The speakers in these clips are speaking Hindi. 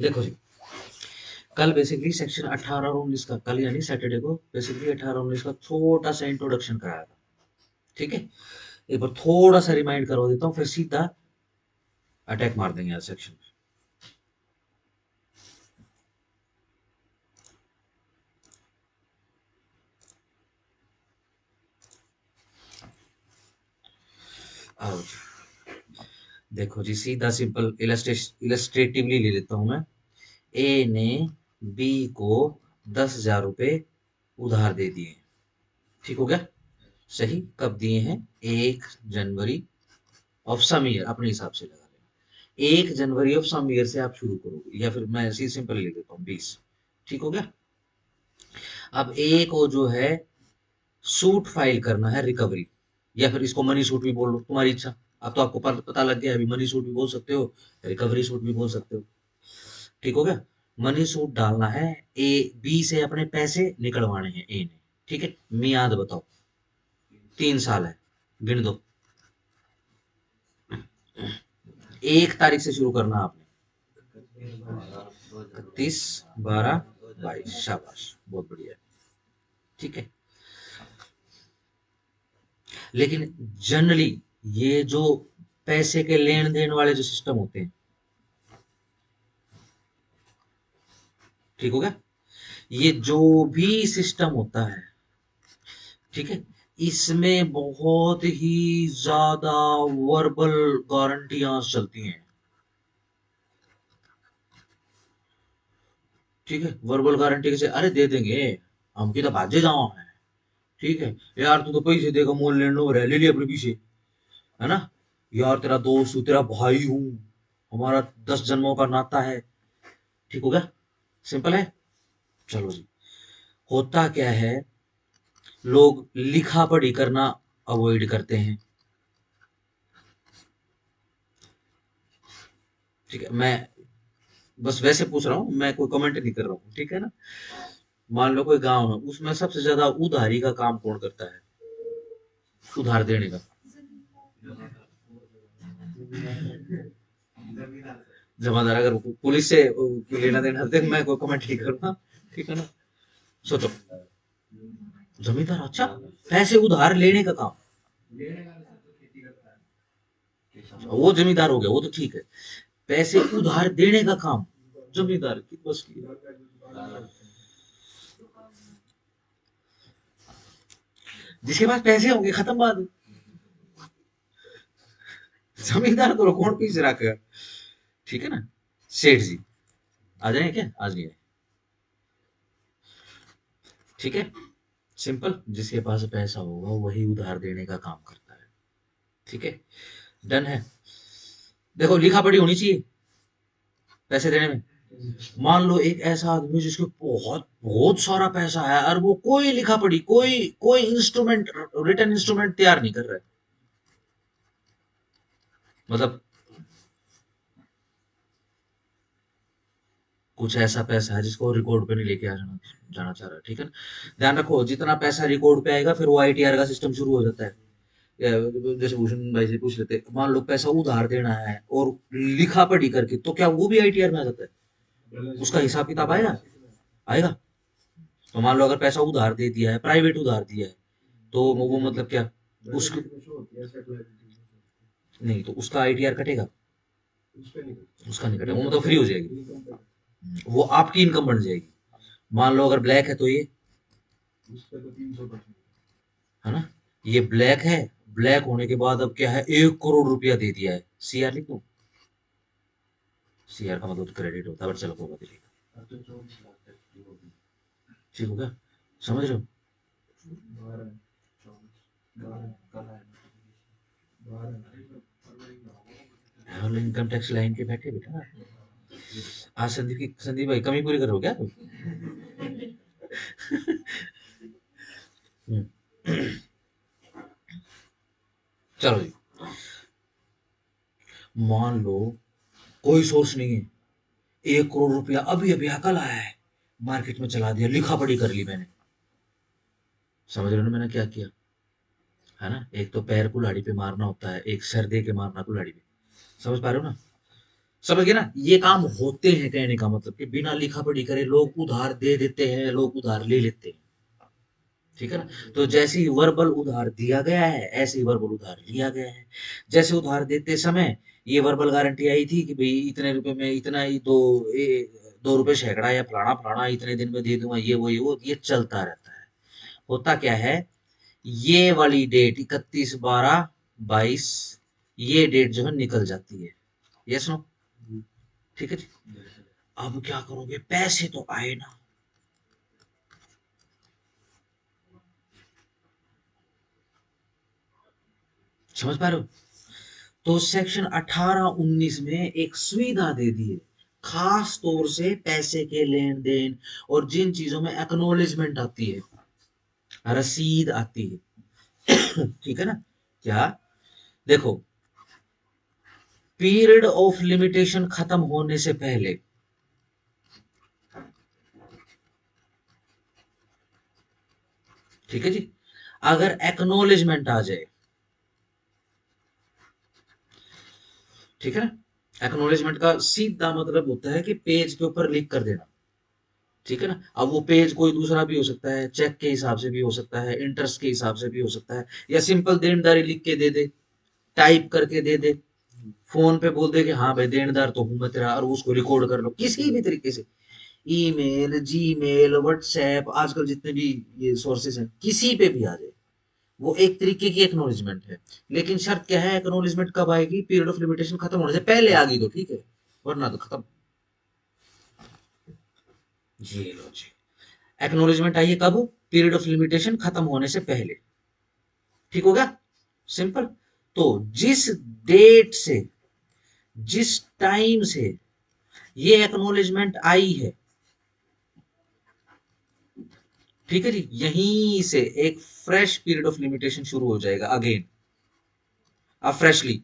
देखो जी, कल बेसिकली सेक्शन 18 और 19 का, कल यानी सैटरडे को बेसिकली 18 19 का छोटा सा इंट्रोडक्शन कराया था। ठीक है, एक बार थोड़ा सा रिमाइंड करवा देता हूँ, फिर सीधा अटैक मार देंगे आज सेक्शन में। आओ जी, देखो जी, सीधा सिंपल इलस्ट्रेटिवली ले लेता हूं मैं। ए ने बी को 10,000 रुपए उधार दे दिए। ठीक हो गया? सही, कब दिए हैं? 1 जनवरी ऑफ सम ईयर, अपने हिसाब से लगा लेना। 1 जनवरी ऑफ सम ईयर से आप शुरू करोगे, या फिर मैं ऐसे ही सिंपल लिख देता हूँ 20। ठीक हो गया? अब ए को जो है सूट फाइल करना है रिकवरी, या फिर इसको मनी सूट भी बोल लो, तुम्हारी इच्छा। अब तो आपको पता लग गया, अभी मनी सूट भी बोल सकते हो, रिकवरी सूट भी बोल सकते हो। ठीक हो गया? मनी सूट डालना है, ए बी से अपने पैसे निकलवाने हैं ए ने। ठीक है, मियाद बताओ। 3 साल है, गिन दो। 1 तारीख से शुरू करना आपने। 31/12/22, शाबाश, बहुत बढ़िया। ठीक है, लेकिन जनरली ये जो पैसे के लेन देन वाले जो सिस्टम होते हैं, ठीक हो गया, ये जो भी सिस्टम होता है, ठीक है, इसमें बहुत ही ज्यादा वर्बल गारंटियां चलती हैं। ठीक है, वर्बल गारंटी कैसे? अरे दे देंगे, हम की तो भाजे जाओ है। ठीक है, यार तू तो पैसे देगा, मोल लैंड ओवर है, ले लिया अपने पीछे, है ना? यार तेरा दोस्त हूँ, तेरा भाई हूँ, हमारा 10 जन्मों का नाता है। ठीक हो गया? सिंपल है। चलो जी, होता क्या है, लोग लिखा पढ़ी करना अवॉइड करते हैं। ठीक है, मैं बस वैसे पूछ रहा हूँ, मैं कोई कमेंट नहीं कर रहा हूँ, ठीक है ना? मान लो कोई गांव है, उसमें सबसे ज्यादा उधारी का काम कौन करता है? उधार देने का। जमादार। अगर पुलिस से लेना देना दे, मैं कोई कमेंट नहीं करूंगा। ठीक है ना? सोचो, जमींदार, अच्छा, पैसे उधार लेने का काम, वो जमींदार हो गया, वो तो ठीक है। पैसे उधार देने का काम जमींदार की बस की। जिसके पास पैसे होंगे, खत्म बात। जमींदार को कौन पीछे रखेगा? ठीक है ना? सेठ जी आ जाए क्या? आज नहीं आए? ठीक है, सिंपल, जिसके पास पैसा होगा वही उधार देने का काम करता है। ठीक है, डन है। देखो, लिखा पढ़ी होनी चाहिए पैसे देने में। मान लो एक ऐसा आदमी जिसके बहुत बहुत सारा पैसा है, और वो कोई लिखा पढ़ी, कोई कोई इंस्ट्रूमेंट, रिटर्न इंस्ट्रूमेंट तैयार नहीं कर रहा है। मतलब कुछ ऐसा पैसा है जिसको रिकॉर्ड पे नहीं लेके आ जाना जाना चाह रहा है। ठीक है ना? ध्यान रखो, जितना पैसा रिकॉर्ड पे आएगा, फिर वो आईटीआर का सिस्टम शुरू हो जाता है। जैसे भूषण भाई से पूछ लेते हैं, मान लो पैसा उधार देना है और लिखा पढ़ी करके, तो क्या वो भी आईटीआर में आ जाता है? उसका हिसाब किताब आएगा? आएगा। तो मान लो अगर पैसा उधार दे दिया है, प्राइवेट उधार दिया है, तो वो मतलब क्या? उसको नहीं, तो उसका आईटीआर कटेगा? उसका नहीं कटेगा, वो मतलब फ्री हो जाएगी, वो आपकी इनकम बन जाएगी। मान लो अगर ब्लैक है तो ये, है ना, ये ब्लैक है। ब्लैक होने के बाद अब क्या है, 1 करोड़ रुपया दे दिया है। सीआर लिख दो। सीआर का मतलब क्रेडिट होता है, बट चलो कोई बात नहीं। ठीक हो गया? समझ रहे हो? और इनकम टैक्स लाइन के बैठे बेटा। आज संदीप भाई कमी पूरी करो क्या तुम? हम्म, चलो जी, मान लो कोई सोर्स नहीं है, 1 करोड़ रुपया अभी अभी कल आया है, मार्केट में चला दिया, लिखा पढ़ी कर ली मैंने। समझ रहे हो ना मैंने क्या किया? है ना, एक तो पैर कुल्हाड़ी पे मारना होता है, एक सर दे के मारना कुल्हाड़ी पे। समझ पा रहे हो ना? समझ गए ना, ये काम होते हैं, कहने का मतलब कि बिना लिखा पढ़ी करे लोग उधार दे देते हैं, लोग उधार ले लेते हैं। ठीक है ना, तो जैसे ही वर्बल उधार दिया गया है, ऐसे ही वर्बल उधार लिया गया है। जैसे उधार देते समय ये वर्बल गारंटी आई थी कि भाई इतने रुपए में इतना ही दो रुपए सैकड़ा या फलाना फलाना इतने दिन में दे दूंगा, ये वो ये चलता रहता है। होता क्या है, ये वाली डेट 31/12/22 ये डेट जो है निकल जाती है। यस नो, ठीक है जी। अब क्या करोगे, पैसे तो आए ना। समझ पा रहे हो, तो सेक्शन 18-19 में एक सुविधा दे दी है, खास तौर से पैसे के लेन देन और जिन चीजों में एक्नॉलेजमेंट आती है, रसीद आती है। ठीक है ना, क्या, देखो, पीरियड ऑफ लिमिटेशन खत्म होने से पहले, ठीक है जी, अगर एक्नॉलेजमेंट आ जाए, ठीक है ना, एक्नॉलेजमेंट का सीधा मतलब होता है कि पेज के ऊपर लिख कर देना। ठीक है ना, अब वो पेज कोई दूसरा भी हो सकता है, चेक के हिसाब से भी हो सकता है, इंटरेस्ट के हिसाब से भी हो सकता है, या सिंपल देनदारी लिख के दे दे, टाइप करके दे दे, फोन पे बोल दे कि हाँ भाई देनदार तो हूं मैं तेरा, और उसको रिकॉर्ड कर लो किसी भी तरीके से, ईमेल, जीमेल, व्हाट्सएप, आजकल जितने भी ये सोर्सेस हैं किसी पे भी आ जाए, वो एक तरीके की एक्नोलेजमेंट है। लेकिन शर्त क्या है, एक्नोलेजमेंट कब आएगी, पीरियड ऑफ लिमिटेशन खत्म होने से पहले आ गई तो ठीक है, वरना तो खत्म। ये लो जी, एक्नोलेजमेंट आई है कब, पीरियड ऑफ लिमिटेशन खत्म होने से पहले। ठीक हो गया, सिंपल। तो जिस डेट से, जिस टाइम से ये एक्नोलेजमेंट आई है, ठीक है जी, यहीं से एक फ्रेश पीरियड ऑफ लिमिटेशन शुरू हो जाएगा अगेन, अब फ्रेशली,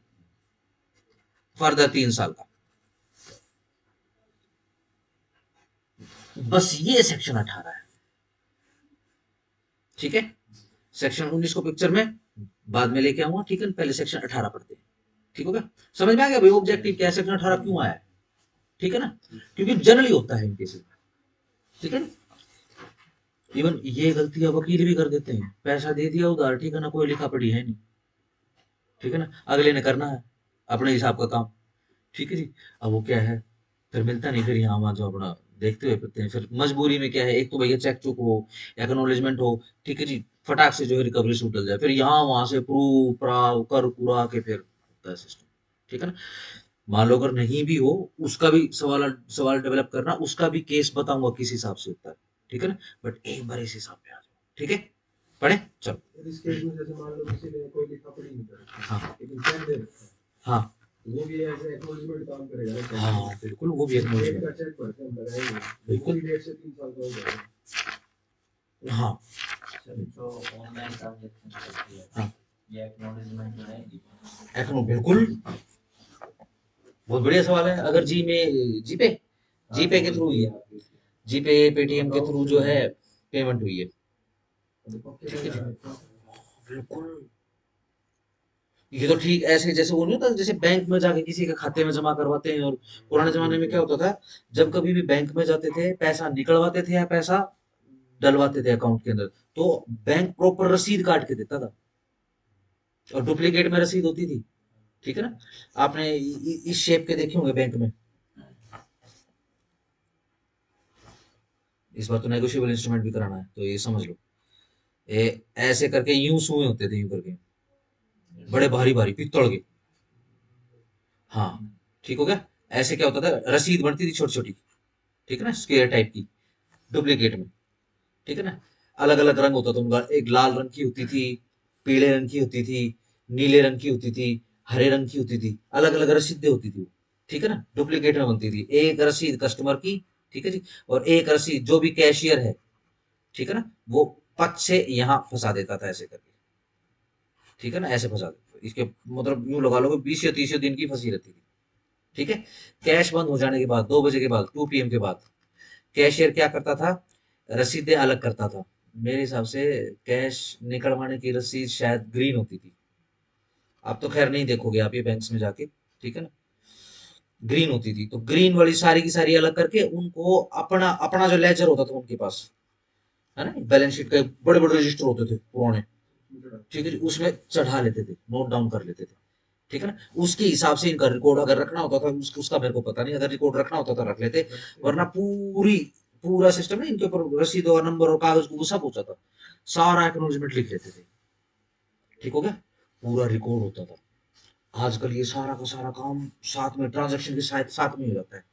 फर्दर 3 साल का। बस ये सेक्शन 18 है। ठीक है, सेक्शन 19 को पिक्चर में बाद में लेके आऊंगा, ठीक है, पहले सेक्शन 18 पढ़ते हैं। ठीक हो गया, समझ में आ गया भाई ऑब्जेक्टिव क्या है, सेक्शन 18 क्यों आया है। ठीक है ना, क्योंकि जनरली होता है इनके से। ठीक है ना, इवन ये गलती अब वकील भी कर देते हैं, पैसा दे दिया उधार, ठीक है ना, कोई लिखा पड़ी है नहीं, ठीक है ना, अगले ने करना है अपने हिसाब का काम। ठीक है जी, अब वो क्या है, फिर मिलता नहीं, फिर यहाँ वहां जो अपना देखते हुए फिरते हैं, फिर मजबूरी में क्या है, एक तो भैया चेक चुक हो, एक्नोलेजमेंट हो, ठीक है जी, फटाक से जो है रिकवरी सूट डल जाए, फिर यहाँ वहां से प्रूव प्राव कर कुरा के फिर होता है सिस्टम। ठीक है ना, मान लो अगर नहीं भी हो, उसका भी सवाल सवाल डेवलप करना, उसका भी केस बताऊंगा किस हिसाब से होता है। ठीक है ना, बट एक बार इस हिसाब पे आ जाओ, ठीक है, पढ़े चलो। इस केस में जैसे मान लो किसी ने कोई लिखा पढ़ी नहीं करी, हाँ, लेकिन चेक दे रखा है, हाँ, तो वो भी ऐसे एक्नॉलेजमेंट काम करेगा ना, हाँ बिल्कुल, वो भी एक्नॉलेजमेंट का चेक भरते हम लगाएंगे, बिल्कुल डेट से 3 साल का हो जाएगा। हाँ, जो ऑनलाइन ट्रांजैक्शन करती है, हाँ, ये एक्नॉलेजमेंट आएगी, एक्नो बिल्कुल, बहुत बढ़िया सवाल है। अगर जीपे जीपे के थ्रू हुई है, जीपे पेटीएम के थ्रू जो है पेमेंट हुई है, ठीक है जी, बिल्कुल। ये तो ठीक ऐसे जैसे वो नहीं होता, जैसे बैंक में जाके किसी के खाते में जमा करवाते हैं, और पुराने जमाने में क्या होता था, जब कभी भी बैंक में जाते थे, पैसा निकलवाते थे या पैसा डलवाते थे अकाउंट के अंदर, तो बैंक प्रॉपर रसीद काट के देता था, और डुप्लीकेट में रसीद होती थी। ठीक है ना, आपने इस शेप के देखे होंगे बैंक में। इस बार तो नेगोशिएबल इंस्ट्रूमेंट भी कराना है, तो ये समझ लो, ऐसे करके यूं सुए होते थे, यूं करके, बड़े भारी भारी पित्तल के। हाँ, ठीक हो गया, ऐसे क्या होता था, रसीद बनती थी छोटी छोटी, ठीक है ना, स्क्वायर टाइप की, डुप्लीकेट में। ठीक है ना, अलग अलग रंग होता था उनका, एक लाल रंग की होती थी, पीले रंग की होती थी, नीले रंग की होती थी, हरे रंग की होती थी, अलग अलग रसीदें होती थी। ठीक है ना, डुप्लीकेट में बनती थी, एक रसीद कस्टमर की, ठीक है जी, और एक रसीद जो भी कैशियर है, ठीक है ना, वो पक्ष से यहाँ फंसा देता था ऐसे करके। ठीक है ना, ऐसे फंसा देता था, इसके मतलब यूं लगा लो कि 20 या 30 दिन की फंसी रहती थी। ठीक है, कैश बंद हो जाने के बाद, 2 बजे के बाद, 2 PM के बाद, कैशियर क्या करता था, रसीदें अलग करता था। मेरे हिसाब से कैश निकलवाने की रसीद शायद ग्रीन होती थी, आप तो खैर नहीं देखोगे आप ये बैंक्स में जाके, ठीक है ना, ग्रीन होती थी, तो ग्रीन वाली सारी की सारी अलग करके उनको अपना अपना जो लेजर होता था उनके पास, है ना, बैलेंस शीट का बड़े बड़े रजिस्टर होते थे पुराने, ठीक है जी, उसमें चढ़ा लेते थे, नोट डाउन कर लेते थे, ठीक है ना। उसके हिसाब से इनका रिकॉर्ड अगर रखना होता था, उसका मेरे को पता नहीं, अगर रिकॉर्ड रखना होता तो रख लेते, वरना पूरा सिस्टम है इनके ऊपर, रसीद और नंबर और कागज को सब होता था, सारा एक्नॉलेजमेंट लिख लेते थे, ठीक हो गया, पूरा रिकॉर्ड होता था। आजकल ये सारा का सारा काम साथ में, ट्रांजेक्शन के साथ साथ में हो जाता है।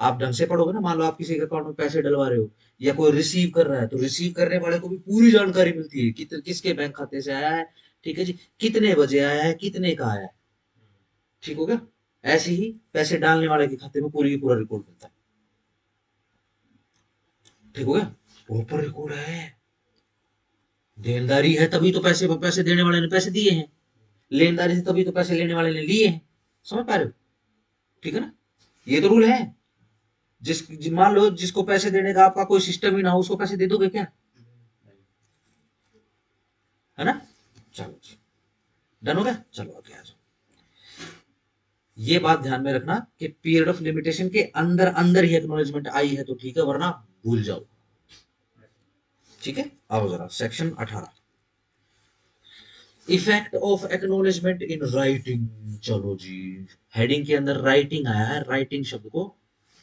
आप ढंग से पढ़ोगे ना, मान लो आप किसी के अकाउंट में पैसे डलवा रहे हो, या कोई रिसीव कर रहा है, तो रिसीव करने वाले को भी पूरी जानकारी मिलती है, किसके बैंक खाते से आया है, ठीक है जी, कितने बजे आया है, कितने का आया है, ठीक हो गया। ऐसे ही पैसे डालने वाले के खाते में पूरी की पूरा रिकॉर्ड मिलता है, ठीक हो गया, प्रॉपर रिकॉर्ड है। देनदारी है तभी तो पैसे पैसे देने वाले ने पैसे दिए हैं, लेनदारी से तभी तो पैसे लेने वाले ने लिए हैं, समझ पा रहे हो, ठीक है ना, ये तो रूल है। मान लो जिसको पैसे देने का आपका कोई सिस्टम ही ना हो, उसको पैसे दे दोगे क्या, है ना। चलो जी, डन हो गया, चलो आगे आ जाओ। ये बात ध्यान में रखना कि पीरियड ऑफ लिमिटेशन के अंदर अंदर ही एक्नॉलेजमेंट आई है तो ठीक है, वरना भूल जाओ, ठीक है। आओ जरा section 18, effect of acknowledgement in writing. चलो जी, हेडिंग के अंदर राइटिंग आया है, राइटिंग शब्द को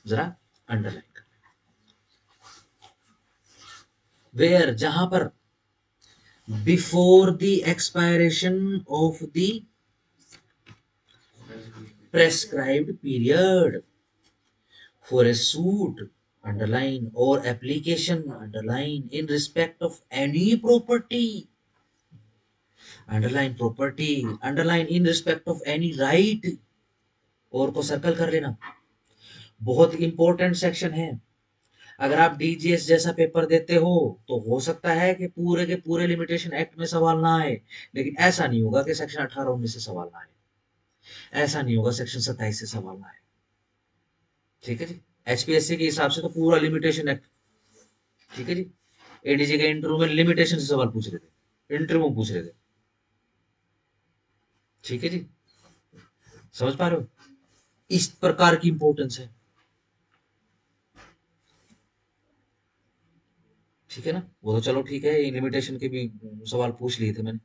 जरा अंडरलाइन कर, वेयर जहां पर before the expiration of the prescribed period for a suit, underline, or application, underline, in respect of any property, underline, in respect of any right, और को सर्कल कर लेना, बहुत इंपॉर्टेंट सेक्शन है। अगर आप डीजीएस जैसा पेपर देते हो तो हो सकता है कि पूरे के पूरे लिमिटेशन एक्ट में सवाल ना आए, लेकिन ऐसा नहीं होगा कि सेक्शन 18-19 से सवाल ना आए, ऐसा नहीं होगा सेक्शन 27 से सवाल ना आए, ठीक है जी। एचपीएससी के हिसाब से तो पूरा लिमिटेशन एक्ट, ठीक है जी। एडीजी के इंटरव्यू में लिमिटेशन से सवाल पूछ रहे थे, इंटरव्यू पूछ रहे थे, ठीक है जी, समझ पा रहे हो, इस प्रकार की इंपॉर्टेंस है, ठीक है ना। वो तो चलो ठीक है, लिमिटेशन के भी सवाल पूछ लिए थे मैंने,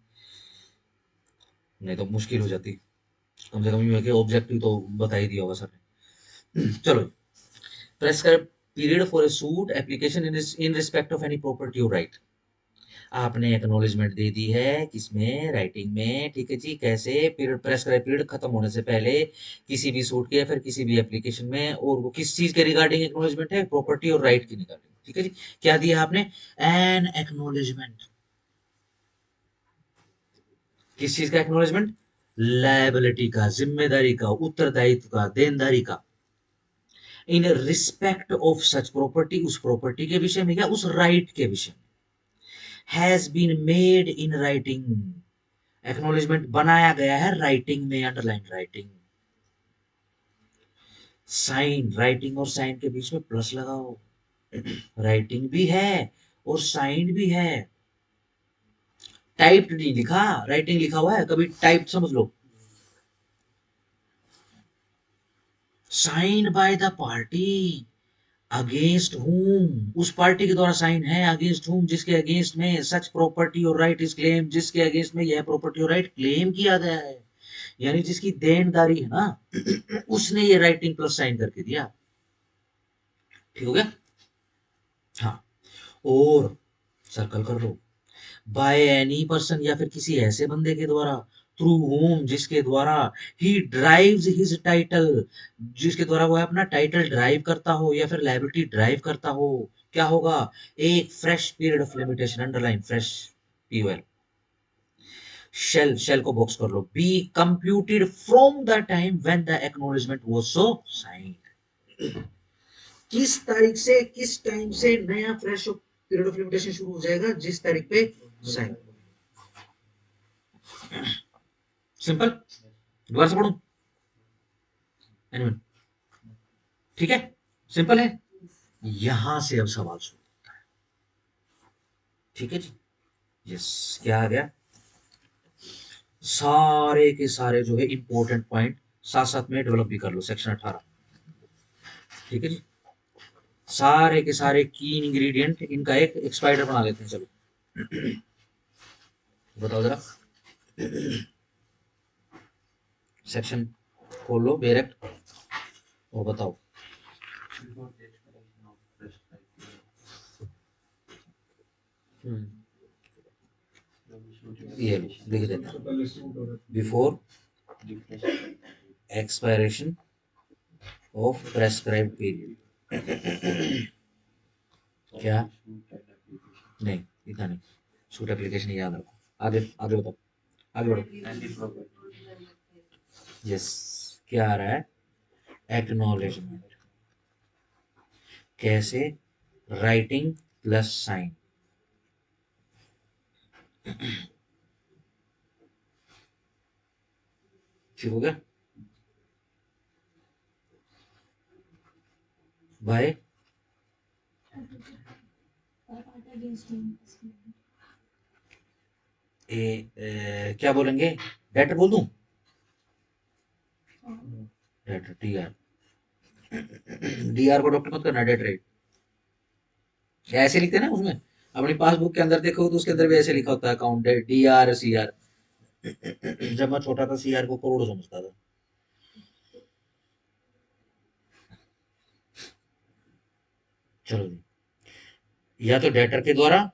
नहीं तो मुश्किल हो जाती, कम से कम ये है कि ऑब्जेक्टिव तो बता ही दिया होगा सर ने। चलो, prescribe period for a suit application in respect of any property और राइट, आपने एक्नॉलेजमेंट दे दी है किसमें, राइटिंग में, ठीक है जी। कैसे, पीरियड, प्रेस्क्राइब पीरियड खत्म होने से पहले किसी भी सूट के या फिर किसी भी एप्लीकेशन में, और वो किस चीज के रिगार्डिंग एक्नॉलेजमेंट है, प्रॉपर्टी और राइट की रिगार्डिंग, ठीक है जी। क्या दिया आपने, एन एक्नॉलेजमेंट, किस चीज का एक्नॉलेजमेंट, लायबिलिटी का, जिम्मेदारी का, उत्तरदायित्व का, देनदारी का, in respect of such property, उस प्रॉपर्टी के विषय में या उस राइट के विषय में, has been made in writing, acknowledgement बनाया गया है राइटिंग में, अंडरलाइन राइटिंग, साइन, राइटिंग और साइन के बीच में प्लस लगाओ, राइटिंग भी है और साइन भी है, टाइप्ड नहीं लिखा, राइटिंग लिखा हुआ है, कभी टाइप समझ लो, sign by the party against whom, उस पार्टी के द्वारा साइन है, अगेंस्ट whom, जिसके अगेंस्ट में सच प्रॉपर्टी और राइट इज क्लेम, जिसके अगेंस्ट में यह प्रॉपर्टी और राइट क्लेम किया गया है, यानी जिसकी देनदारी है ना, उसने ये राइटिंग प्लस साइन करके दिया, ठीक हो गया। हाँ, और सर्कल कर लो, बाय एनी पर्सन, या फिर किसी ऐसे बंदे के द्वारा, थ्रू होम, जिसके द्वारा, ही ड्राइव्स हिज टाइटल, जिसके द्वारा वो अपना टाइटल ड्राइव करता हो या फिर लायबिलिटी ड्राइव करता हो, क्या होगा, एक fresh period of limitation, underline fresh, POL, shall को बॉक्स कर लो, be computed from the time when the acknowledgement was so signed, किस तारीख से, किस टाइम से नया फ्रेश पीरियड ऑफ लिमिटेशन शुरू हो जाएगा, जिस तारीख पे साइन, सिंपल, दोबारा से पढ़ूं, एनीवन, ठीक है, सिंपल है, यहां से अब सवाल शुरू होता है, ठीक है जी। यस, क्या आ गया, सारे के सारे जो है इंपॉर्टेंट पॉइंट साथ साथ में डेवलप भी कर लो, सेक्शन 18, ठीक है जी। सारे के सारे की इंग्रेडिएंट इनका एक स्पाइडर बना लेते हैं। चलो बताओ जरा, सेक्शन खोलो डायरेक्ट और बताओ। ये लो लिख देते हैं, before expiration of prescribed period. क्या? नहीं, इतना नहीं। शूट एप्लीकेशन याद रखो। आगे आगे बताओ, आगे बढ़ो। यस, क्या आ रहा है? एक्नॉलेजमेंट। कैसे? Writing plus sign. ठीक हो गया? बाय क्या बोलेंगे? डेटर बोल दूं? Debtor, D R. D R को डॉक्टर मत करना, डेट राइट। ऐसे लिखते हैं ना उसमें, अपनी पासबुक के अंदर देखो तो उसके अंदर भी ऐसे लिखा होता है, account D R C R. जब मैं छोटा था सी आर को करोड़ समझता था। चलो जी, या तो डेटर के द्वारा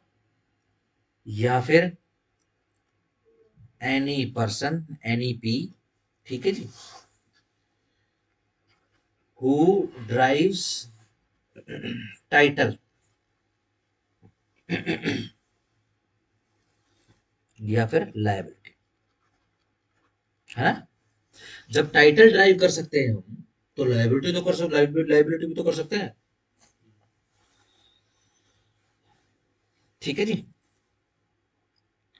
या फिर एनी पर्सन, एनी पी, ठीक है जी, हु ड्राइव्स टाइटल या फिर लायबिलिटी, है ना? जब टाइटल ड्राइव कर सकते हैं हम, तो लायबिलिटी तो कर सकते, लायबिलिटी भी तो कर सकते हैं। ठीक है जी।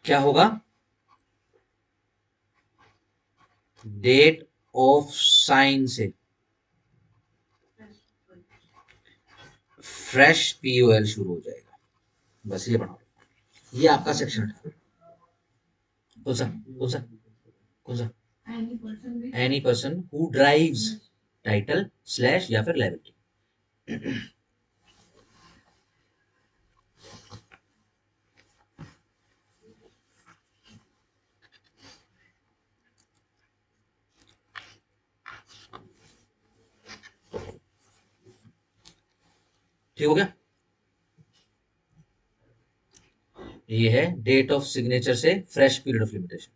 क्या होगा? डेट ऑफ साइन से फ्रेश पीओएल शुरू हो जाएगा। बस ये बनाओ। ये आपका सेक्शन है। कौन सा? कौन सा? कौन सा? Any person who drives title slash या फिर लायबिलिटी। ठीक हो गया? ये है डेट ऑफ सिग्नेचर से फ्रेश पीरियड ऑफ लिमिटेशन।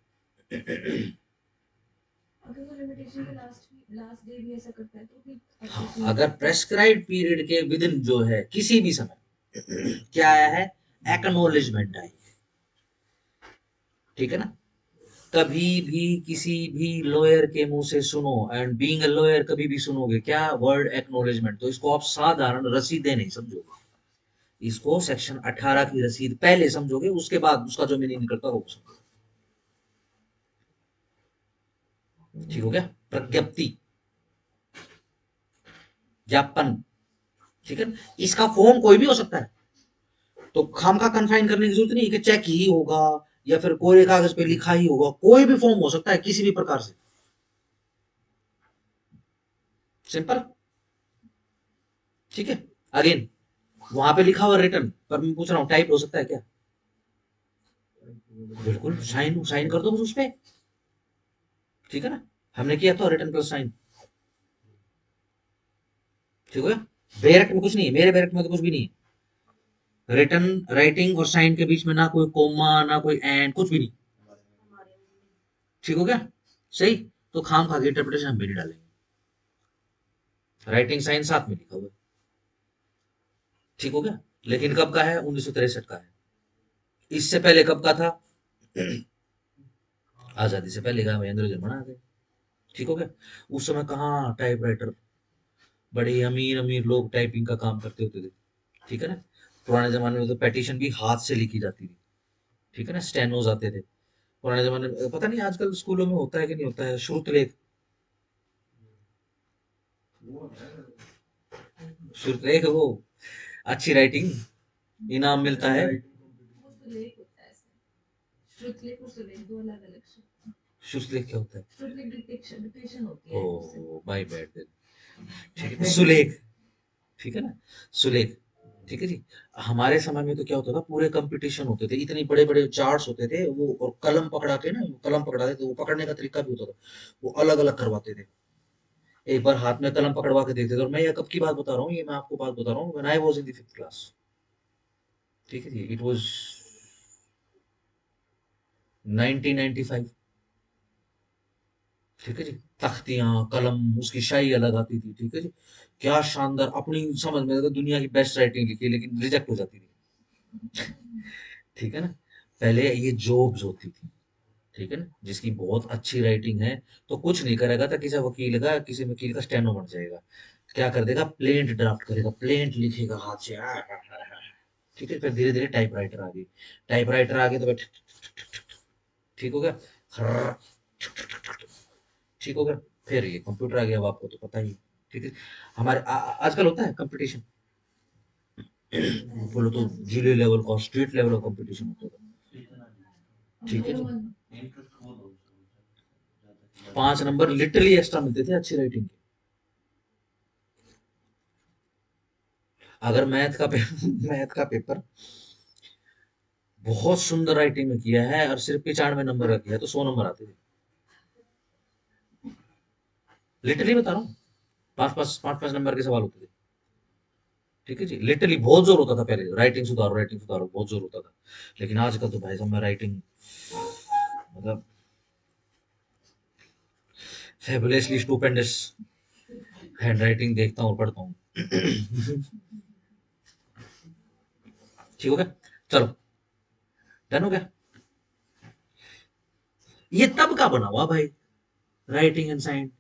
हाँ, अगर प्रेस्क्राइब्ड पीरियड के विद इन जो है किसी भी समय क्या आया है? एक्नोलेजमेंट आई है। ठीक है ना? कभी भी किसी भी लॉयर के मुंह से सुनो, एंड बीइंग अ लॉयर कभी भी सुनोगे क्या? वर्ड एक्नोलेजमेंट, तो इसको आप साधारण रसीदें नहीं समझोगे, इसको सेक्शन 18 की रसीद पहले समझोगे, उसके बाद उसका जो मीनिंग निकलता है वो समझोगे। ठीक हो गया? प्रज्ञप्ति, ज्ञापन, ठीक है? इसका फॉर्म कोई भी हो सकता है, तो खाम का कन्फाइन करने की जरूरत नहीं है कि चेक ही होगा या फिर कोरे कागज पे लिखा ही होगा, कोई भी फॉर्म हो सकता है किसी भी प्रकार से। सिंपल। ठीक है? अगेन, वहां पे लिखा हुआ रिटर्न, पर मैं पूछ रहा हूँ टाइप हो सकता है क्या? बिल्कुल, साइन साइन कर दो बस उस पे। ठीक है ना? हमने किया तो रिटर्न प्लस साइन। ठीक है? बैरक में कुछ नहीं है, मेरे बैरक में तो कुछ भी नहीं है। रिटर्न, राइटिंग और साइन के बीच में ना कोई कोमा ना कोई एंड, कुछ भी नहीं। ठीक हो गया? सही। तो खाम खा के इंटरप्रिटेशन हम भी नहीं डालेंगे। राइटिंग साइन साथ में लिखा हुआ है। ठीक हो गया? लेकिन कब का है? 1963 का है। इससे पहले कब का था? आजादी से पहले का, महेंद्र जर्मन आ गए। ठीक हो गया? उस समय कहाँ टाइपराइटर, बड़े अमीर अमीर लोग टाइपिंग का काम करते होते थे। ठीक है ना? पुराने जमाने में तो पेटिशन भी हाथ से लिखी जाती थी। ठीक है ना? स्टेनोज आते थे पुराने जमाने में। पता नहीं आजकल स्कूलों में होता है कि नहीं होता है, श्रुतलेख। श्रुतलेख वो अच्छी राइटिंग, इनाम मिलता है। श्रुतलेख क्या होता है? ओह, माय बैड। ठीक है, सुलेख। ठीक है ना, सुलेख। ठीक है जी। हमारे समय में तो क्या होता था, पूरे कंपटीशन होते थे, इतने बड़े बड़े चार्ट्स होते थे वो, और कलम पकड़ा के ना, कलम पकड़ाते थे, वो पकड़ने का तरीका भी होता था, वो अलग अलग करवाते थे। एक बार हाथ में कलम पकड़वा के देखते थे, और मैं ये कब की बात बता रहा हूँ, ये मैं आपको बात बता रहा हूँ, when I was in the 5th class. ठीक है जी, इट वाज 1995। ठीक है जी। तख्तियां, कलम, उसकी शाही अलग आती थी। ठीक है जी। क्या शानदार, अपनी समझ में तो दुनिया की बेस्ट राइटिंग लिखी, लेकिन रिजेक्ट हो जाती थी। ठीक है ना। पहले ये जॉब्स होती थी। ठीक है ना, जिसकी बहुत अच्छी राइटिंग है तो कुछ नहीं करेगा, तो किसी वकील का स्टेनो बन जाएगा। क्या कर देगा, प्लेंट ड्राफ्ट करेगा, प्लेंट लिखेगा हाथ से। ठीक है, फिर धीरे धीरे टाइपराइटर आ गई। टाइपराइटर आ गई तो ठीक हो गया, खर्र, ठीक हो गया। फिर ये कंप्यूटर आ गया, अब आपको तो पता ही है। ठीक है। आजकल होता है कंपटीशन, बोलो तो जिले लेवल का, स्टेट लेवल का कंपटीशन होता था। ठीक है जी। 5 नंबर लिटरली एक्स्ट्रा मिलते थे अच्छी राइटिंग के। अगर मैथ का पेपर बहुत सुंदर राइटिंग में किया है और सिर्फ 95 नंबर का किया है, तो 100 नंबर आते थे। लिटरली बता रहा हूँ, पांच पांच नंबर के सवाल होते थे। ठीक है जी, लिटरली बहुत जोर होता था पहले, राइटिंग सुधारो, बहुत जोर होता था। लेकिन आजकल तो भाई साहब, मैं राइटिंग मतलब फेबुलसली स्टूपेंडस हैंड राइटिंग देखता हूँ और पढ़ता हूँ। ठीक हो गया, चलो, डन हो गया। ये तब का बना हुआ भाई, राइटिंग एंड साइन।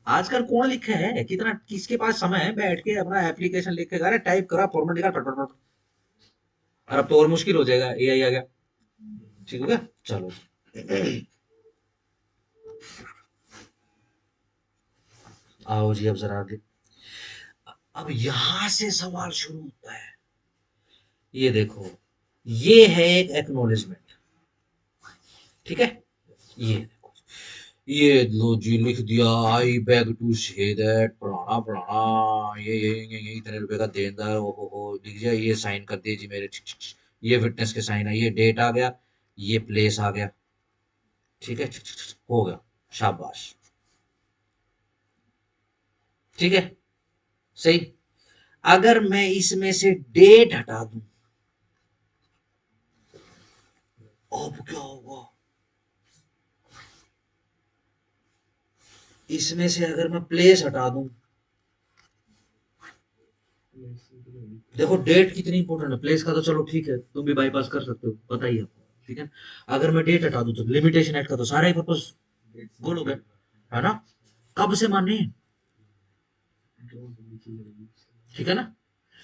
आजकल कौन लिखे है, कितना किसके पास समय है बैठ के अपना एप्लीकेशन लिख के, अरे टाइप करा, फॉर्मेट निकाल, फट फट फट। और अब तो और मुश्किल हो जाएगा, एआई आ गया। ठीक हो गया, चलो। आओ जी, अब जरा आगे। अब यहां से सवाल शुरू होता है। ये देखो, ये है एक एक्नोलेजमेंट। ठीक है, ये देखो, ये लो जी, लिख दिया, I beg to say that फलाना फलाना, ये इतने रुपए का देनदार, हो लिख दिया, ये साइन कर दिए जी मेरे, ये विटनेस के साइन है, ये डेट आ गया, ये प्लेस आ गया। ठीक है, हो गया, शाबाश। ठीक है, सही। अगर मैं इसमें से डेट हटा दूं, अब क्या होगा? इसमें से अगर मैं प्लेस हटा दूं, देखो डेट कितनी इंपॉर्टेंट है, प्लेस का तो चलो ठीक है, तुम भी बाईपास कर सकते हो, पता ही है आपको। ठीक है, अगर मैं डेट हटा दूं, तो लिमिटेशन एक्ट का तो सारा ही पर्पस गोल हो गया, है ना। कब से माने, ठीक है ना।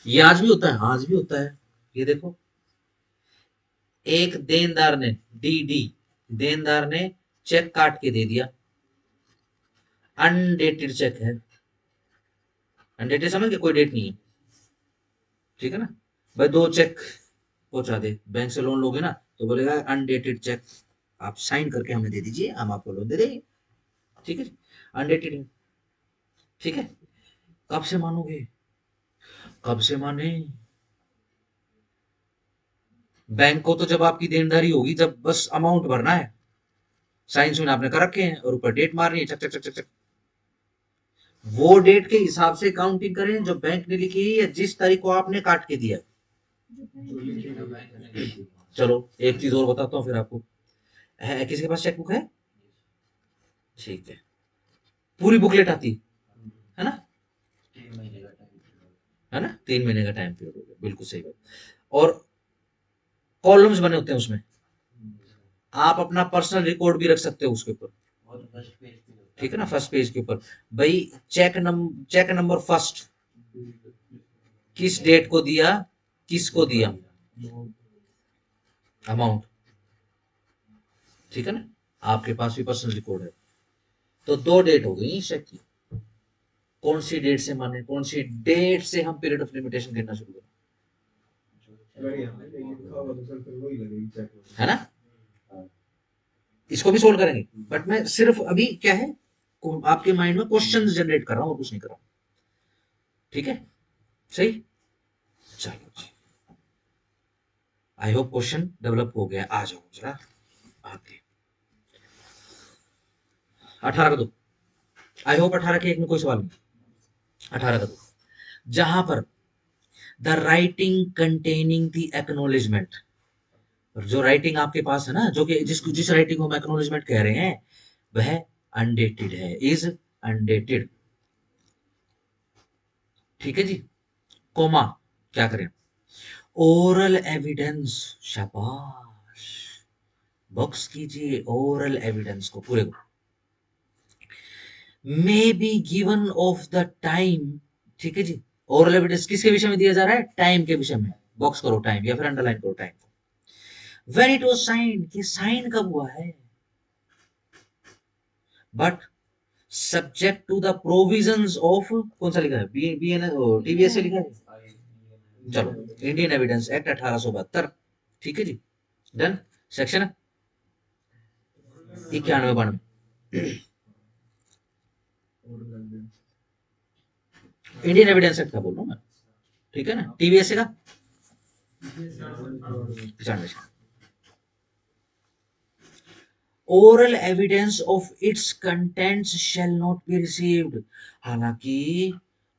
ये आज भी होता है, आज भी होता है। ये देखो, एक देनदार ने, डी देनदार ने चेक काट के दे दिया, अनडेटेड चेक है। अनडेटेड समझ के, कोई डेट नहीं है। ठीक है ना। भाई दो चेक पहुंचा दे, बैंक से लोन लोगे ना, तो बोलेगा अनडेटेड चेक, आप साइन करके हमें दे दीजिए, हम आपको लोन दे देंगे। ठीक है, अनडेटेड। ठीक है, कब से मानोगे, कब से माने? बैंक को तो जब आपकी देनदारी होगी, जब बस अमाउंट भरना है, साइन सुन आपने कर रखे हैं, और ऊपर डेट मारनी है, चक चक चक चक चक। वो डेट के हिसाब से काउंटिंग करें जो बैंक ने लिखी है, या जिस तारीख को आपने काट के दिया। चलो, एक चीज और बताता हूँ फिर आपको। किसी के पास चेकबुक है? ठीक है, पूरी बुकलेट आती है ना, है ना, 3 महीने का टाइम पीरियड हो गया, बिल्कुल सही बात। और कॉलम्स बने होते हैं उसमें, आप अपना पर्सनल रिकॉर्ड भी रख सकते हो उसके ऊपर। ठीक है ना, फर्स्ट पेज के ऊपर, भाई चेक नंबर फर्स्ट किस डेट को दिया, किसको दिया, अमाउंट। ठीक है ना, आपके पास भी पर्सनल रिकॉर्ड है। तो दो डेट हो गई चेक की। कौन सी डेट से माने, कौन सी डेट से हम पीरियड ऑफ लिमिटेशन गिनना शुरू करें, है ना। इसको भी सोल्व करेंगे, बट मैं सिर्फ अभी क्या है, आपके माइंड में क्वेश्चन जनरेट कर रहा हूँ और कुछ नहीं कर रहा हूँ। ठीक है, सही। चलो जी, आई होप क्वेश्चन डेवलप हो गया। आ जाओ जरा आगे। 18 का दो। आई होप 18 के एक में कोई सवाल नहीं। 18 का दो, जहां पर the writing containing the acknowledgement, जो राइटिंग आपके पास है ना, जो कि जिस राइटिंग को हम एक्नोलेजमेंट कह रहे हैं, वह अनडेटेड है, इज अनडेटेड। ठीक है जी। कोमा क्या करें, ओरल एविडेंस, शाबाश, बॉक्स कीजिए ओरल एविडेंस को पूरे को, may be given of the time. ठीक है जी। ओरल एविडेंस किसके विषय में दिया जा रहा है, टाइम के विषय में। बॉक्स करो टाइम या फिर अंडरलाइन करो टाइम को। व्हेन इट वाज साइन, ये साइन कब हुआ है, but subject to the provisions of, कौन सा लिखा है, बी बी एन टीवीएस से लिखा है। चलो, इंडियन एविडेंस एक्ट 1872। ठीक है जी, done. Section 91-92 Indian Evidence Act का बोल रहा हूँ मैं। ठीक है ना, टीवीएस का 95। Oral evidence of its contents shall not be received. हालांकि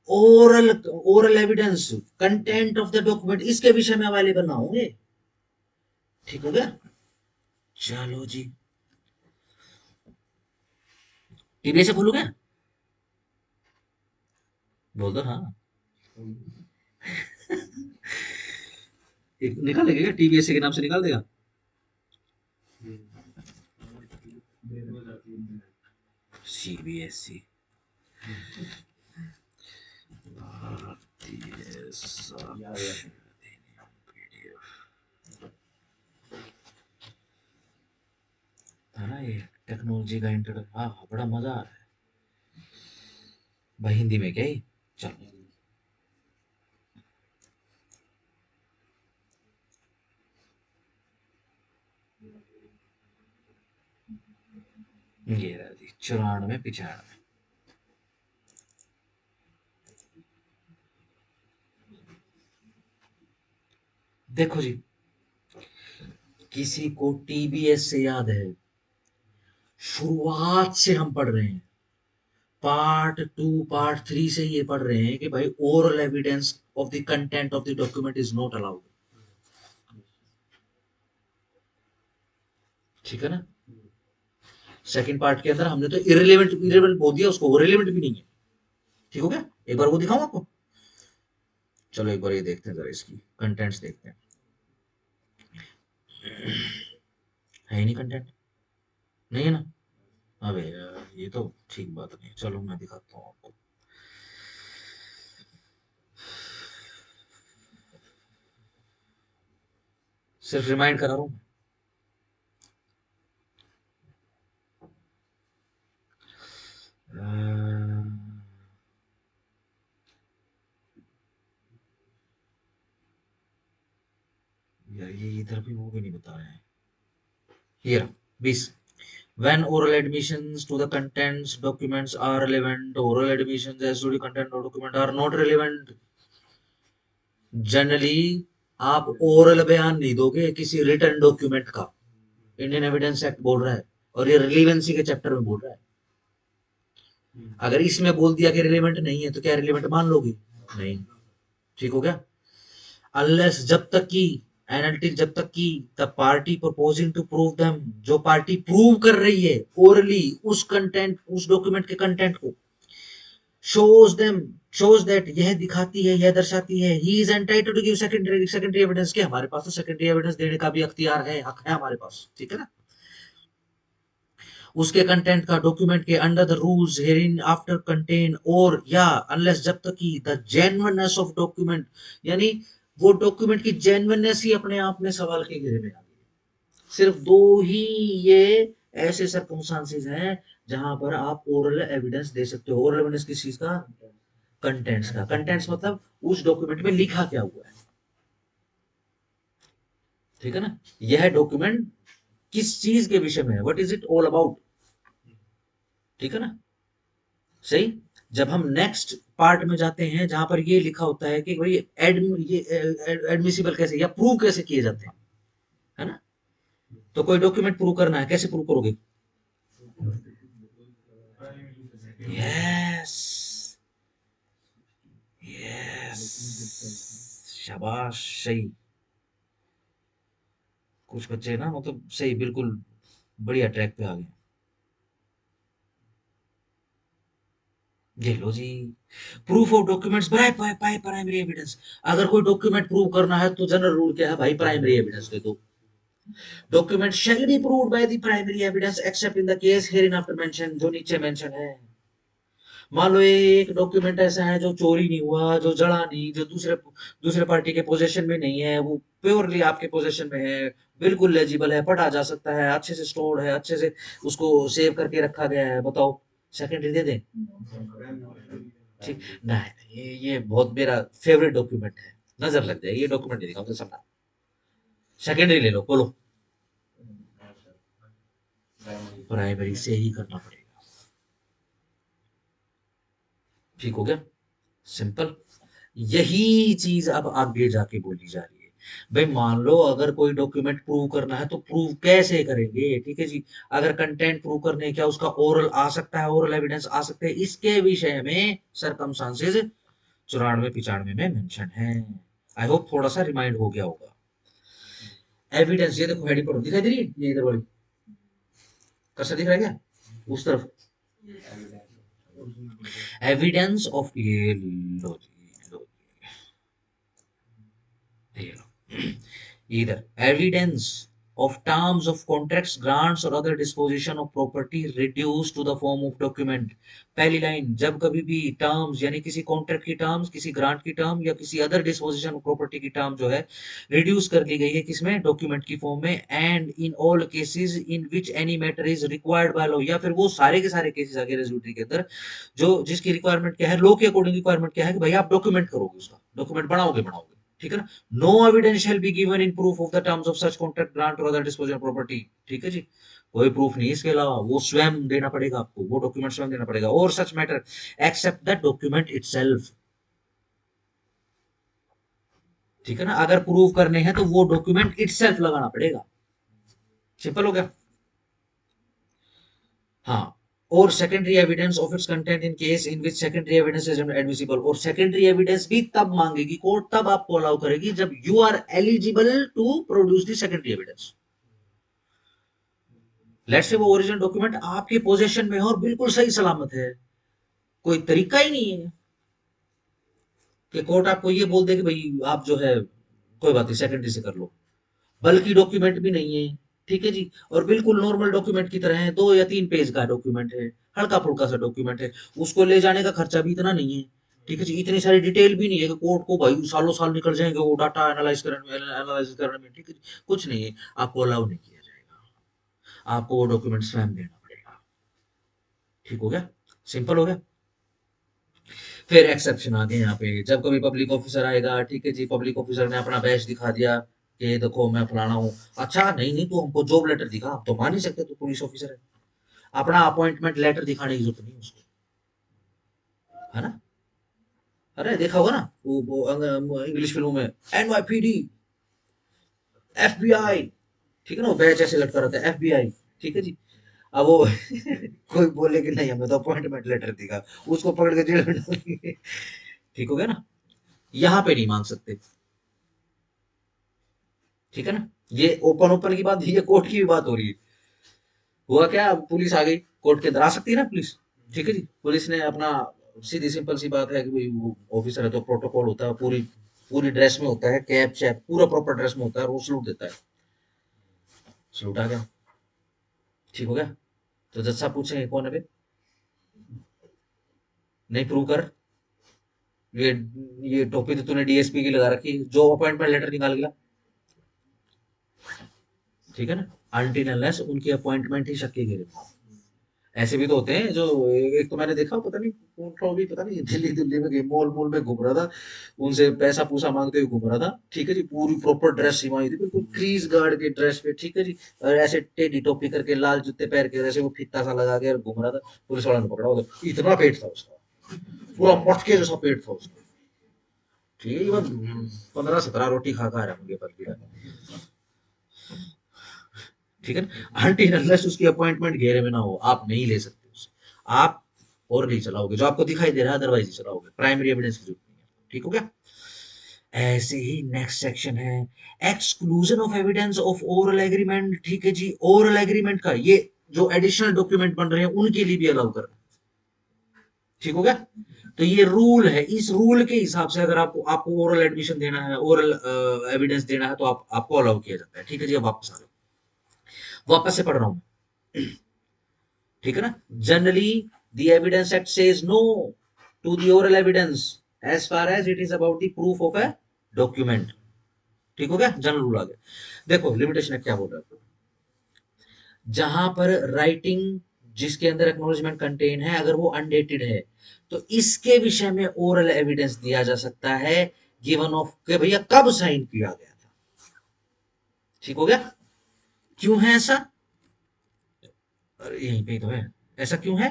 oral oral evidence, content of the document, इसके विषय में अवेलेबल ना होंगे। ठीक हो गया। चलो जी, टीवीएस से खोलू क्या, बोल दो हाँ। एक निकाल देगा क्या, टीवीएस के नाम से निकाल देगा। सीबीएसई, भारतीय साक्षर अधिनियम पीडीएफ था ना ये, टेक्नोलॉजी का इंटर, हाँ बड़ा मजा आ रहा है भाई। हिंदी में क्या ही। चलो, ये रहा जी 94-95। देखो जी, किसी को टीबीएस से याद है, शुरुआत से हम पढ़ रहे हैं, पार्ट 2 पार्ट 3 से ये पढ़ रहे हैं कि भाई oral evidence of the content of the document is not allowed. ठीक है ना। सेकंड पार्ट के अंदर हमने तो इरेलीवेंट इरेलीवेंट बोल दिया उसको, वो रिलेवेंट भी नहीं है। ठीक हो गया। एक बार वो दिखाऊं आपको, चलो एक बार ये देखते हैं जरा, इसकी कंटेंट्स देखते हैं। है ही नहीं कंटेंट, नहीं है ना। अबे यार ये तो ठीक बात नहीं, चलो मैं दिखाता हूँ आपको। सिर्फ रिमाइंड करा रहा हूँ। यार ये इधर भी वो भी नहीं बता रहे हैं। ये रहा 20, when oral admissions to the contents documents are relevant, oral admissions as to the content of document are not relevant। Generally आप ओरल बयान नहीं दोगे किसी रिटर्न डॉक्यूमेंट का, इंडियन एविडेंस एक्ट बोल रहा है, और ये रिलीवेंसी के चैप्टर में बोल रहा है। अगर इसमें बोल दिया कि रिलेवेंट नहीं है तो क्या रिलेवेंट मान लोगे, नहीं। ठीक हो गया। अनलेस, जब तक की, एनालिटिक जब तक की, the party proposing to prove them, जो पार्टी प्रूव कर रही है ओरली उस कंटेंट, उस डॉक्यूमेंट के कंटेंट को, shows them, shows that, यह दिखाती है, यह दर्शाती है, he is entitled to give secondary evidence, के हमारे पास तो सेकेंडरी एविडेंस देने का भी अख्तियार है, हक है हमारे पास। ठीक है ना। उसके कंटेंट का डॉक्यूमेंट के under the rules herein after contain, और या अनलेस जब तक की द जेन्युइननेस ऑफ डॉक्यूमेंट, यानी वो डॉक्यूमेंट की जेन्युइननेस ही अपने आप में सवाल के घेरे में आ गई। सिर्फ दो ही ये ऐसे सर्कमस्टांसेस हैं जहां पर आप ओरल एविडेंस दे सकते हो। ओरल एविडेंस किस चीज का, कंटेंट्स का। कंटेंट्स मतलब उस डॉक्यूमेंट में लिखा क्या हुआ है। ठीक है ना। यह डॉक्यूमेंट किस चीज के विषय में है, what is it all about. ठीक है ना, सही। जब हम नेक्स्ट पार्ट में जाते हैं जहां पर ये लिखा होता है कि भाई एडमिसिबल कैसे या प्रूव कैसे किए जाते हैं, है ना। तो कोई डॉक्यूमेंट प्रूव करना है, कैसे प्रूव करोगे? यस, यस, शाबाश, सही। कुछ बच्चे ना मतलब सही, बिल्कुल बढ़िया ट्रैक पे आ गए। ये लो जी, proof of documents by by primary evidence. अगर कोई डॉक्यूमेंट प्रूव करना है तो जनरल रूल क्या है भाई? प्राइमरी एविडेंस दे दो। Document shall be proved by the primary evidence accept in the case herein after mention, जो नीचे मेंशन है। मान लो ये एक डॉक्यूमेंट ऐसा है जो चोरी नहीं हुआ, जो जड़ा नहीं, जो दूसरे दूसरे पार्टी के पोजीशन में नहीं है, वो प्योरली आपके पोजीशन में है, बिल्कुल लेजिबल है, पढ़ा जा सकता है, अच्छे से स्टोर्ड है, अच्छे से उसको सेव करके रखा गया है, बताओ सेकेंडरी दे दें? ठीक ना? ये बहुत मेरा फेवरेट डॉक्यूमेंट है, नजर लग जाए ये डॉक्यूमेंट, नहीं दिखाऊंगा सब। सेकेंडरी ले लो, बोलो। प्राइमरी से ही करना पड़ेगा। ठीक हो गया, सिंपल। यही चीज अब आगे जाके बोली जा रही है। भाई मान लो अगर कोई डॉक्यूमेंट प्रूव करना है तो प्रूव कैसे करेंगे? ठीक है जी। अगर कंटेंट प्रूव करने क्या उसका ओरल आ सकता है, ओरल एविडेंस आ सकते हैं, इसके विषय में सरकमस्टांसेस 94-95 में मेंशन है। आई होप थोड़ा सा रिमाइंड हो गया होगा। एविडेंस, ये देखो हेडिंग पढ़ो, दिखाई दे रही है ये इधर वाली? कैसा दिख रहा है क्या उस तरफ? एविडेंस ऑफ, ये लो जी, लो जी, either evidence of terms of contracts, grants or other disposition of property reduced to the form of document। पहली लाइन, जब कभी भी टर्म्स यानी किसी कॉन्ट्रैक्ट की टर्म्स, किसी ग्रांट की टर्म या किसी अदर डिस्पोजिशन ऑफ प्रॉपर्टी की टर्म जो है रिड्यूस कर दी गई है किसमें? डॉक्यूमेंट की फॉर्म में। And in all cases in which any matter is required by law, या फिर वो सारे के सारे केसेस आगे रेज्यूटरी के अंदर जो जिसकी रिक्वायरमेंट क्या है, लॉ के अकॉर्डिंग रिक्वायरमेंट क्या है कि भाई आप डॉक्यूमेंट करोगे, उसका डॉक्यूमेंट बनाओगे बनाओगे, ठीक है ना। No evidence shall be given in proof of the terms of such contract, grant और अदर डिस्पोजल प्रॉपर्टी। ठीक है जी। कोई प्रूफ नहीं इसके अलावा, वो स्वयं देना पड़ेगा आपको, वो डॉक्यूमेंट स्वयं देना पड़ेगा। और such matter except the document itself. ठीक है ना, अगर प्रूव करने हैं तो वो डॉक्यूमेंट इटसेल्फ लगाना पड़ेगा। सिंपल हो गया। हाँ। और secondary evidence of its content in case in which secondary evidence is admissible. और सेकेंडरी एविडेंस भी तब मांगेगी कोर्ट, तब आपको अलाउ करेगी जब you are eligible to produce the secondary evidence. Let's say वो ओरिजिनल डॉक्यूमेंट आपके पोजीशन में है और बिल्कुल सही सलामत है, कोई तरीका ही नहीं है कि कोर्ट आपको ये बोल दे कि भाई आप जो है कोई बात नहीं सेकेंडरी से कर लो। बल्कि डॉक्यूमेंट भी नहीं है, ठीक है जी, और बिल्कुल नॉर्मल डॉक्यूमेंट की तरह है, 2 या 3 पेज का डॉक्यूमेंट है, हल्का फुल्का सा डॉक्यूमेंट है, उसको ले जाने का खर्चा भी इतना नहीं है। ठीक है जी, इतनी सारी डिटेल भी नहीं है कि कोर्ट को भाई सालों साल निकल जाएंगे वो डाटा एनालाइज करने में। ठीक है जी, कुछ नहीं है, आपको अलाउ नहीं किया जाएगा, आपको वो डॉक्यूमेंट स्वयं देना पड़ेगा। ठीक हो गया, सिंपल हो गया। फिर एक्सेप्शन आ गए यहाँ पे, जब कभी पब्लिक ऑफिसर आएगा, ठीक है जी, पब्लिक ऑफिसर ने अपना बैच दिखा दिया कि देखो मैं फलाना हूँ। अच्छा नहीं नहीं, तू हमको जॉब लेटर दिखा, आप तो मान ही सकते तू पुलिस ऑफिसर है। अपना अपॉइंटमेंट लेटर दिखाने की जरूरत नहीं उसको, है ना। अरे देखा होगा ना वो इंग्लिश फिल्मों में, NYPD, FBI, ठीक है ना, वो बैच ऐसे लटका रहता है FBI। ठीक है जी। अब वो कोई बोले कि नहीं हमें तो अपॉइंटमेंट लेटर दिखा, उसको पकड़ के जेल में डाल देंगे। ठीक हो गया ना। यहाँ पे नहीं मांग सकते। ठीक है ना। ये ओपन ओपन की बात, ये कोर्ट की भी बात हो रही है। हुआ क्या, पुलिस आ गई, कोर्ट के अंदर आ सकती है ना पुलिस। ठीक है जी, पुलिस ने अपना, सीधी सिंपल सी बात है कि भाई वो ऑफिसर है तो प्रोटोकॉल होता है, पूरी पूरी ड्रेस में होता है, कैप शैप पूरा प्रॉपर ड्रेस में होता है, और वो सलूट देता है। सलूट आ गया। ठीक हो गया। तो जज साहब पूछेंगे कौन है बे, नहीं प्रूव कर। ये ये टोपी तो तूने DSP की लगा रखी, जो अपॉइंटमेंट लेटर निकाल गया। ठीक है ना। अनटिल अनलेस उनकी अपॉइंटमेंट ही शक के घेरे में हो। ऐसे भी तो होते हैं जो, एक तो मैंने देखा, पता नहीं कौन था, भी पता नहीं, दिल्ली दिल्ली में गई, मॉल मॉल में घूम रहा था, उनसे पैसा पूसा मांगते हुए घूम रहा था। ठीक है जी, पूरी प्रॉपर ड्रेस सिमाई थी, बिल्कुल क्रीज गार्ड के ड्रेस पे। ठीक है जी, और ऐसे टेढ़ी टोपी करके, लाल जूते पहन के, ऐसे वो फीता सा लगा के घूम रहा था। पुलिस वाला ने पकड़ा, वो तो इतना पेट था उसका, पूरा मटके जैसा पेट था उसका। ठीक है, 15-17 रोटी खा खा रहा मुझे पर दिया। ठीक है ना, अनटिल अनलेस उसकी अपॉइंटमेंट घेरे में ना हो आप नहीं ले सकते उसे। आप और नहीं चलाओगे जो आपको दिखाई दे रहा है, अदरवाइज ही चलाओगे, प्राइमरी एविडेंस की जरूरत नहीं है। ठीक हो गया। ऐसे ही नेक्स्ट सेक्शन है exclusion of evidence of oral agreement. ठीक है जी, ओरल एग्रीमेंट का ये जो एडिशनल डॉक्यूमेंट बन रहे हैं उनके लिए भी अलाउ कर रहे हैं। ठीक हो गया। तो ये रूल है, इस रूल के हिसाब से अगर आपको आपको ओरल एडमिशन देना है, ओरल एविडेंस देना है, तो आपको अलाउ किया जाता है। ठीक है जी, अब वापस आ जाओ, वापस से पढ़ रहा हूं। ठीक है ना। Generally the evidence act says no to the oral evidence as far as it is about the proof of a document. ठीक हो गया, जनरल रूल आ गया। देखो लिमिटेशन एक्ट क्या बोल रहा है, जहां पर राइटिंग जिसके अंदर एक्नॉलेजमेंट कंटेन है अगर वो अनडेटेड है तो इसके विषय में ओरल एविडेंस दिया जा सकता है, गिवन ऑफ के भैया कब साइन किया गया था। ठीक हो गया। क्यों है ऐसा, अरे यहीं पे ही तो है, ऐसा क्यों है।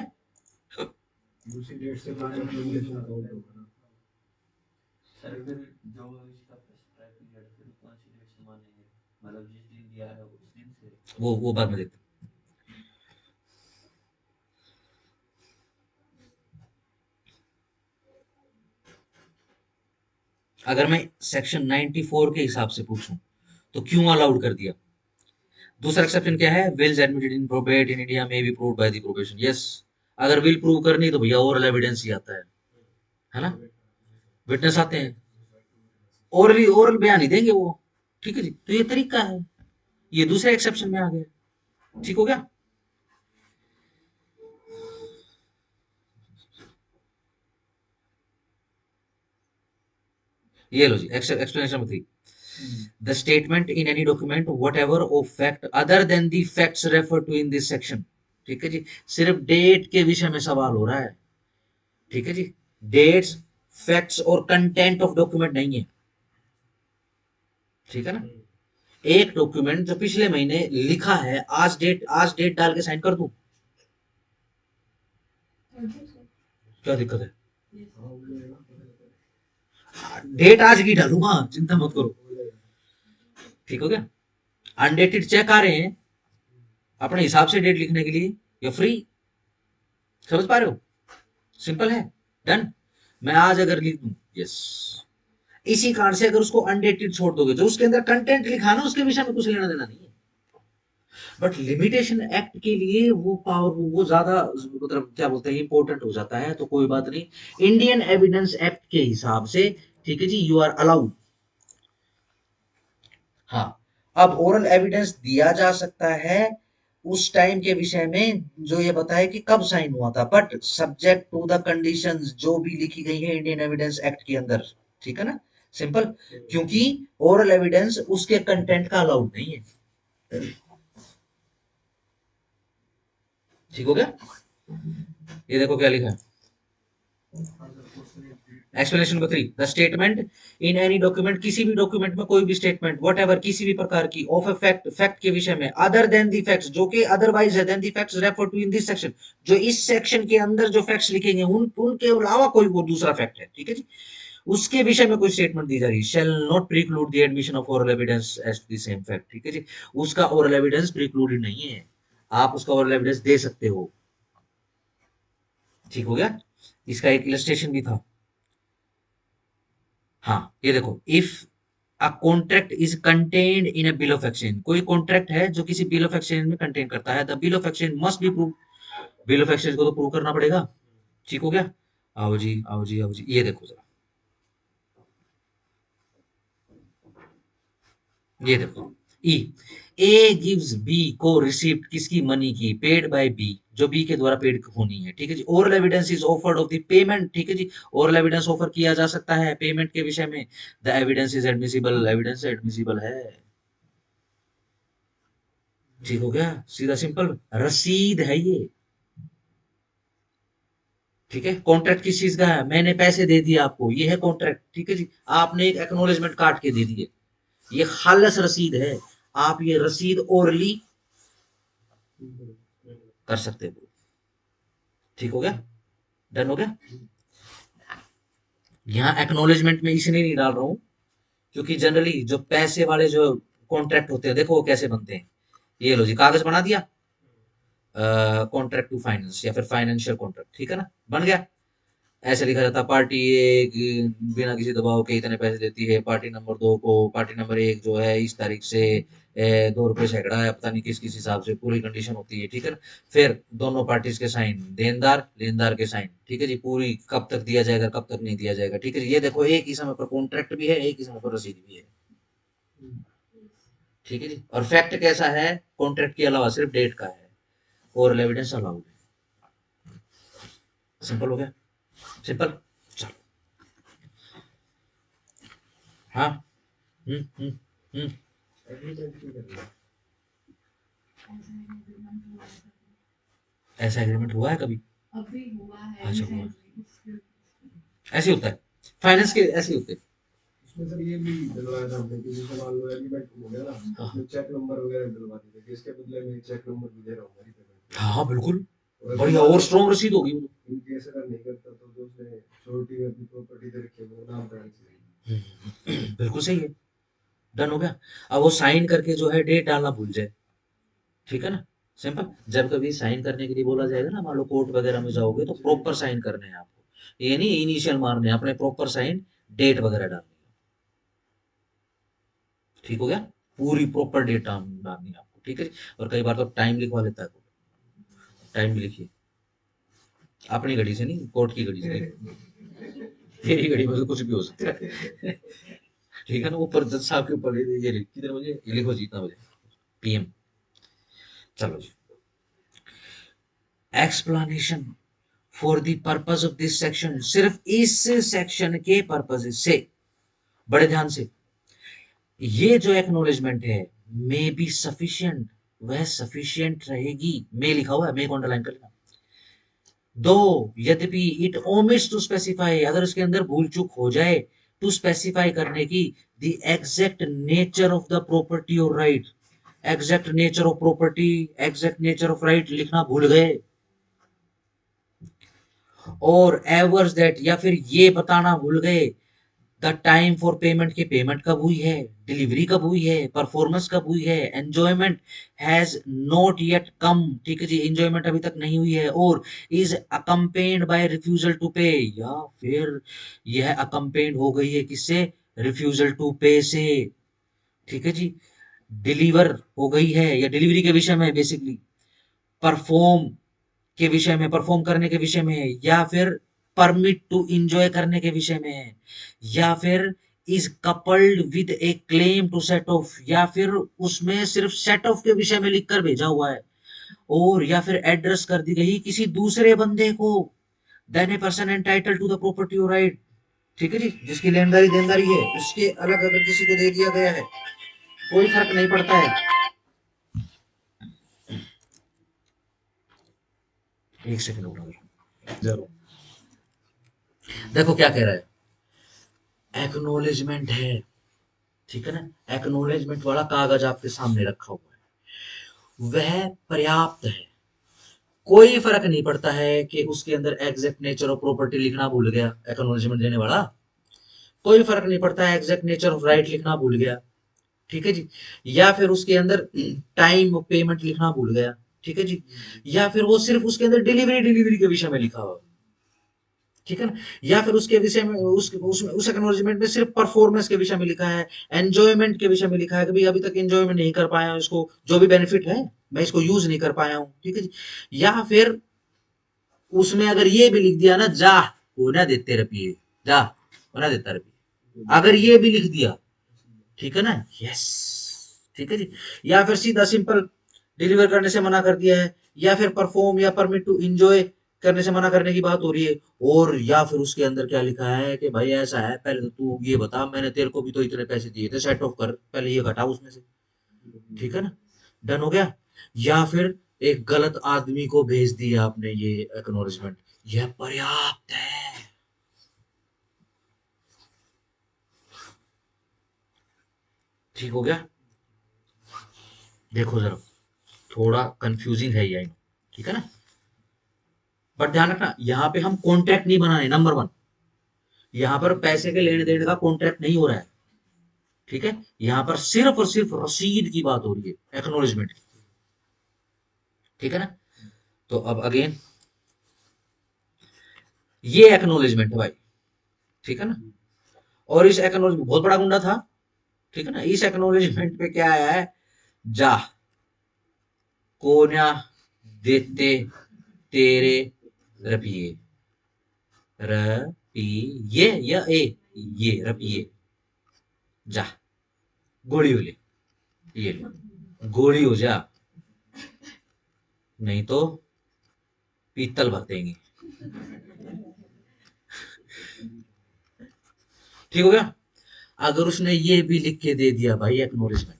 दूसरी डेट से पुराने लिमिटेशन का होगा ना। सर फिर जो इसका प्रेस्क्राइब पीरियड फिर कौन सी डेट से मानेंगे, मतलब जिस दिन दिया है उस दिन से। वो बाद में देखते हैं। अगर मैं सेक्शन 94 के हिसाब से पूछूं तो क्यों अलाउड कर दिया। दूसरा एक्सेप्शन क्या है, wills admitted in probate in India में be proved by the probation. Yes, अगर विल प्रूव करनी तो भैया ओरल एविडेंस ही आता है ना, विटनेस आते हैं, ओरली ओरल बयान ही देंगे वो। ठीक है जी, तो ये तरीका है, ये दूसरे एक्सेप्शन में आ गया। ठीक हो गया। ये लो जी explanation number 3, the statement in any document whatever of fact other than the facts refer to in this section. ठीक है जी, सिर्फ डेट के विषय में सवाल हो रहा है। ठीक है जी, डेट्स फैक्ट्स और कंटेंट ऑफ डॉक्यूमेंट नहीं है। ठीक है ना, एक डॉक्यूमेंट जो पिछले महीने लिखा है, आज डेट डाल के साइन कर दूं, क्या दिक्कत है, डेट आज की डालूंगा, चिंता मत करो। ठीक हो गया। अनडेटेड चेक आ रहे हैं अपने हिसाब से डेट लिखने के लिए, या फ्री, समझ पा रहे हो, सिंपल है, डन। मैं आज अगर लिख दूं यस, इसी कारण से अगर उसको अनडेटेड छोड़ दोगे, जो उसके अंदर कंटेंट लिखा ना उसके विषय में कुछ लेना देना नहीं है। बट लिमिटेशन एक्ट के लिए वो पावर वो ज्यादा मतलब क्या बोलते हैं इंपॉर्टेंट हो जाता है, तो कोई बात नहीं, इंडियन एविडेंस एक्ट के हिसाब से ठीक है जी यू आर अलाउड। हाँ, अब ओरल एविडेंस दिया जा सकता है उस टाइम के विषय में जो ये बताए कि कब साइन हुआ था, but subject to the conditions जो भी लिखी गई है इंडियन एविडेंस एक्ट के अंदर। ठीक है ना, सिंपल, क्योंकि ओरल एविडेंस उसके कंटेंट का अलाउड नहीं है। ठीक हो गया। ये देखो क्या लिखा है, explanation number 3, the statement in any document, किसी भी डॉक्यूमेंट में कोई भी स्टेटमेंट वट एवर किसी भी प्रकार की ऑफ ए फैक्ट, फैक्ट के विषय में, अदर देन दी फैक्ट्स जो कि अदरवाइज है then the facts refer to in this section, जो इस सेक्शन के अंदर जो फैक्ट्स लिखेंगे उनके अलावा कोई वो दूसरा फैक्ट है। ठीक है जी, उसके विषय में कोई स्टेटमेंट दी जा रही है, shall not preclude the admission of oral evidence as to the same fact. ठीक है जी, उसका ओरल एविडेंस प्रिक्लूडेड नहीं है, आप उसका ओरल एविडेंस दे सकते हो। ठीक हो गया। इसका एक इलस्ट्रेशन भी था। हाँ, ये देखो, if a contract is contained in A bill of exchange, कोई कॉन्ट्रैक्ट है जो किसी बिल ऑफ एक्सचेंज में कंटेन करता है, the bill of exchange must be prove, bill of exchange को तो प्रूव करना पड़ेगा। ठीक हो गया। आओ जी आओ जी आओ जी, ये देखो जरा, ये देखो, ई, ए गिव्स बी को रिसीप्ट किसकी, मनी की, पेड बाय बी, जो बी के द्वारा पेड होनी है। ठीक है जी, oral evidence is offered of the payment. ठीक है जी, ओरल एविडेंस ऑफर किया जा सकता है पेमेंट के विषय में, the evidence is admissible, evidence admissible है। ठीक हो गया, सीधा सिंपल, रसीद है ये। ठीक है, कॉन्ट्रैक्ट किस चीज का है, मैंने पैसे दे दिए आपको, ये है कॉन्ट्रैक्ट। ठीक है जी, आपने एक एक्नोलेजमेंट काट के दे दिए, ये खालस रसीद है, आप ये रसीद ओरली कर सकते हो। ठीक हो गया, डन हो गया। यहाँ एक्नॉलेजमेंट में इसलिए नहीं डाल रहा हूँ क्योंकि जनरली जो पैसे वाले जो कॉन्ट्रैक्ट होते हैं देखो वो कैसे बनते हैं। ये लो जी, कागज बना दिया, कॉन्ट्रैक्ट टू फाइनेंस या फिर फाइनेंशियल कॉन्ट्रैक्ट, ठीक है ना, बन गया। ऐसे लिखा जाता है पार्टी एक बिना किसी दबाव के इतने पैसे देती है पार्टी नंबर दो को, पार्टी नंबर एक जो है इस तारीख से 2 रुपए सैकड़ा है, पता नहीं किस किस हिसाब से पूरी कंडीशन होती है, ठीक है ना। फिर दोनों पार्टीज के साइन, देनदार लेनदार के साइन, ठीक है जी, पूरी कब तक दिया जाएगा कब तक नहीं दिया जाएगा, ठीक है जी। ये देखो एक ही समय पर कॉन्ट्रैक्ट भी है, एक ही समय पर रसीद भी है, ठीक है जी। और फैक्ट कैसा है, कॉन्ट्रैक्ट के अलावा सिर्फ डेट का है और एविडेंस अलाउड है। सिंपल हो गया, सिंपल। चलो, हाँ, हम्म। एग्रीमेंट क्यों करना है? ऐसा एग्रीमेंट हुआ है कभी? अभी हुआ है अच्छा, हुआ है। रिसेंटली। ऐसे होता है, फाइनेंस के ऐसे होते हैं। उसमें सर ये भी डलवाया था हमने कि जैसे मान लो एग्रीमेंट हो गया ना, हाँ उसमें चेक नंबर वगैरह डलवा देते कि इसके बदले में चेक नंबर भी दे रहा हूँ मेरी पेमेंट हाँ हाँ, बिल्कुल, और बढ़िया और स्ट्रॉन्ग रसीद होगी वो तो। इन केस अगर नहीं करता तो जो उसने श्योरिटी में अपनी प्रॉपर्टी दे रखी है वो नाम करानी चाहिए। बिल्कुल सही है, डन हो गया। अब वो साइन करके जो है डेट डालना भूल जाए, ठीक है ना, सिंपल। जब कभी साइन करने के लिए बोला जाएगा ना, मान लो कोर्ट वगैरह में जाओगे तो प्रॉपर साइन करने हैं आपको, ये नहीं इनिशियल मारने हैं, अपने प्रॉपर साइन, डेट वगैरह डालनी है, ठीक हो गया। पूरी प्रॉपर डेट डालनी है आपको, ठीक है जी। और कई बार तो टाइम लिखवा लेता है, टाइम भी लिखिए, अपनी घड़ी से नहीं, कोर्ट की घड़ी से नहीं, तेरी घड़ी में तो कुछ भी हो सकता है, ठीक है ना। ऊपर जज साहब के ऊपर ये कितने बजे ये लिखो जी, इतना बजे पीएम। चलो जी, explanation for the purpose of this section, सिर्फ इस सेक्शन के पर्पज से, बड़े ध्यान से, ये जो एक्नोलेजमेंट है मे बी सफिशिएंट, वह सफिशिएंट रहेगी, मे लिखा हुआ है, मे को अंडरलाइन कर लेना। दो, यद्यपि इट ओमिट्स टू स्पेसिफाई, अगर उसके अंदर भूल चूक हो जाए टू स्पेसिफाई करने की, the exact nature of the property और right, exact nature of property, exact nature of right लिखना भूल गए, और एवर्स दैट, या फिर ये बताना भूल गए द टाइम फॉर पेमेंट, की पेमेंट कब हुई है, डिलीवरी कब हुई है, परफॉर्मेंस कब हुई है, एंजॉयमेंट हैज नॉट येट कम, ठीक है जी, एंजॉयमेंट अभी तक नहीं हुई है, और is accompanied by refusal to pay, या फिर यह अकम्पेन्ड हो गई है किससे, रिफ्यूजल टू पे से, ठीक है जी। डिलीवर हो गई है या डिलीवरी के विषय में बेसिकली, परफॉर्म के विषय में, परफॉर्म करने के विषय में है, या फिर परमिट टू एंजॉय करने के विषय में है, या फिर is coupled with a claim to set off, या फिर उसमें सिर्फ सेट ऑफ के विषय में लिखकर भेजा हुआ है, और या फिर एड्रेस कर दी गई किसी दूसरे बंदे को, then a person entitle to the property right, ठीक है जी, जिसकी लेनदारी देनदारी है उसके अलग अगर किसी को दे दिया गया है, कोई फर्क नहीं पड़ता है। एक सेकंड उठा जरूर, देखो क्या कह रहा है, एक्नोलेजमेंट है, ठीक है ना, एक्नोलेजमेंट वाला कागज आपके सामने रखा हुआ है, वह पर्याप्त है, कोई फर्क नहीं पड़ता है कि उसके अंदर एग्जैक्ट नेचर ऑफ प्रॉपर्टी लिखना भूल गया एक्नोलेजमेंट देने वाला, कोई फर्क नहीं पड़ता है एग्जैक्ट नेचर ऑफ राइट लिखना भूल गया, ठीक है जी, या फिर उसके अंदर टाइम ऑफ पेमेंट लिखना भूल गया, ठीक है जी, या फिर वो सिर्फ उसके अंदर डिलीवरी डिलीवरी के विषय में लिखा हुआ, ठीक है ना, या फिर उसके विषय में उस एक्नॉलेजमेंट में सिर्फ परफॉर्मेंस के विषय में लिखा है, एंजॉयमेंट के विषय में लिखा है कि भाई अभी तक एंजॉयमेंट नहीं कर पाया हूं, इसको जो भी बेनिफिट है मैं इसको यूज नहीं कर पाया हूं, ठीक है जी, या फिर उसमें अगर ये भी लिख दिया ना, जा होना देते रहिए, जा होना देता रहिए, अगर ये भी लिख दिया, ठीक है ना, यस, ठीक है जी, या फिर सीधा सिंपल डिलीवर करने से मना कर दिया है, या फिर परफॉर्म या परमिट टू एंजॉय करने से मना करने की बात हो रही है, और या फिर उसके अंदर क्या लिखा है कि भाई ऐसा है, पहले तो तू ये बता, मैंने तेरे को भी तो इतने पैसे दिए थे, सेट ऑफ कर, पहले ये घटा उसमें से, ठीक है ना, डन हो गया। या फिर एक गलत आदमी को भेज दिया आपने ये एक्नॉलेजमेंट, यह पर्याप्त है, ठीक हो गया। देखो जरा, थोड़ा कंफ्यूजिंग है ये, ठीक है ना, बट ध्यान रखना यहाँ पे हम कॉन्ट्रैक्ट नहीं बनाने, नंबर वन, यहां पर पैसे के लेने देने का कॉन्ट्रैक्ट नहीं हो रहा है, ठीक है, यहां पर सिर्फ और सिर्फ रसीद की बात हो रही है, एक्नोलेजमेंट की, ठीक है ना। तो अब अगेन ये एक्नोलेजमेंट है भाई, ठीक है ना। और इस एक्नोलेजमेंट बहुत बड़ा गुंडा था, ठीक है ना। इस एक्नोलेजमेंट पे क्या आया है, जा कोन्या देते तेरे रपिए, रपिए या ए, ये रपिए, जा गोली हो ले, ये ले, गोली हो जा, नहीं तो पीतल भर देंगे, ठीक हो गया। अगर उसने ये भी लिख के दे दिया भाई एक्नोलेजमेंट,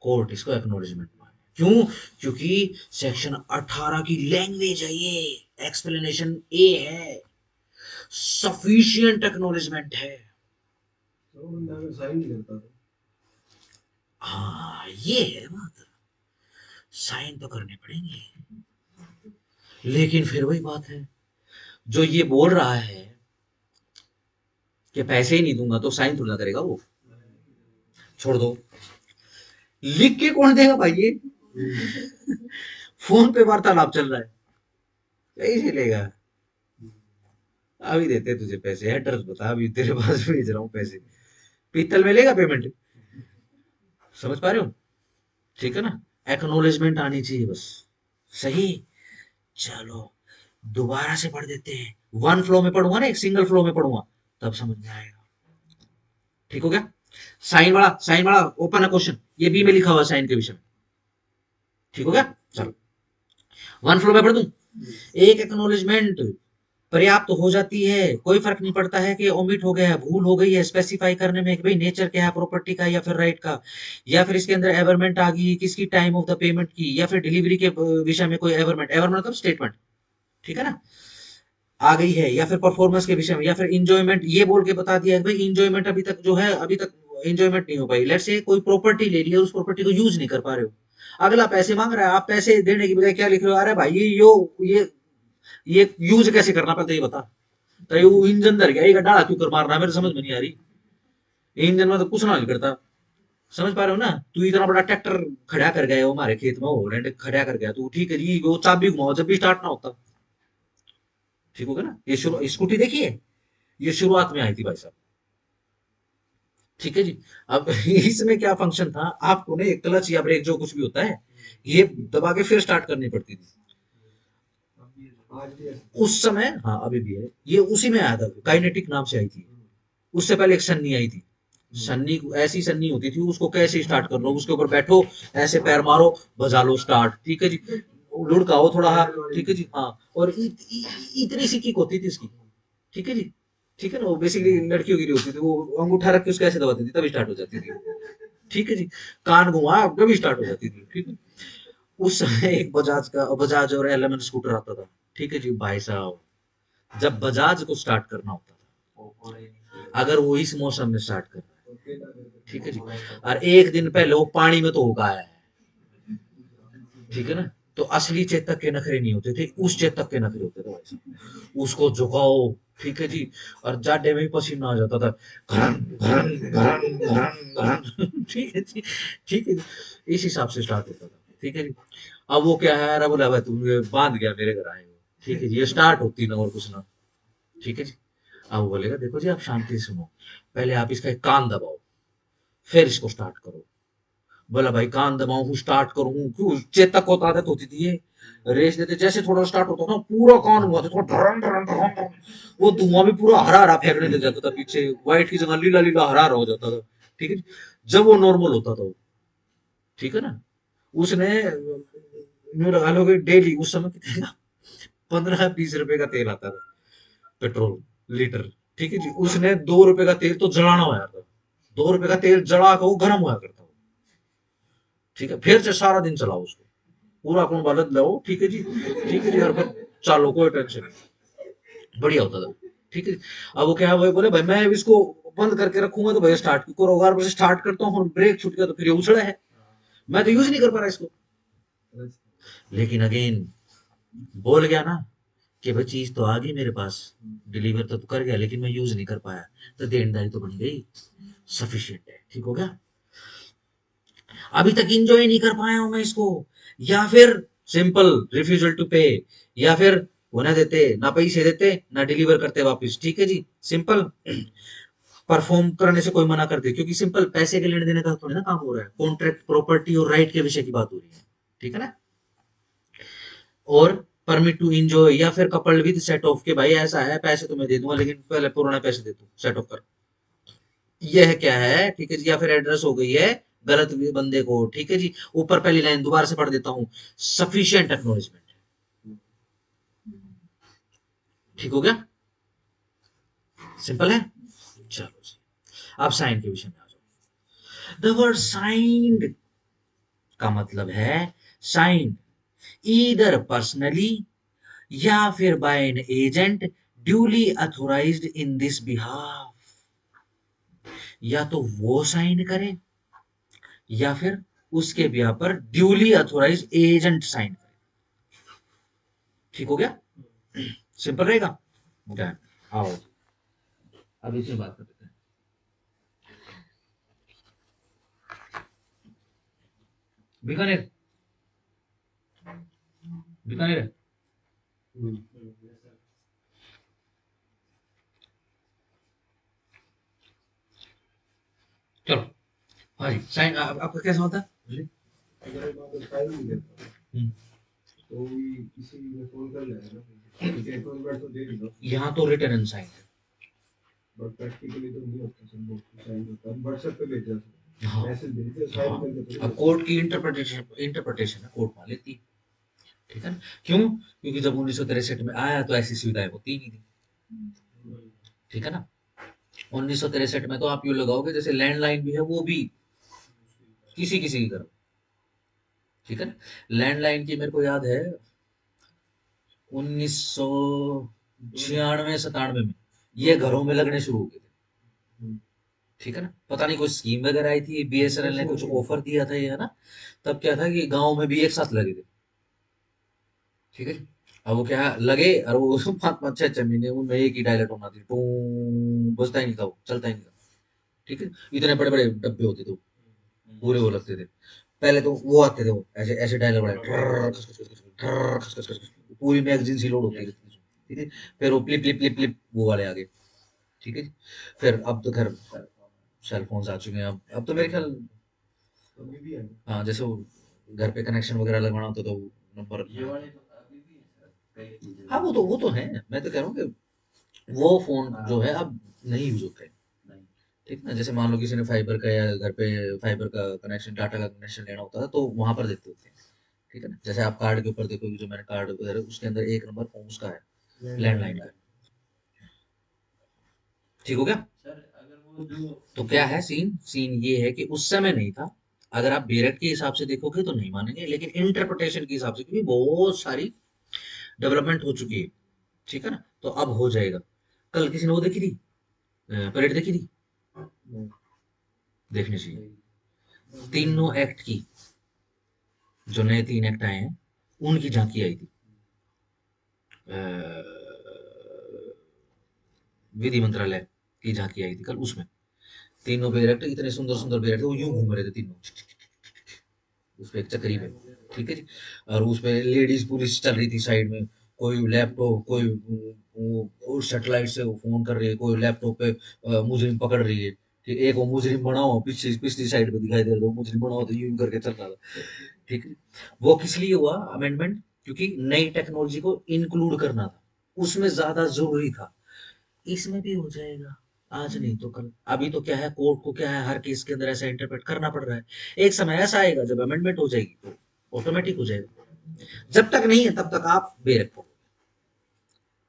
कोर्ट इसको एक्नोलेजमेंट माने, क्यों, क्योंकि सेक्शन 18 की लैंग्वेज है ये, एक्सप्लेनेशन ए है, सफिशिएंट एक्नोलेजमेंट है। तो बंदा अगर साइन नहीं करता तो हाँ ये है बात, साइन तो करने पड़ेंगे, लेकिन फिर वही बात है, जो ये बोल रहा है कि पैसे ही नहीं दूंगा तो साइन थोड़ा ना करेगा वो, छोड़ दो, लिख के कौन देगा भाई ये, फोन पे वार्तालाप चल रहा है, कैसे लेगा, अभी देते तुझे पैसे, एड्रेस बता, अभी तेरे पास भेज रहा हूँ पैसे, पीतल में लेगा पेमेंट, समझ पा रहे हो, ठीक है ना। एक्नोलेजमेंट आनी चाहिए बस, सही। चलो दोबारा से पढ़ देते हैं, वन फ्लो में पढ़ूंगा ना, एक सिंगल फ्लो में पढ़ूंगा, तब समझ में आएगा, ठीक हो गया। साइन वाला ओपन है क्वेश्चन, ये बी में लिखा हुआ साइन के विषय में, ठीक हो गया। चलो वन फ्लो में पढ़ दूं, एक एक्नोलेजमेंट पर्याप्त तो हो जाती है, कोई फर्क नहीं पड़ता है कि ओमिट हो गया है, भूल हो गई है स्पेसिफाई करने में कि भाई नेचर क्या है प्रॉपर्टी का या फिर राइट का, या फिर इसके अंदर एवरमेंट आ गई किसकी, टाइम ऑफ द पेमेंट की, या फिर डिलीवरी के विषय में कोई एवरमेंट, एवरमेंट मतलब स्टेटमेंट, ठीक है ना, आ गई है, या फिर परफॉर्मेंस के विषय में, या फिर इंजॉयमेंट ये बोल के बता दिया है भाई इंजॉयमेंट अभी तक जो है, अभी तक इंजॉयमेंट नहीं हो पाई, लेट्स से कोई प्रॉपर्टी ले लिया, उस प्रॉपर्टी को यूज नहीं कर पा रहे हो, अगला पैसे मांग रहा है, आप पैसे देने की बजाय क्या लिख रहे हो, अरे भाई ये यूज कैसे करना, पहले तो ये बता, तो ये इंजन धर गया, ये डाला क्यों कर मारना, मेरे समझ में नहीं आ रही, इंजन में तो कुछ ना नहीं करता, समझ पा रहे हो ना। तू इतना बड़ा ट्रैक्टर खड़ा कर गया वो हमारे खेत में, होलैंड खड़ा कर गया तू, ठीक है जी, वो चाबी घुमाओ जब भी स्टार्ट ना होता, ठीक होगा ना। ये शुरू स्कूटी देखिए, ये शुरुआत में आई थी भाई साहब, ठीक है जी। अब इसमें क्या फंक्शन था, आपको ना क्लच या ब्रेक जो कुछ भी होता है, ये दबा के फिर स्टार्ट करनी पड़ती थी आज भी उस समय, हाँ अभी भी है, ये उसी में आया था, काइनेटिक नाम से आई थी, उससे पहले एक सन्नी आई थी, सन्नी ऐसी सन्नी होती थी, उसको कैसे स्टार्ट कर लो, उसके ऊपर बैठो, ऐसे पैर मारो, बजा लो स्टार्ट, ठीक है जी, लुढ़काओ थोड़ा हाथ, ठीक है जी, हाँ, और इतनी सी किक होती थी इसकी, ठीक है जी, ठीक है ना, वो बेसिकली लड़कियों के लिए होती थी, वो अंगूठा रख के उसको ऐसे दबाती थी तभी स्टार्ट हो जाती थी, ठीक है जी, कान घुमा तभी स्टार्ट हो जाती थी, ठीक है। उस समय एक बजाज और एलेमन स्कूटर आता था, ठीक है जी भाई साहब, जब बजाज को स्टार्ट करना होता था, अगर वो इस मौसम में स्टार्ट कर रहा तो केला कर है, ठीक है जी, और एक दिन पहले वो पानी में तो होगा आया है, ठीक है ना, तो असली चेतक के नखरे नहीं होते थे, उस चेतक के नखरे होते थे भाई साहब, उसको झुकाओ, ठीक है जी, और जाडे में ही पसीना आ जाता था, घरन घरन घरन घरन घरन, ठीक है जी, ठीक है जी, इस हिसाब से स्टार्ट होता था, ठीक है जी। अब वो क्या है, अरे बोला भाई तुम ये बांध गया मेरे घर आए हो, ठीक है जी, ये स्टार्ट होती ना और कुछ ना, ठीक है जी। अब वो बोलेगा देखो जी आप शांति से सुनो, पहले आप इसका एक कान दबाओ, फिर इसको स्टार्ट करो, बोला भाई कान दबाऊं हूँ स्टार्ट करूँ, क्यों चेतक को आदत होती थी ये, रेस देते जैसे थोड़ा स्टार्ट होता था पूरा कान हुआ था थोड़ा धरन धरन धरन धरन, वो धुआं भी पूरा हरा हरा फेंकने लग जाता था पीछे, व्हाइट की जगह लीला लीला हरा हरा हो जाता था, ठीक है। जब वो नॉर्मल होता था वो, ठीक है ना, उसने यूं लगा लो कि डेली उस समय कितने का 15-20 रुपए का तेल आता था, पेट्रोल लीटर, ठीक है जी, उसने 2 रुपए का तेल तो जलाना हुआ था, 2 रुपए का तेल जला के वो गर्म हुआ करता, ठीक है, फिर से सारा दिन चलाओ उसको, पूरा कौन बदल लो, ठीक है जी, ठीक है जी, और फिर चालो कोई टेंशन नहीं, बढ़िया होता था, ठीक है। अब वो क्या है, वो बोले भाई मैं इसको बंद करके रखूंगा तो भैया स्टार्ट करो, अगर स्टार्ट करता हूँ ब्रेक छूट गया तो फिर ये उछड़ा है, मैं तो यूज नहीं कर पा रहा इसको, लेकिन अगेन बोल गया ना कि भाई चीज तो आ गई मेरे पास, डिलीवर तो तू कर गया, लेकिन मैं यूज नहीं कर पाया, तो देनदारी तो बन गई, सफिशिएंट है। ठीक हो गया? अभी तक इंजॉय नहीं कर पाया हूं मैं इसको, या फिर सिंपल रिफ्यूजल टू पे, या फिर वो ना देते, ना पैसे देते, ना डिलीवर करते वापस। ठीक है जी, सिंपल। परफॉर्म करने से कोई मना कर दे, क्योंकि सिंपल पैसे के लेने देने का थोड़ी ना काम हो रहा है, कॉन्ट्रैक्ट, प्रॉपर्टी और राइट के विषय की बात हो रही है। ठीक है ना? और परमिट टू इंजॉय, या फिर कपल्ड विद सेट ऑफ, के भाई ऐसा है पैसे तो मैं दे दूंगा, लेकिन पहले पुराने पैसे दे दू, सेट ऑफ कर। यह क्या है? ठीक है जी, या फिर एड्रेस हो गई है गलत बंदे को। ठीक है जी, ऊपर पहली लाइन दोबारा से पढ़ देता हूँ, सफिशिएंट एक्नोलेजमेंट। ठीक हो गया? सिंपल है। चलो जी, अब साइन के विषय में आ जाओ। द वर्ड साइंड का मतलब है साइन ईदर पर्सनली या फिर by an agent duly authorised in this behalf. या तो वो साइन करे, या फिर उसके बिहाफ पर ड्यूली अथोराइज एजेंट साइन करे। ठीक हो गया? सिंपल रहेगा। डन। आओ अब इसमें बात करते हैं। बीकानेर, बीकानेर। चलो, हाँ जी, साइन आपका कैसा होता है? अगर एक बात साइन नहीं देता हम्म, तो भी किसी ने फोन कर लेगा ना, ठीक है, एक्नॉलेजमेंट तो दे देगा, यहाँ तो रिटर्न एंड साइन है। बट प्रैक्टिकली तो नहीं होता सब, साइन होता है व्हाट्सएप पे भेजा, हाँ मैसेज भेजते साइन हाँ, करके थोड़ी अब भेजते। कोर्ट की इंटरप्रिटेशन, इंटरप्रिटेशन है, कोर्ट मान लेती है। ठीक है ना? क्यों? क्योंकि जब 1963 में आया तो ऐसी सुविधाएं होती ही नहीं थी। ठीक है ना? 1963 में तो आप यूँ लगाओगे जैसे लैंडलाइन भी है, वो भी किसी किसी की घर। ठीक है ना? लैंडलाइन की मेरे को याद है 1996 97 में ये घरों में लगने शुरू हो गए थे। ठीक है ना? पता नहीं कोई स्कीम वगैरह आई थी, बीएसएनएल ने कुछ ऑफर दिया था ये, है ना? तब क्या था कि गांव में भी एक साथ लगे थे। ठीक है? अब वो क्या लगे, और वो 5 5 6 6 महीने उनमें एक ही डायलेट होना थी, टू बजता ही नहीं था, वो चलता ही नहीं था। ठीक है? इतने बड़े बड़े डब्बे होते थे वो, पूरे वो लगते थे। पहले तो वो आते थे, वो ऐसे ऐसे डायलर बड़े ट्रर, खस खस खस खस, ट्रर, खस खस खस खस, पूरी मैगजीन सी लोड होती रहती थी। ठीक है? फिर वो प्लिप प्लिप प्लिप प्लिप वो वाले आ गए। ठीक है? फिर अब तो खैर सेल फोन्स आ चुके हैं। अब तो मेरे ख्याल, अभी भी है। हाँ, जैसे वो घर पे कनेक्शन वगैरह लगवाना होता तो नंबर। ये वाले तो अभी भी है सर, कई चीजें हाँ, वो तो है। मैं तो कह रहा हूँ कि वो फोन जो है अब नहीं यूज होते हैं। नहीं। ठीक ना? जैसे मान लो किसी ने फाइबर का, या घर पे फाइबर का कनेक्शन, डाटा का कनेक्शन लेना होता है, तो वहां पर देते होते हैं। ठीक है ना? जैसे आप कार्ड के ऊपर देखोगे, जो मैंने कार्ड वगैरह, उसके अंदर एक नंबर फोन उसका है, लैंडलाइन का। ठीक हो गया? सर अगर वो जो तो क्या है सीन? सीन ये है कि उस समय नहीं था। अगर आप बेरट के हिसाब से देखोगे तो नहीं मानेंगे, लेकिन इंटरप्रिटेशन के हिसाब से, क्योंकि बहुत सारी डेवलपमेंट हो चुकी है। ठीक है ना? तो अब हो जाएगा। कल किसी ने वो देखी थी, परेड देखी थी? देखनी चाहिए। तीनों एक्ट की, जो नए 3 एक्ट आए हैं, उनकी झांकी आई थी विधि मंत्रालय की झांकी आई थी कल। उसमें तीनों बैरक इतने सुंदर सुंदर बैरक थे, वो यूं घूम रहे थे तीनों उस पे, एक चक्री में। ठीक है जी? और उस पे लेडीज पुलिस चल रही थी साइड में, कोई लैपटॉप, कोई वो सैटेलाइट से वो फोन कर रही है, कोई लैपटॉप पे मुजरिम पकड़ रही है। ठीक, एक वो मुजरिम बना हुआ पीछे पिछली साइड पे दिखाई दे रहा था, वो मुजरिम बना हुआ तो यूं करके चल रहा था। ठीक है? वो किस लिए हुआ अमेंडमेंट? क्योंकि नई टेक्नोलॉजी को इंक्लूड करना था, उसमें ज्यादा जरूरी था। इसमें भी हो जाएगा, आज नहीं तो कल। अभी तो क्या है, कोर्ट को क्या है, हर केस के अंदर ऐसा इंटरप्रेट करना पड़ रहा है। एक समय ऐसा आएगा जब अमेंडमेंट हो जाएगी तो ऑटोमेटिक हो जाएगा। जब तक नहीं है तब तक आप बेरट पढ़ो।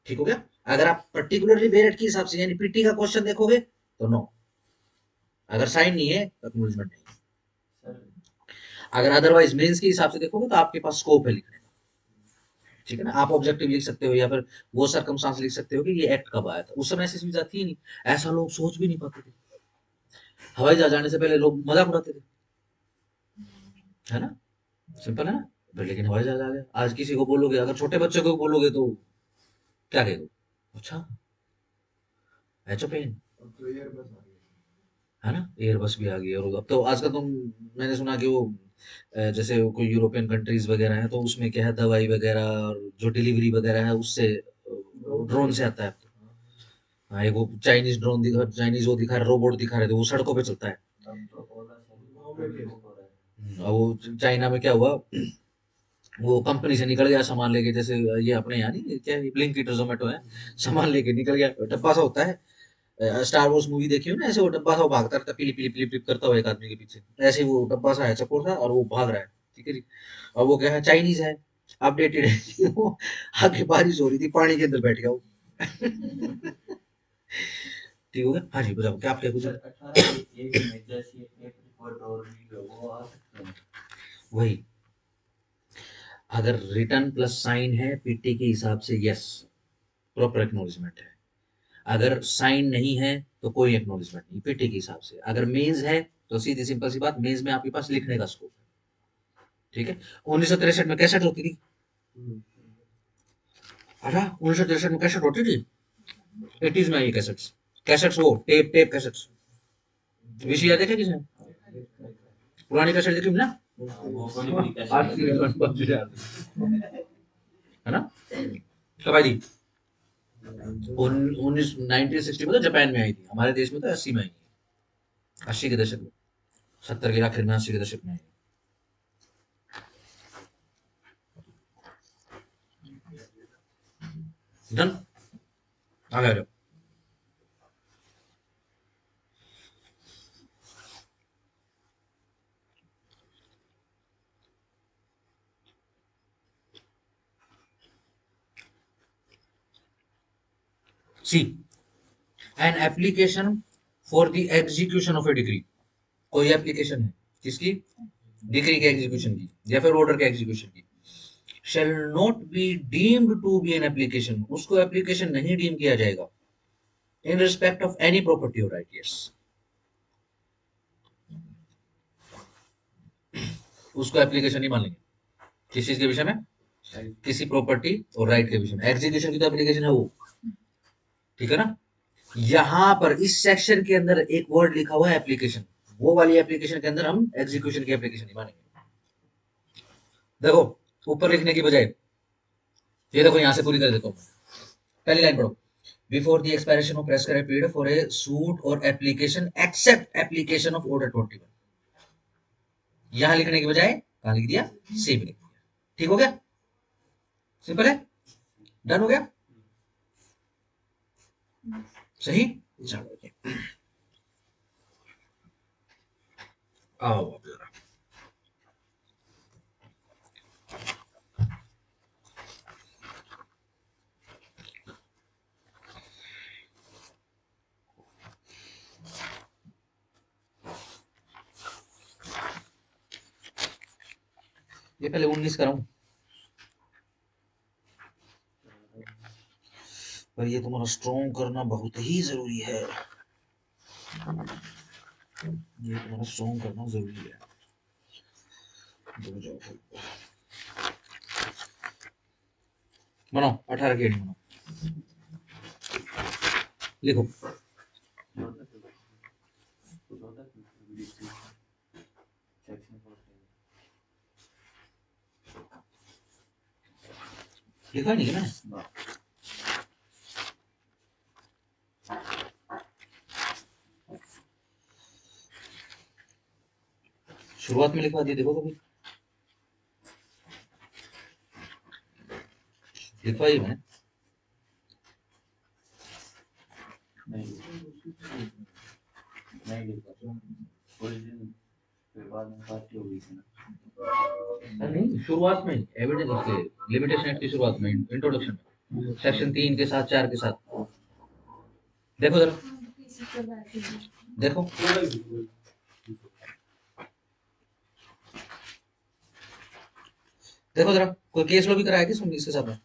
ठीक हो गया? अगर आप पर्टिकुलरली बेरट के हिसाब से, यानी पीटी का क्वेश्चन देखोगे तो नो, अगर साइन नहीं है तो एक्नॉलेजमेंट नहीं। सर अगर अदरवाइज मेंस के हिसाब से देखोगे तो आपके पास स्कोप है लिखने का। ठीक है ना? आप ऑब्जेक्टिव लिख सकते हो, या फिर वो सरकमस्टांस लिख सकते हो कि ये एक्ट कब आया था। उस समय ऐसी सुविधा थी नहीं, ऐसा लोग सोच भी नहीं पाते थे। हवाई जहाज आने से पहले लोग मजाक उड़ाते थे, है ना? सिंपल है ना? पर लेकिन हवाई जहाज आ गया, आज किसी को बोलोगे, अगर छोटे बच्चे को बोलोगे तो क्या कहेगा? अच्छा, एच पेन अब तो एयरबस आ गया। है ना, एयरबस भी आ गई है। और अब तो आजकल तुम, मैंने सुना कि वो जैसे कोई यूरोपियन कंट्रीज वगैरह है तो उसमें क्या है, दवाई वगैरह और जो डिलीवरी वगैरह है उससे ड्रोन से ड्रोन से आता है। हाँ, एक वो चाइनीज ड्रोन दिखा, चाइनीज वो दिखा रहे, रोबोट दिखा रहे थे, वो सड़कों पे चलता है। अब तो ओला से गाँव में कैसे? हो रहा है। अब वो चाइना में क्या हुआ, वो कंपनी से निकल गया सामान लेके, जैसे ये अपने यहाँ नहीं क्या, ब्लिंकिट और जोमेटो है, सामान लेके निकल गया, डब्बा सा होता है। स्टार वॉर्स मूवी देखी हो ना, ऐसे वो डब्बा सा वो भागता रहता है, पिली पिली पिली पिली करता हुआ एक आदमी के पीछे, ऐसे ही वो डब्बा सा है चकोर सा, और वो भाग रहा है। ठीक है जी। और वो क्या है, चाइनीज है, अपडेटेड है। वो आगे बारिश हो रही थी, पानी के अंदर बैठ गया वो। ठीक हो गया। हाँ जी, बताओ क्या आप क्या कुछ। सर 18 में जैसे एक रिपोर्ट और वीडियो वो आ सकते हैं। वही, अगर रिटर्न प्लस साइन है पीटी के हिसाब से, यस, प्रॉपर एक्नॉलेजमेंट है। अगर साइन नहीं है तो कोई एक्नॉलेजमेंट नहीं पीटी के हिसाब से। अगर मेज है तो सीधी सिंपल सी बात, मेज में आपके पास लिखने का स्कोप है। ठीक है। 1963 में कैसेट होती थी। हम्म। अच्छा, 1963 में कैसेट होती थी। 80s में आई कैसेट्स। कैसेट्स वो टेप टेप कैसेट्स। वीसीआर देखे किसने? देखा है। पुरानी कैसेट देखी ना। हाँ, वो बड़ी बड़ी आज कैसेट की है। रेफरेंस पर है ना। कब आई थी? 1960 में तो जापान में आई थी, हमारे देश में तो 80 में आई थी। 80 के दशक में, 70 के आखिर में, 80 के दशक में आई। डन, आगे आ जाओ। C, an application for the execution of a degree. कोई एप्लीकेशन है किसकी? डिग्री के एग्जीक्यूशन की या फिर ऑर्डर के एग्जीक्यूशन की। shall not be deemed to be an application, उसको एप्लीकेशन नहीं डीम किया जाएगा in respect of any property or right, yes, उसको एप्लीकेशन नहीं मानेंगे। किस चीज के विषय में? किसी प्रॉपर्टी और राइट के विषय में। एग्जीक्यूशन की तो एप्लीकेशन है वो। ठीक है ना। यहाँ पर इस सेक्शन के अंदर एक वर्ड लिखा हुआ है एप्लीकेशन, वो वाली एप्लीकेशन के अंदर हम एग्जीक्यूशन की एप्लीकेशन नहीं मानेंगे। देखो, ऊपर लिखने की बजाय ये देखो, यहां से पूरी कर देता हूँ। पहली लाइन पढ़ो। Before the expiration of prescribed period for a suit or application except application of order 21। यहां लिखने की बजाय कहां लिख दिया? सी में लिख दिया। ठीक हो गया, सिंपल है, डन हो गया, सही। चलो आओ अब जरा, ये पहले 19 कराऊं, पर ये तुम्हारा स्ट्रॉन्ग करना बहुत ही जरूरी है। ये तुम्हारा स्ट्रॉन्ग करना जरूरी है। दो जाओ, बनाओ 18 की हेडिंग बनाओ, लिखो। सेक्शन 14। लिखा नहीं है ना। शुरुआत में लिखवा दिया, देखो कभी लिखवाई मैंने। नहीं नहीं लिखा, ओरिजिन फिर बाद में पार्टी हो गई थी ना। नहीं, शुरुआत में एविडेंस के लिमिटेशन एक्ट की शुरुआत में, इंट्रोडक्शन में, सेक्शन 3 के साथ, 4 के साथ। देखो जरा, देखो, देखो जरा, कोई केस लो भी कराया किस इसके साथ में?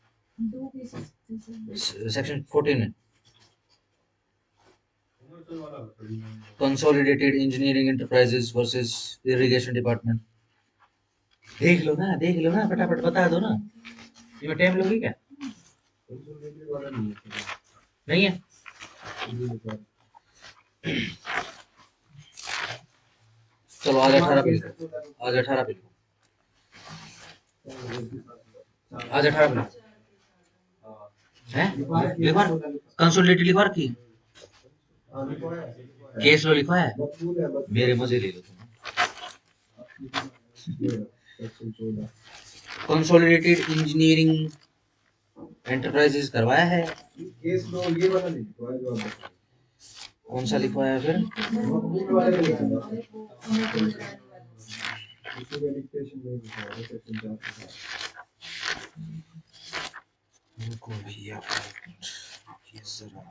सेक्शन 14 में कमर्शियल वाला बड़ी नहीं है। Consolidated engineering enterprises versus irrigation department. देख लो ना, देख लो ना, फटाफट बता दो ना। ये टाइम लोगी क्या? कंसोलिडेटेड वाला नहीं है नहीं है? ये लिखा है। चलो आज 18 पे कैसे लिखो, होता है? आज 18 पे लिखो, चार आज 18 पे लिखो। हाँ, हैं? लिखा है, लिखवा कैसे होता है? कंसोलिडेटेड लिखवा रखी, हाँ, लिखा है। केस लो लिखवा है। मकबूल है, मकबूल। मेरे मजे ले लो तुम। ये रहा, सेक्शन 14। कंसोलिडेटेड इंजीनियरिंग एंटरप्राइजेज करवाया है। केस लो ये वाला नहीं लिखा है जो आप बता रहे कौन सा लिखवाया फिर? हैं। मकबूल वाले में लिखा है। इसी में डिक्टेशन में लिखा है सेक्शन 4 के साथ। रुको भैया, ये जरा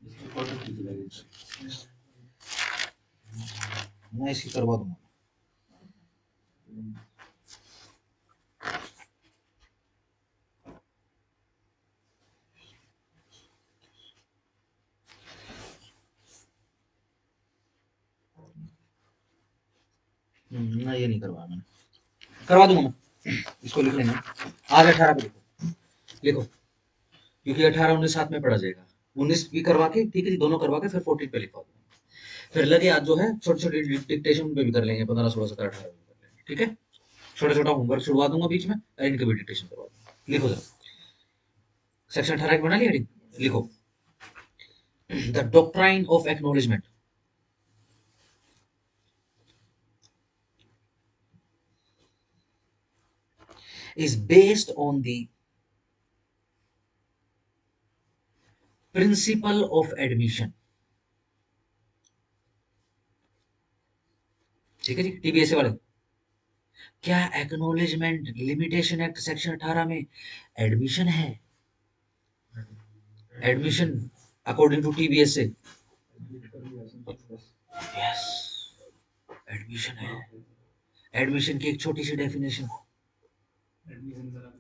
इसकी फोटो खींच लगे। मैं इसकी करवा दूंगा। ना ये नहीं करवाया मैंने, करवा दूंगा मैं। इसको लिख लेना, आज 18 पे लिखो, लिखो, क्योंकि 18 19 साथ में पढ़ा जाएगा। 19 भी करवा के, ठीक है जी, दोनों करवा के फिर 14 पे लिखवा दूंगा। फिर लगे आज जो है छोटी छोटी डिक्टेशन पे भी कर लेंगे, 15 16 17 18 भी कर लेंगे, ठीक है। छोटा छोटा होमवर्क छुड़वा दूंगा बीच में, और इनके भी डिक्टेशन करवा दूंगा। लिखो जरा, सेक्शन 18 की बना लिया हेडिंग? लिखो, the doctrine of acknowledgement is based on the principle of admission। ठीक है जी, टीबीएसए वाले, क्या एक्नॉलेजमेंट लिमिटेशन एक्ट सेक्शन 18 में एडमिशन है? Admission according to TBSA, yes, admission है। एडमिशन की एक छोटी सी डेफिनेशन, एडमिशन जरा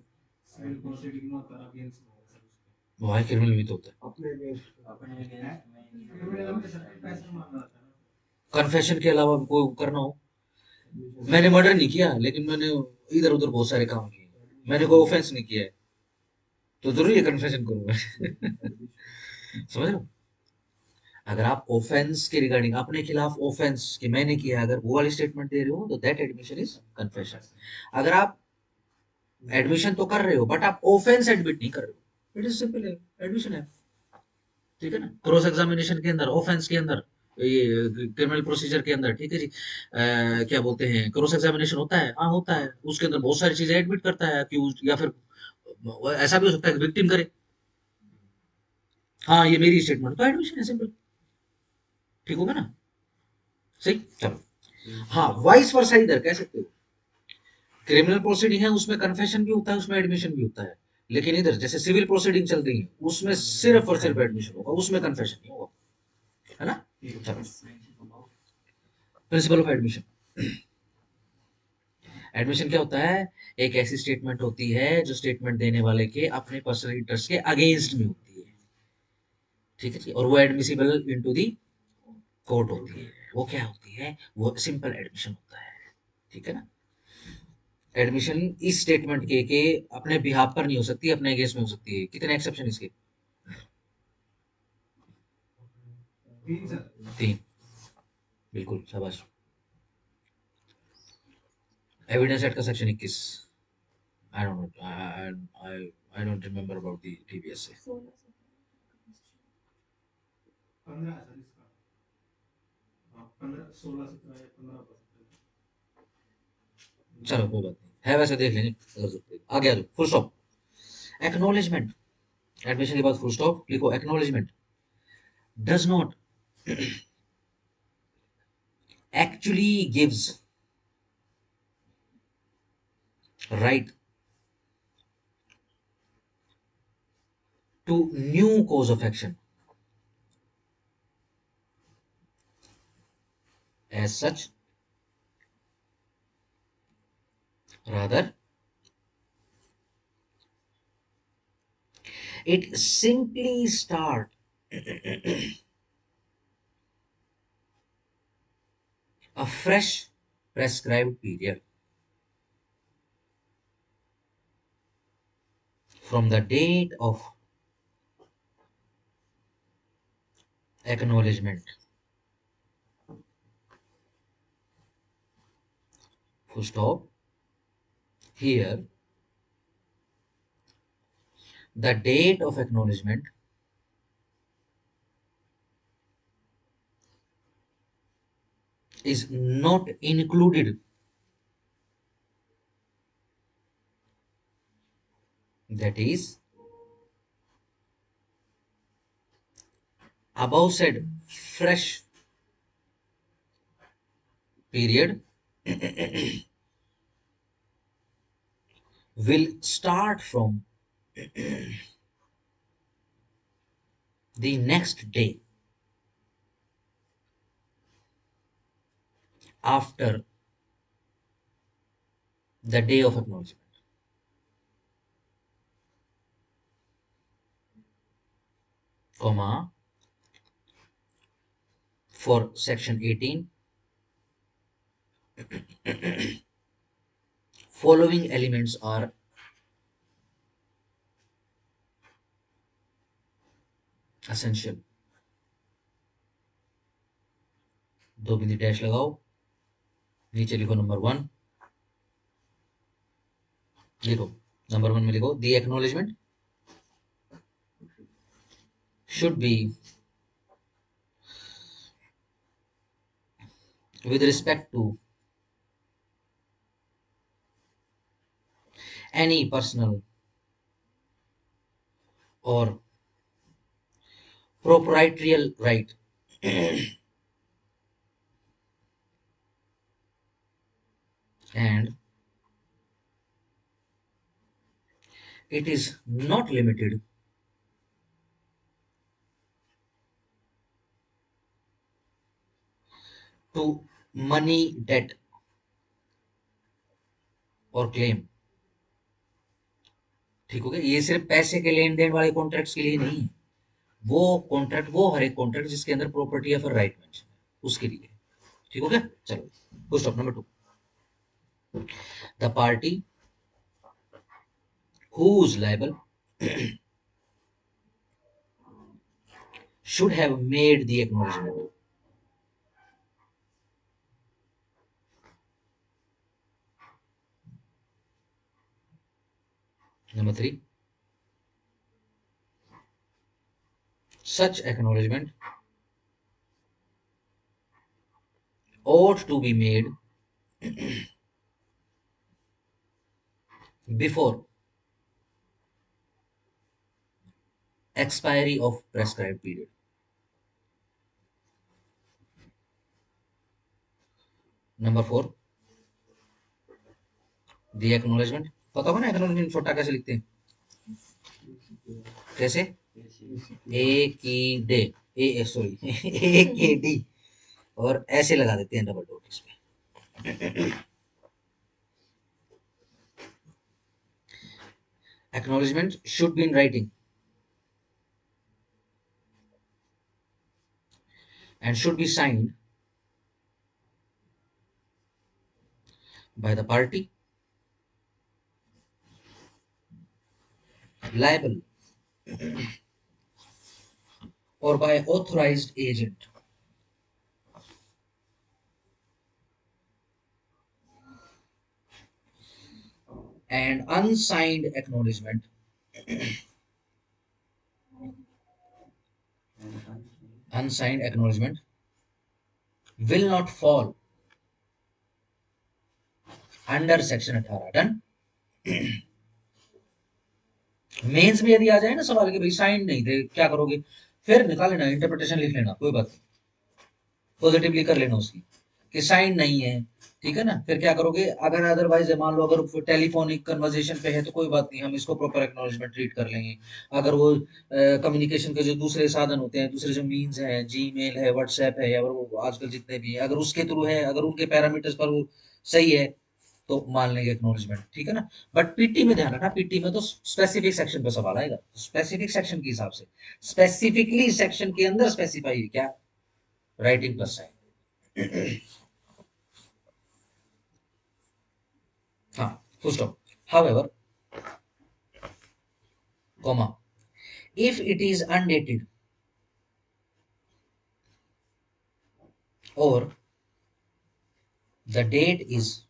सिविल प्रोसीडिंग में होता है, अगेंस्ट में होता है उसके। वो है क्रिमिनल भी तो होता है। अपने अगेंस्ट अपने अगेंस्ट में क्रिमिनल में सर पैसा मांगा होता है ना। कन्फेशन के अलावा भी कोई करना हो, मैंने मर्डर नहीं किया लेकिन मैंने इधर उधर बहुत सारे काम किए, मैंने कोई ऑफेंस नहीं किया है, तो जरूरी है कन्फेशन करूंगा। समझ रहे हो? अगर आप ऑफेंस के रिगार्डिंग अपने खिलाफ ऑफेंस कि मैंने किया, अगर वो वाली स्टेटमेंट दे रहे हो तो दैट एडमिशन इज कन्फेशन। अगर आप एडमिशन तो कर रहे हो बट आप ऑफेंस एडमिट नहीं कर रहे हो, इट इज सिंपल है, एडमिशन है, ठीक है ना। क्रॉस एग्जामिनेशन के अंदर, ऑफेंस के अंदर, ये क्रिमिनल प्रोसीजर के अंदर, ठीक है जी, क्या बोलते हैं, क्रॉस एग्जामिनेशन होता है, हाँ होता है, उसके अंदर बहुत सारी चीजें एडमिट करता है कि या फिर ऐसा भी हो सकता है कि विक्टिम करे, हाँ ये मेरी स्टेटमेंट तो एडमिशन है, सिंपल, ठीक होगा ना, सही, चलो। हाँ वाइस वर्सा इधर कह सकते हो, क्रिमिनल प्रोसीडिंग है उसमें कन्फेशन भी होता है, उसमें एडमिशन भी होता है, लेकिन इधर जैसे सिविल प्रोसीडिंग चल रही है उसमें सिर्फ और सिर्फ एडमिशन होगा, उसमें कन्फेशन नहीं होगा, है ना। चलो, प्रिंसिपल ऑफ एडमिशन, एडमिशन क्या होता है? एक ऐसी स्टेटमेंट होती है जो स्टेटमेंट देने वाले के अपने पर्सनल इंटरेस्ट के अगेंस्ट में होती है, ठीक है जी, और वो एडमिसिबल इनटू दी कोर्ट होती है। वो क्या होती है? वो सिंपल एडमिशन होता है, ठीक है ना। एडमिशन इस स्टेटमेंट के अपने बिहाफ पर नहीं हो सकती, अपने अगेंस्ट में हो सकती है। कितने एक्सेप्शन इसके? 3 सर। 3, बिल्कुल, शाबाश। एविडेंस एक्ट का section 21, I don't know, I don't remember about the TBS. 15 है सर इसका। हाँ, 15 16 17 या 15 हो सकता चलो कोई बात नहीं है, वैसे देख लेंगे अगर जरूरत पड़ी। आगे आ जाओ, फुल स्टॉप, एक्नॉलेजमेंट, एडमिशन के बाद फुल स्टॉप लिखो, acknowledgement does not actually gives right to new cause of action, as such rather it simply start a fresh prescribed period। from the date of acknowledgement, full stop. Here the date of acknowledgement is not included, that is above said fresh period will start from the next day after the day of acknowledgement, comma, for section 18 following elements are essential. दो बिंदी डैश लगाओ, नीचे लिखो नंबर 1, लिखो नंबर 1 में लिखो the acknowledgement should be with respect to any personal or proprietary right and it is not limited to money debt or claim. ठीक हो गया, ये सिर्फ पैसे के लेन देन वाले कॉन्ट्रैक्ट्स के लिए नहीं है, वो कॉन्ट्रैक्ट, वो हर एक कॉन्ट्रैक्ट जिसके अंदर प्रॉपर्टी या फिर राइट मेंशन है उसके लिए। ठीक हो गया, चलो full stop. Number 2, the party whose liable should have made the acknowledgement number 3, such acknowledgement ought to be made before expiry of prescribed period. Number 4, the acknowledgement, पता होगा ना acknowledgement छोटा कैसे लिखते हैं, कैसे, ए की डे, ए सॉरी ए के डी, और ऐसे लगा देते हैं डबल डॉट इसमें। Acknowledgement should be in writing and should be signed by the party liable or by authorized agent and unsigned acknowledgement will not fall under section 18। Done. Mains में यदि आ जाए ना सवाल कि भाई साइन नहीं थे क्या करोगे, फिर निकाल लेना, इंटरप्रिटेशन लिख लेना, कोई बात नहीं, पॉजिटिवली कर लेना उसकी कि साइन नहीं है, ठीक है ना। फिर क्या करोगे, अगर अदरवाइज मान लो अगर टेलीफोनिक कन्वर्सेशन पे है तो कोई बात नहीं, हम इसको प्रॉपर एक्नॉलेजमेंट ट्रीट कर लेंगे। अगर वो कम्युनिकेशन के जो दूसरे साधन होते हैं, दूसरे जो मीन्स हैं, जीमेल है, व्हाट्सएप है, या वो आजकल जितने भी हैं, अगर उसके थ्रू है, अगर उनके पैरामीटर्स पर वो सही है तो मान लेंगे एक्नॉलेजमेंट, ठीक है ना। बट पीटी में ध्यान रखना, पीटी में तो स्पेसिफिक सेक्शन पे सवाल आएगा, स्पेसिफिक सेक्शन के हिसाब से, स्पेसिफिकली सेक्शन के अंदर स्पेसिफाई क्या, राइटिंग प्लस साइन। हाँ, full stop. However comma, if it is undated or the date is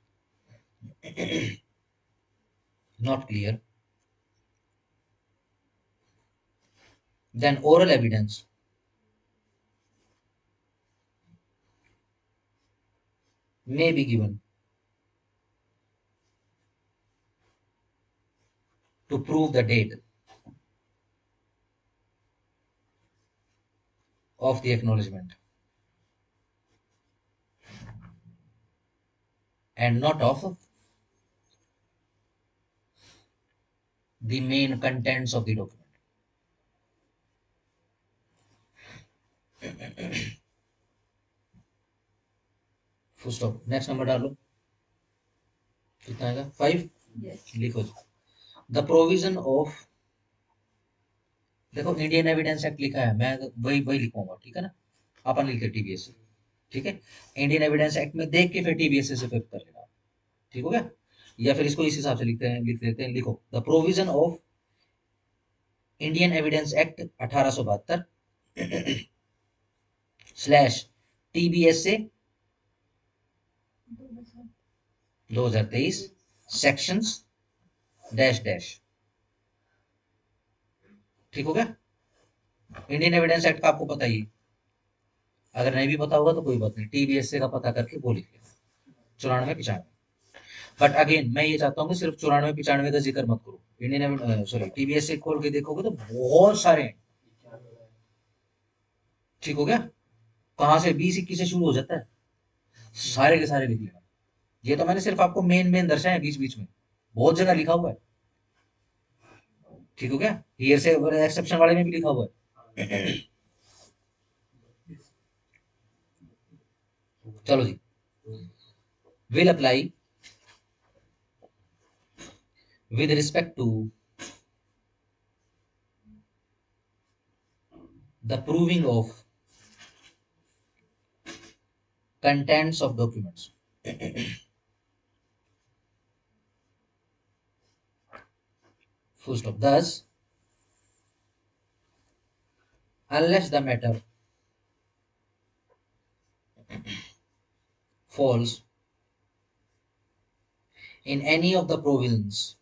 not clear, then oral evidence may be given to prove the date of the acknowledgement and not of the main contents of the document. Full stop. Next number डालो. कितना आएगा? 5. Yes. लिखो. द प्रोविजन ऑफ, देखो इंडियन एविडेंस एक्ट लिखा है, मैं वही वही लिखूंगा, ठीक है ना. अपन लिखे टीबीएस से, ठीक है. इंडियन एविडेंस एक्ट में देख के फिर टीबीएस से फिर कर लेना, ठीक हो गया. या फिर इसको इस हिसाब से लिखते हैं, लिख लेते हैं. लिखो the provision of Indian Evidence act 1872 slash TBS से 2023 सेक्शंस डैश डैश. ठीक हो गया. इंडियन एविडेंस एक्ट का आपको पता ही, अगर नहीं भी पता होगा तो कोई बात नहीं, टीबीएस का पता करके वो लिख लेना. 94-95. बट अगेन मैं ये चाहता हूँ कि सिर्फ 94-95 का जिक्र मत करो. इंडियन सॉरी टीबीएस से खोल के देखोगे तो बहुत सारे हैं. ठीक हो गया. कहाँ से 20-21 से शुरू हो जाता है, सारे के सारे लिख लेना. ये तो मैंने सिर्फ आपको मेन मेन दर्शाए बीच बीच में, बहुत जगह लिखा हुआ है. ठीक हो गया. हियर से एक्सेप्शन वाले में भी लिखा हुआ है. चलो जी. Will apply with respect to the proving of contents of documents. Full stop. Thus, unless the matter falls in any of the provisions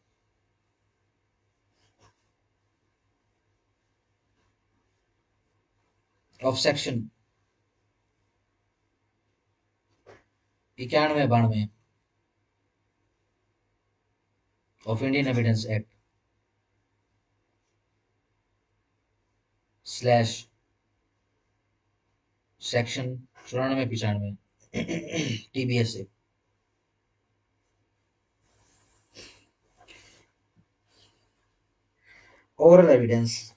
of section 91-92 of Indian Evidence Act slash section 94-95 TBS से oral evidence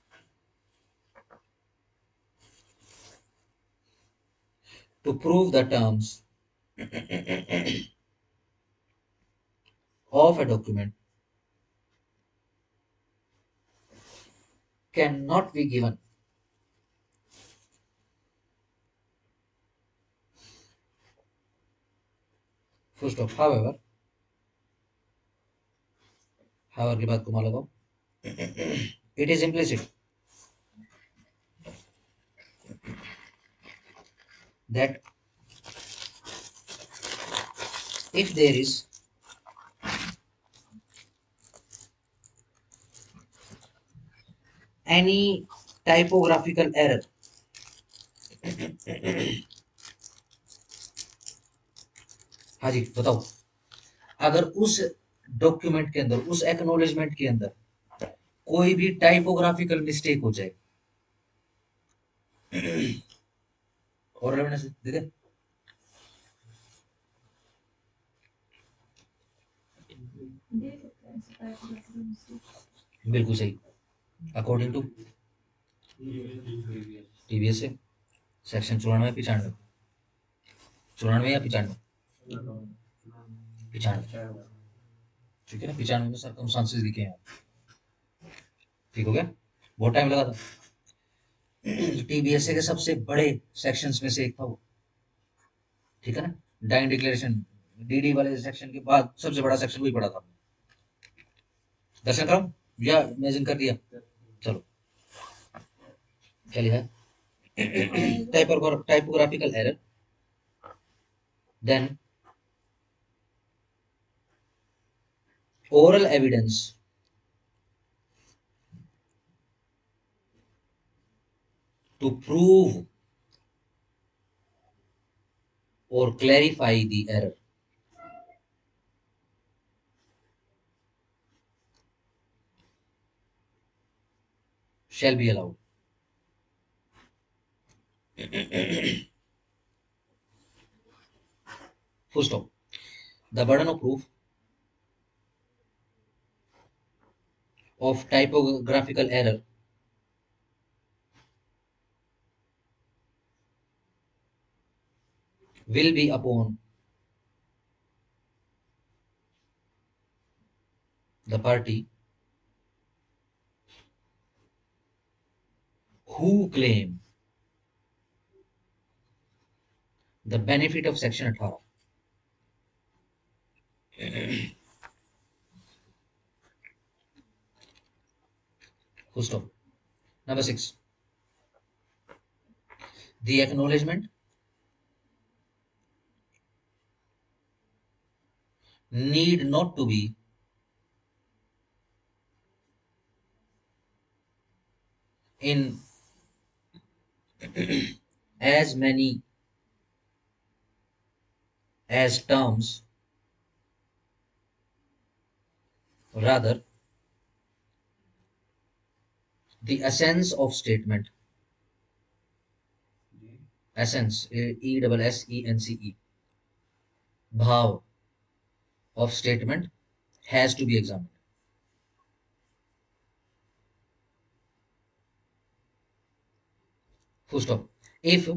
to prove the terms of a document cannot be given full stop. However की बात को मान लगाओ. It is implicit that if there is any typographical error हाँ जी बताओ. अगर उस डॉक्यूमेंट के अंदर, उस एक्नॉलेजमेंट के अंदर कोई भी टाइपोग्राफिकल मिस्टेक हो जाए, और एविडेंस दे दे. बिल्कुल सही. अकॉर्डिंग टू टीबीएस से सेक्शन 94-95, 94 या 95, 95. ठीक है ना. 95 में सर्कमस्टांसेस लिखे हैं. ठीक हो गया. बहुत टाइम लगा था. टीबीएसए के सबसे बड़े सेक्शंस में से एक था वो. ठीक है ना. डाइंग डिक्लेरेशन डीडी वाले सेक्शन के बाद सबसे बड़ा सेक्शन वही पड़ा था. दर्शन कराऊं या इमेजिन कर लिया? चलो क्या लिखा है, typographical error, then oral evidence to prove or clarify the error shall be allowed. Full stop. The burden of proof of typographical error will be upon the party who claim the benefit of section 18. Full stop. Number 6. The acknowledgement need not to be in as many as terms, rather the essence of statement, essence, ESSENCE, bhav of statement has to be examined. Full stop. If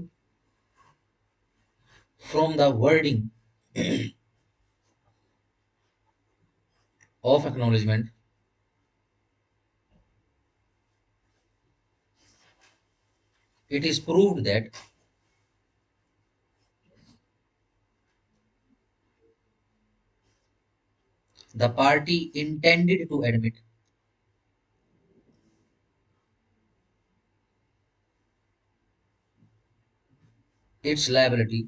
from the wording of acknowledgement it is proved that the party intended to admit its liability,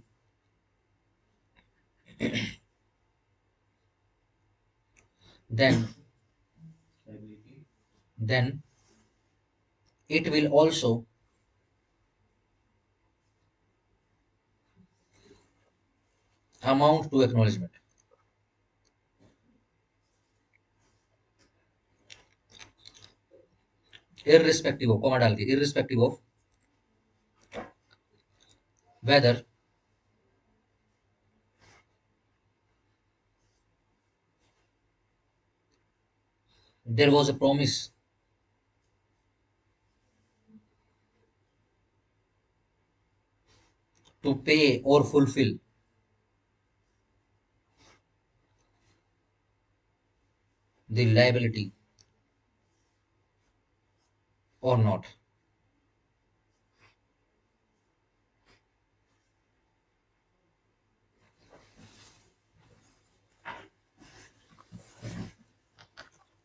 then then it will also amount to acknowledgement. Irrespective of, comma डाल के, irrespective of whether there was a promise to pay or fulfill the liability or not.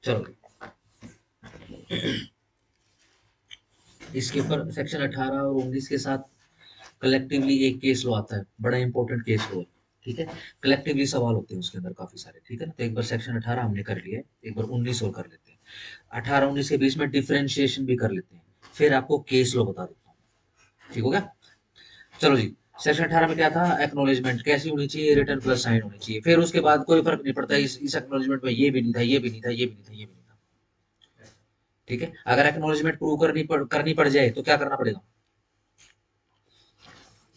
चलो इसके ऊपर सेक्शन 18 और 19 के साथ कलेक्टिवली एक केस लो आता है, बड़ा इंपॉर्टेंट केस लो है, ठीक है। कलेक्टिवली सवाल होते हैं उसके अंदर काफी सारे, ठीक है ना। तो एक बार सेक्शन 18 हमने कर लिया है, एक बार 19 और कर लेते हैं। 18-19 के बीच में डिफरेंशिएशन भी कर लेते हैं, फिर आपको केस लो बता देता हूँ, ठीक हो गया। चलो जी, सेक्शन 18 में क्या था, एक्नोलेजमेंट कैसी होनी चाहिए, रिटर्न प्लस साइन होनी चाहिए। फिर उसके बाद कोई फर्क नहीं पड़ता, इस एक्नोलेजमेंट में ये भी नहीं था, ये भी नहीं था, ये भी नहीं था, ये भी नहीं था, ठीक है। अगर एक्नोलेजमेंट प्रूव करनी पड़ जाए तो क्या करना पड़ेगा,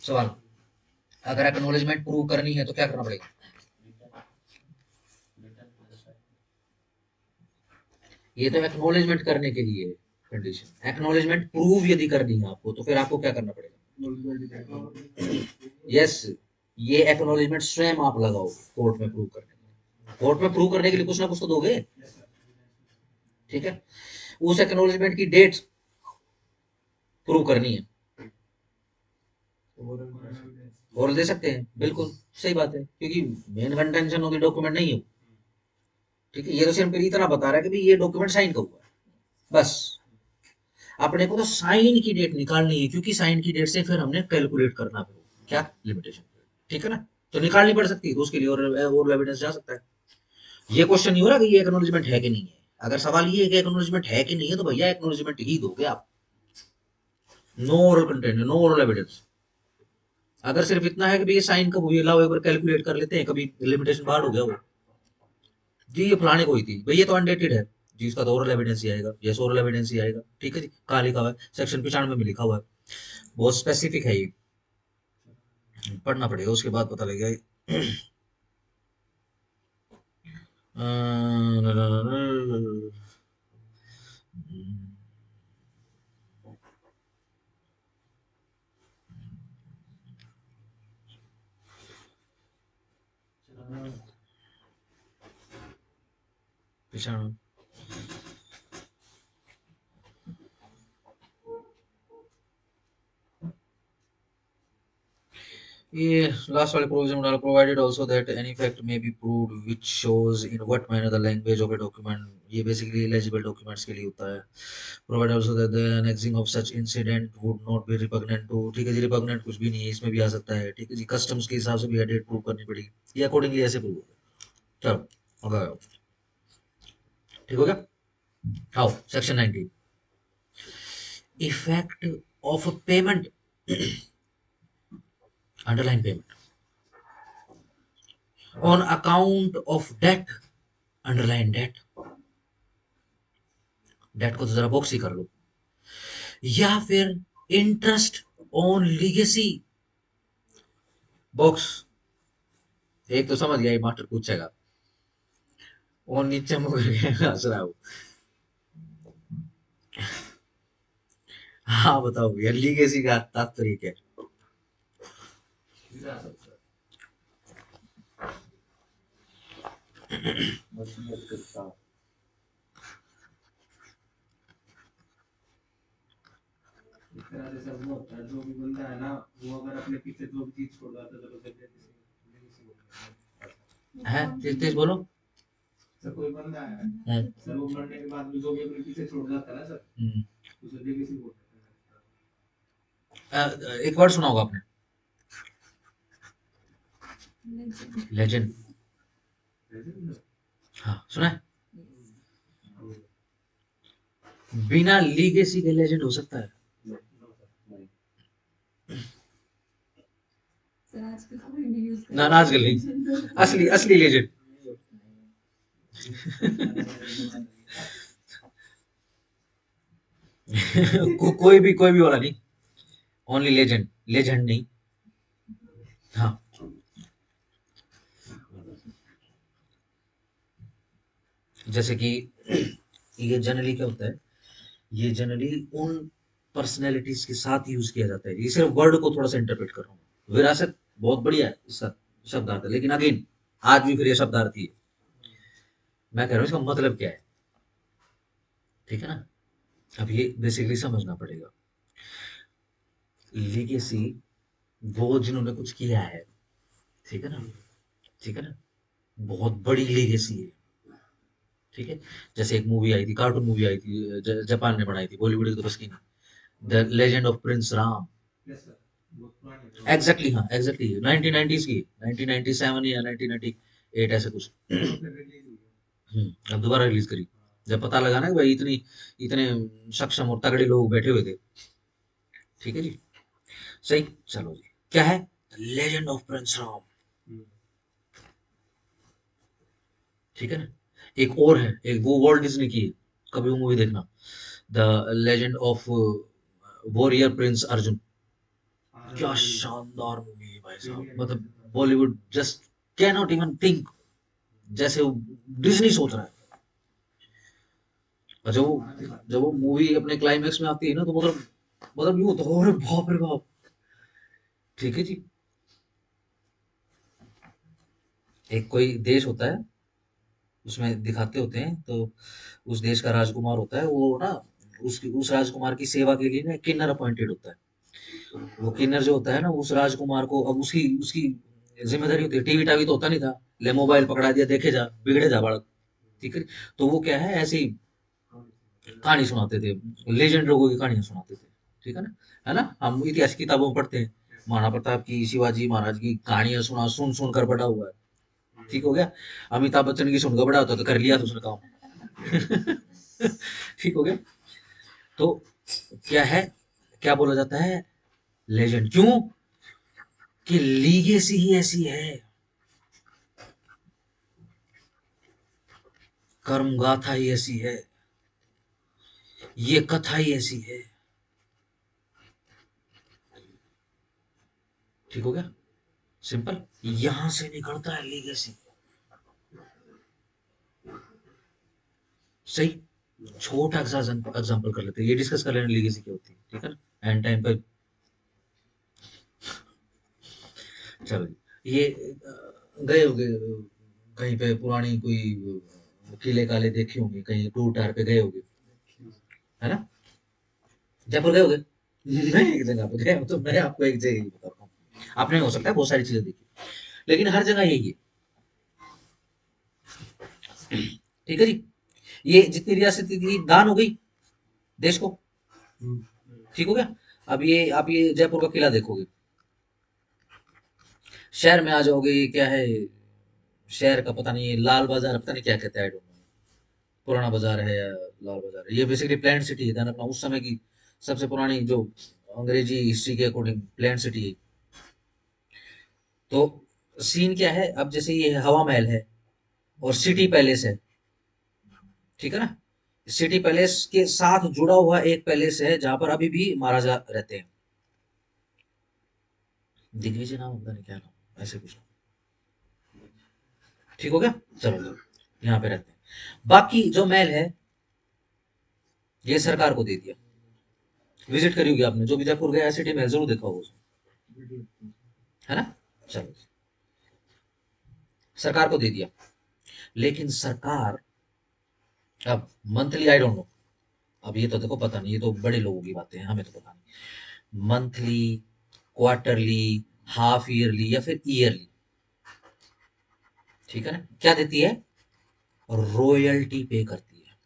सवाल, अगर एक्नोलेजमेंट प्रूव करनी है तो क्या करना पड़ेगा। ये तो एक्नोलेजमेंट करने के लिए कंडीशन, एक्नोलेजमेंट प्रूव यदि करनी है आपको तो फिर आपको क्या करना पड़ेगा। यस, ये एक्नोलेजमेंट स्वयं आप लगाओ कोर्ट में प्रूव करने के लिए, कोर्ट में प्रूव करने के लिए कुछ ना कुछ तो दोगे, ठीक है। उस एक्नोलेजमेंट की डेट प्रूव करनी है, और दे सकते हैं, बिल्कुल सही बात है, क्योंकि मेन कंटेंशन होगी डॉक्यूमेंट नहीं है, ठीक है। ये तो सिर्फ इतना बता रहा है कि भाई ये डॉक्यूमेंट साइन का हुआ है, बस अपने को तो साइन की डेट निकालनी है, क्योंकि साइन की डेट से फिर हमने कैलकुलेट करना है क्या लिमिटेशन, ठीक है ना। तो निकालनी पड़ सकती है, तो उसके लिए और एविडेंस जा सकता है। ये क्वेश्चन नहीं हो रहा कि ये एक्नोलॉजमेंट है कि नहीं है। अगर सवाल ये है कि एक्नोलॉजमेंट है कि नहीं है, तो भैया एक्नोलॉजमेंट ही दोगे आप। No oral content, no oral evidence. अगर सिर्फ इतना है कि भैया साइन कब हुई, लाओ एक बार कैलकुलेट कर लेते हैं, कभी लिमिटेशन बाहर हो गया वो, जी ये फलाने को ही थी भैया, तो अनडेटेड है जी, इसका तो ओरल एविडेंस ही आएगा, यस ओरल एविडेंस ही आएगा, ठीक है जी। कहाँ लिखा हुआ है, सेक्शन 95 में लिखा हुआ है, बहुत स्पेसिफिक है ये, पढ़ना पड़ेगा उसके बाद पता लगेगा। पिछाड़ ये लास्ट वाले प्रोविजन डाला, provided also that any fact may be proved which shows in what manner the language of a document, ये बेसिकली एलिजिबल डॉक्यूमेंट्स के लिए होता है। Provide also that the annexing of such incident would not be repugnant to, ठीक है जी, रिपग्नेंट कुछ भी नहीं है, इसमें भी आ सकता है, ठीक है जी। कस्टम्स के हिसाब से भी डेट प्रूव करनी पड़ेगी, ये अकॉर्डिंगली ऐसे प्रूव होगा। चलो अगर ठीक हो गया। आओ section 19, effect of payment, underline payment on account of debt, underline debt, debt को तो जरा बॉक्स ही कर लो, या फिर इंटरेस्ट ऑन लीगेसी, बॉक्स। एक तो समझ गया, ये मास्टर पूछेगा, और नीचे मुझे हंस रहा हूँ। हाँ बताओ यार, लीगेसी का तात्पर्य क्या है। वसीयत करता। इस तरह से सब वो होता है, जो भी बंदा है ना, वो अगर अपने पीछे जो भी चीज छोड़ जाता है, तो उसे लेगेसी बोलते हैं। है तेज तेज बोलो। सर कोई बंदा है है। सर, वो मरने के बाद भी जो भी अपने पीछे छोड़ जाता है ना सर, उसे लेगेसी बोलते एक वर्ड सुना होगा आपने, लेजेंड। हैं। हाँ सुना है, बिना लीगेसी के लेजेंड हो सकता है। ना ना आजकल नहीं, असली असली लेजेंड। कोई भी वाला नहीं, ओनली लेजेंड, लेजेंड नहीं। हाँ जैसे कि ये जनरली क्या होता है, ये जनरली उन पर्सनैलिटीज के साथ यूज किया जाता है, ये सिर्फ वर्ड को थोड़ा सा इंटरप्रेट कर रहा हूँ। विरासत बहुत बढ़िया है इसका शब्दार्थ है, लेकिन अगेन आज भी फिर ये शब्दार्थ ही है, मैं कह रहा हूँ इसका मतलब क्या है, ठीक है ना। अब ये बेसिकली समझना पड़ेगा। लीगेसी वो जिन्होंने कुछ किया है, ठीक है ना, ठीक है ना, बहुत बड़ी लीगेसी है, ठीक है। जैसे एक मूवी आई थी, कार्टून मूवी आई थी, जापान ने बनाई थी, बॉलीवुड की तो बस की नहीं, the legend of Prince Ram. Yes sir, बहुत पुरानी है। एग्जैक्टली हाँ एग्जैक्टली 1990s की, 1997 या 1998 ऐसे कुछ। रिलीज हुई है। अब दोबारा रिलीज करी, जब पता लगा ना कि भाई इतनी इतने सक्षम और तगड़े लोग बैठे हुए थे, ठीक है जी। सही, चलो जी, क्या है, लेजेंड ऑफ प्रिंस राम, ठीक है ना। एक और है, एक वो वॉल्ट डिज्नी की है, कभी वो मूवी देखना, the legend of warrior Prince Arjun. क्या शानदार मूवी है भाई साहब, मतलब Bollywood just can not even think, जैसे वो डिज्नी सोच रहा है। और जब वो मूवी अपने क्लाइमेक्स में आती है ना, तो मतलब यूं होता है, अरे बाप रे बाप, ठीक है जी। एक कोई देश होता है, उसमें दिखाते होते हैं, तो उस देश का राजकुमार होता है वो ना, उसकी उस राजकुमार की सेवा के लिए ना किन्नर अपॉइंटेड होता है। वो किन्नर जो होता है ना, उस राजकुमार को, अब उसकी उसकी जिम्मेदारी होती है, टीवी टावी तो होता नहीं था, ले मोबाइल पकड़ा दिया, देखे जा, बिगड़े जा बालक, ठीक है। तो वो क्या है, ऐसे ही कहानी सुनाते थे, लेजेंड लोगों की कहानियां सुनाते थे, ठीक है ना, हम इतिहास की किताबों में पढ़ते हैं, महाराणा प्रताप की, शिवाजी महाराज की कहानियां सुन सुन कर बड़ा हुआ है, ठीक हो गया। अमिताभ बच्चन की सुनकर बड़ा होता तो कर लिया तो उसने काम। ठीक हो गया। तो क्या है, क्या बोला जाता है, लेजेंड, क्यों कि लीगेसी ही ऐसी है, कर्म गाथा ही ऐसी है, ये कथा ही ऐसी है, ठीक हो गया, सिंपल, यहां से निकलता है लीगेसी। सही, छोटा एग्जाम्पल कर लेते हैं, ये डिस्कस कर लेना लीगेसी क्या होती है, ठीक है ना, एंड टाइम पे। चलो जी, ये गए होंगे कहीं पे पुरानी कोई किले काले देखे होंगे, कहीं टूर टार पे गए होंगे, है ना, जयपुर गए होंगे। मैं एक जगह पे गया हूँ, तो मैं आपको एक जगह बताता हूँ, आपने हो सकता है बहुत सारी चीजें देखी, लेकिन हर जगह यही है, ठीक है जी। ये जितनी रियासतें थी दान हो गई देश को, ठीक हो गया। अब ये आप ये जयपुर का किला देखोगे, शहर में आ जाओगे, ये क्या है, शहर का पता नहीं, लाल बाजार पता नहीं क्या कहते हैं, I don't know, पुराना बाजार है या लाल बाजार है, ये बेसिकली प्लान सिटी है, ध्यान रखना, उस समय की सबसे पुरानी जो अंग्रेजी हिस्ट्री के अकॉर्डिंग प्लान सिटी है। तो सीन क्या है, अब जैसे ये हवा महल है और सिटी पैलेस है, ठीक है ना, सिटी पैलेस के साथ जुड़ा हुआ एक पैलेस है जहां पर अभी भी महाराजा रहते हैं, दिग्विजय नाम पता नहीं क्या नाम, ऐसे कुछ, ठीक हो गया। चलो यहाँ पे रहते हैं, बाकी जो महल है ये सरकार को दे दिया। विजिट करी होगी आपने, जो भी जयपुर गया सिटी महल जरूर देखा होगा उसने, है ना। चलो, सरकार को दे दिया, लेकिन सरकार अब मंथली, आई डोंट नो, अब ये तो देखो पता नहीं, ये तो बड़े लोगों की बातें हैं, हमें तो पता नहीं, मंथली, क्वार्टरली, हाफ ईयरली या फिर ईयरली, ठीक है ना, क्या देती है, रॉयल्टी पे करती है।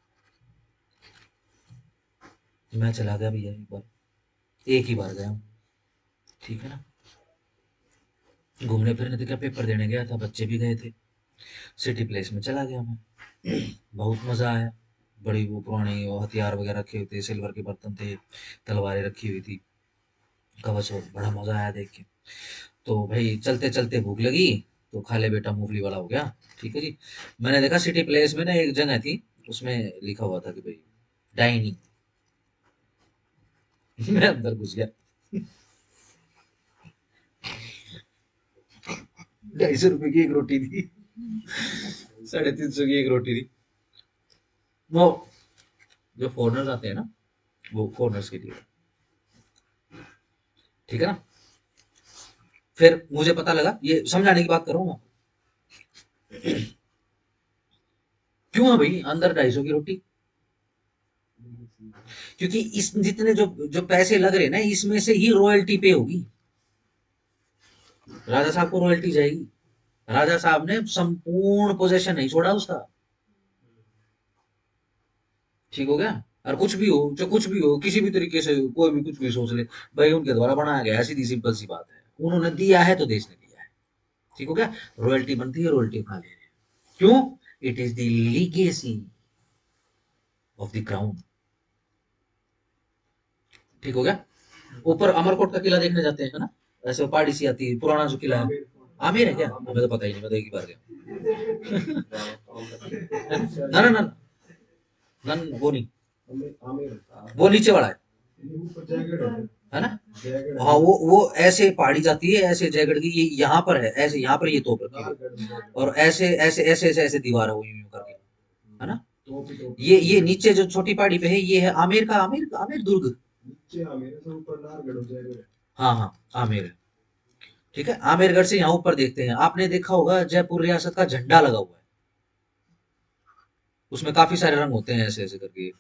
मैं चला गया भैया एक बार, एक ही बार गया हूँ, ठीक है ना, घूमने फिरने तो क्या, पेपर देने गया था, बच्चे भी गए थे, सिटी प्लेस में चला गया मैं, बहुत मजा आया, बड़ी वो पुरानी वो हथियार वगैरह रखे हुए थे, सिल्वर के बर्तन थे, तलवारें रखी हुई थी, कवच ववच, बड़ा मजा आया देख के। तो भाई चलते चलते भूख लगी, तो खा ले बेटा मूंगफली वाला हो गया, ठीक है जी। मैंने देखा सिटी प्लेस में ना एक जगह थी, उसमें लिखा हुआ था कि भाई डाइनिंग। मैं अंदर घुस गया, 250 रुपए की एक रोटी थी, 350 की एक रोटी थी, वो जो फॉरनर्स आते हैं ना, वो फॉरनर्स के लिए, ठीक है ना। फिर मुझे पता लगा, ये समझाने की बात कर रहा हूँ मैं, क्यों है भाई अंदर 250 की रोटी, क्योंकि इस जितने जो जो पैसे लग रहे हैं ना, इसमें से ही रॉयल्टी पे होगी, राजा साहब को रॉयल्टी जाएगी, राजा साहब ने संपूर्ण पोजेशन नहीं छोड़ा उसका, ठीक हो गया। और कुछ भी हो, जो कुछ भी हो, किसी भी तरीके से कोई भी कुछ भी सोच ले, भाई उनके द्वारा बनाया गया है, सीधी सिंपल सी बात है, उन्होंने दिया है तो देश ने दिया है, ठीक हो गया। रॉयल्टी बनती है, रॉयल्टी खा ले रहे हैं, क्यों, it is the legacy of the crown, ठीक हो गया। ऊपर अमरकोट का किला देखने जाते हैं, है ना, ऐसे वो पहाड़ी सी आती है, पुराना जो किला है, आमिर है क्या, हमें तो पता ही नहीं, मैं तो एक ही बार गया। ना ना ना ना, वो नहीं, वो नीचे वाला है ना, हाँ वो ऐसे पहाड़ी जाती है, ऐसे जयगढ़ की, ये यहाँ पर है, ऐसे यहाँ पर ये तोप रखी है, और ऐसे ऐसे ऐसे ऐसे ऐसे दीवार है वो यूं यूं करके, है ना। ये नीचे जो छोटी पहाड़ी पे है, ये है आमेर का, आमेर आमेर दुर्ग, हाँ हाँ, आमेर है, ठीक है। आमेरगढ़ से यहाँ ऊपर देखते हैं, आपने देखा होगा जयपुर रियासत का झंडा लगा हुआ है, उसमें काफी सारे रंग होते हैं, ऐसे ऐसे करके,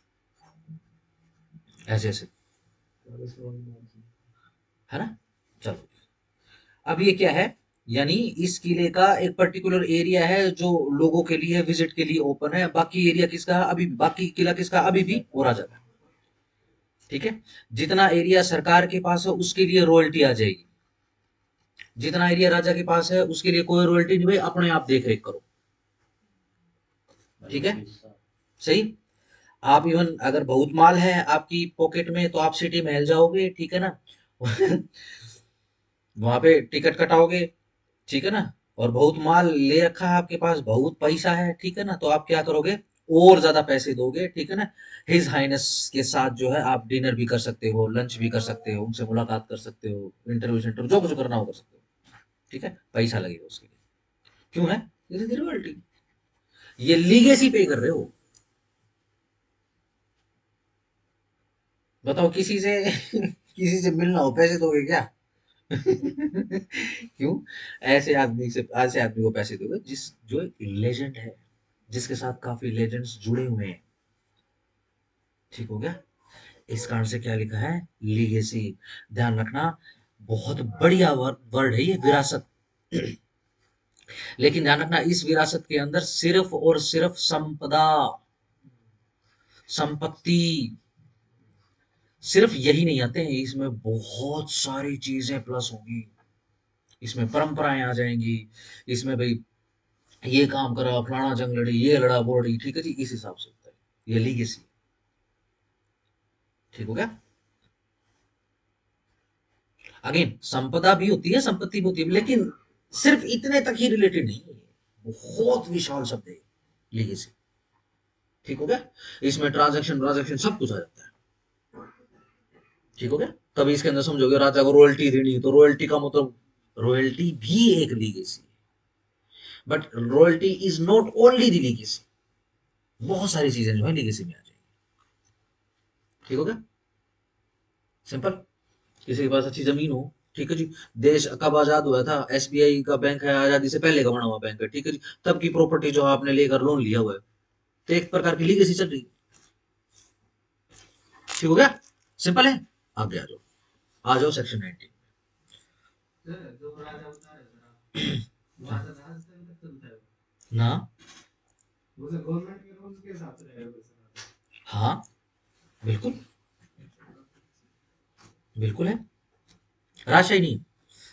ऐसे ऐसे, है ना। चलो, अब ये क्या है, यानी इस किले का एक पर्टिकुलर एरिया है जो लोगों के लिए विजिट के लिए ओपन है, बाकी एरिया किसका है? अभी बाकी किला किसका? अभी भी वो राजा का। ठीक है, जितना एरिया सरकार के पास है उसके लिए रॉयल्टी आ जाएगी, जितना एरिया राजा के पास है उसके लिए कोई रॉयल्टी नहीं भाई, अपने आप देख रेख करो। ठीक है, सही। आप इवन अगर बहुत माल है आपकी पॉकेट में तो आप सिटी महल जाओगे, ठीक है ना वहां पे टिकट कटाओगे, ठीक है ना, और बहुत माल ले रखा है आपके पास, बहुत पैसा है, ठीक है ना, तो आप क्या करोगे? और ज्यादा पैसे दोगे, ठीक है ना। हिज हाइनेस के साथ जो है आप डिनर भी कर सकते हो, लंच भी कर सकते हो, उनसे मुलाकात कर सकते हो, इंटरव्यू सेंटर जो कुछ करना हो कर सकते हो। ठीक है, पैसा लगेगा उसके लिए। क्यों है? रॉयल्टी, ये लीगेसी पे कर रहे हो। बताओ, किसी से किसी से मिलना हो पैसे दोगे क्या? क्यों? ऐसे आदमी को पैसे दोगे जो लेजेंड है, जिसके साथ काफी लेजेंड्स जुड़े हुए हैं। ठीक हो गया? इस कारण से क्या लिखा है? लीगेसी। ध्यान रखना, बहुत बढ़िया वर्ड है ये, विरासत। लेकिन ध्यान रखना, इस विरासत के अंदर सिर्फ और सिर्फ संपदा, संपत्ति, सिर्फ यही नहीं आते हैं, इसमें बहुत सारी चीजें प्लस होंगी। इसमें परंपराएं आ जाएंगी, इसमें भाई ये काम करा, फलाना जंग लड़ी, ये लड़ा, वो लड़ी, ठीक है जी, इस हिसाब से होता है ये लीगेसी। ठीक हो गया? अगेन, संपदा भी होती है, संपत्ति भी होती है, लेकिन सिर्फ इतने तक ही रिलेटेड नहीं है, बहुत विशाल शब्द है लीगेसी। ठीक हो गया? इसमें ट्रांजैक्शन ट्रांजैक्शन सब कुछ आ जाता है। ठीक हो गया? तभी इसके अंदर समझोगे राजा को रॉयल्टी देनी, तो रॉयल्टी का मतलब, रॉयल्टी भी एक legacy, but royalty is not only the legacy, बहुत सारी चीजें जो है लीगेसी में आ जाएगी। ठीक हो गया? सिंपल। किसी के पास अच्छी जमीन हो, ठीक है जी, देश कब आजाद हुआ था, एसबीआई का बैंक है, आजादी से पहले का बना हुआ बैंक है, ठीक है जी, तब की प्रॉपर्टी जो आपने लेकर लोन लिया हुआ है, तो एक प्रकार की लीगेसी चल रही है। ठीक हो गया? सिंपल है। आगे आ जाओ, आ जाओ सेक्शन 19। सर जो राजा बता रहे सर आप, वो राजा राज तक चलता है, ना, वो सर गवर्नमेंट के रूल्स के हिसाब से रहेगा सर। हाँ, बिल्कुल, बिल्कुल है, राजशाही नहीं।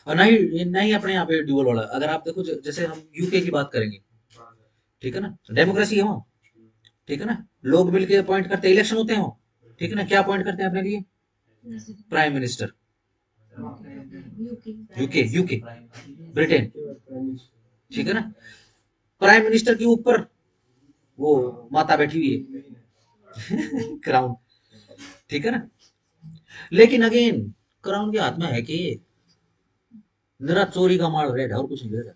और नहीं अपने यहाँ पे ड्यूअल वाला, अगर आप देखो जैसे हम यूके की बात करेंगे, हाँ सर। ठीक है ना, डेमोक्रेसी है वहाँ, ठीक है ना, लोग मिलके अपॉइंट करते हैं, इलेक्शन होते हैं वहाँ, ठीक है ना, क्या अपॉइंट करते हैं अपने लिए? Prime minister. UK, UK, Britain, ठीक है ना, प्राइम मिनिस्टर के ऊपर वो माता बैठी हुई है क्राउन, ठीक है ना। लेकिन अगेन, क्राउन के हाथ में है कि निरा चोरी का माल रेड है और कुछ नहीं रेड,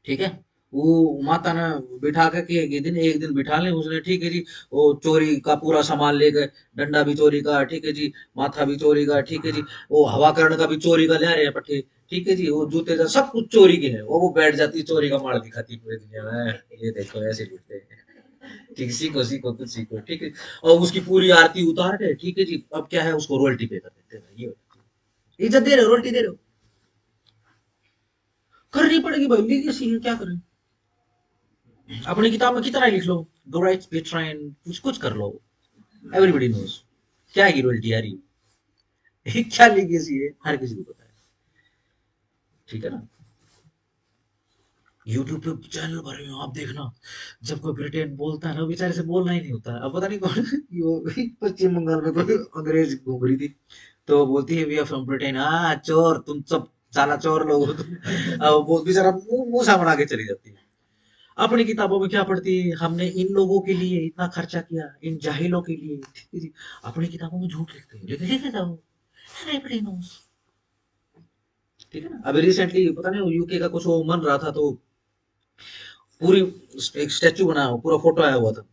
ठीक है। वो माता ने बिठा के एक दिन बिठा ले उसने, ठीक है जी, वो चोरी का पूरा सामान ले गए, डंडा भी चोरी का, ठीक है जी, माथा भी चोरी का, ठीक है जी, वो हवाकरण का भी चोरी का ले रहे हैं पट्टे, ठीक है जी, वो जूते का सब कुछ चोरी के है, वो बैठ जाती चोरी का माल दिखाती पूरी दुनिया में, ये देखो ऐसे लूटते हैं। ठीक, सीखो सीखो कुछ सीखो, ठीक है। और उसकी पूरी आरती उतार के, ठीक है जी, अब क्या है, उसको रॉयल्टी पे कर देते हैं, ये इज्जत दे रहे हो, रॉयल्टी दे रहे हो, करनी पड़ेगी भाई, लीगेसी है, क्या करें। अपनी किताब में कितना ही लिख लो, गो राइट बी ट्राइन, कुछ कुछ कर लो, एवरीबॉडी नोज क्या है रॉयल्टी यार ये क्या लीगेसी है, हर किसी को पता है। ठीक है ना। यूट्यूब पे चैनल भरे हुए हैं, आप देखना, जब कोई ब्रिटेन बोलता है ना, बेचारे से बोलना ही नहीं होता है। अब पता नहीं कौन वो पश्चिम बंगाल में कोई अंग्रेज घूम रही थी, तो वो बोलती है वी आर फ्रॉम ब्रिटेन, हाँ चोर तुम सब, साला चोर लोग हो तुम। अब वो बेचारा मुंह मुंह सा बना के चली जाती है। अपनी किताबों में क्या पढ़ती है, हमने इन लोगों के लिए इतना खर्चा किया, इन जाहिलों के लिए, ठीक है जी। अपनी किताबों में झूठ लिखते हैं, लेकिन लिखे जाओ, everybody knows, ठीक है ना। अभी रिसेंटली पता नहीं यूके का कुछ वो मन रहा था, तो पूरी एक स्टेचू बनाया हुआ, पूरा फोटो आया हुआ था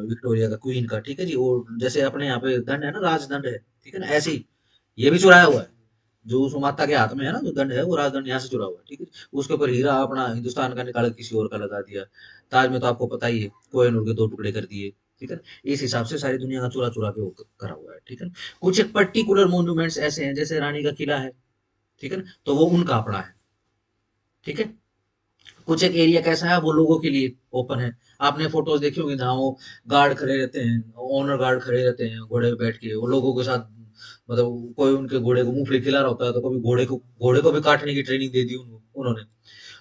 विक्टोरिया का, क्वीन का, ठीक है जी, वो जैसे अपने यहाँ पे दंड है ना, राजदंड है, ठीक है ना, ऐसे ही ये भी चुराया हुआ है, जो उस माता के हाथ में है ना, जो दंड है वो राजदंड यहाँ से चुरा हुआ है, ठीक है। उसके ऊपर हीरा अपना हिंदुस्तान का निकाल के किसी और का लगा दिया। ताज में तो आपको पता ही है, कोहिनूर के 2 टुकड़े कर दिए, ठीक है। इस हिसाब से सारी दुनिया का चुरा चुरा के वो करा हुआ है, ठीक है। कुछ एक पर्टिकुलर मोन्यूमेंट्स ऐसे हैं, जैसे रानी का किला है, ठीक है ना, तो वो उनका अपना है। ठीक है, कुछ एक एरिया कैसा है वो लोगों के लिए ओपन है। आपने फोटोज देखी होंगी जहाँ वो गार्ड खड़े रहते हैं, ओनर गार्ड खड़े रहते हैं घोड़े पे बैठ के, वो लोगों के साथ, मतलब कोई उनके घोड़े को मूंगफली खिला रहा होता है तो कभी घोड़े को भी काटने की ट्रेनिंग दे दी उन्होंने,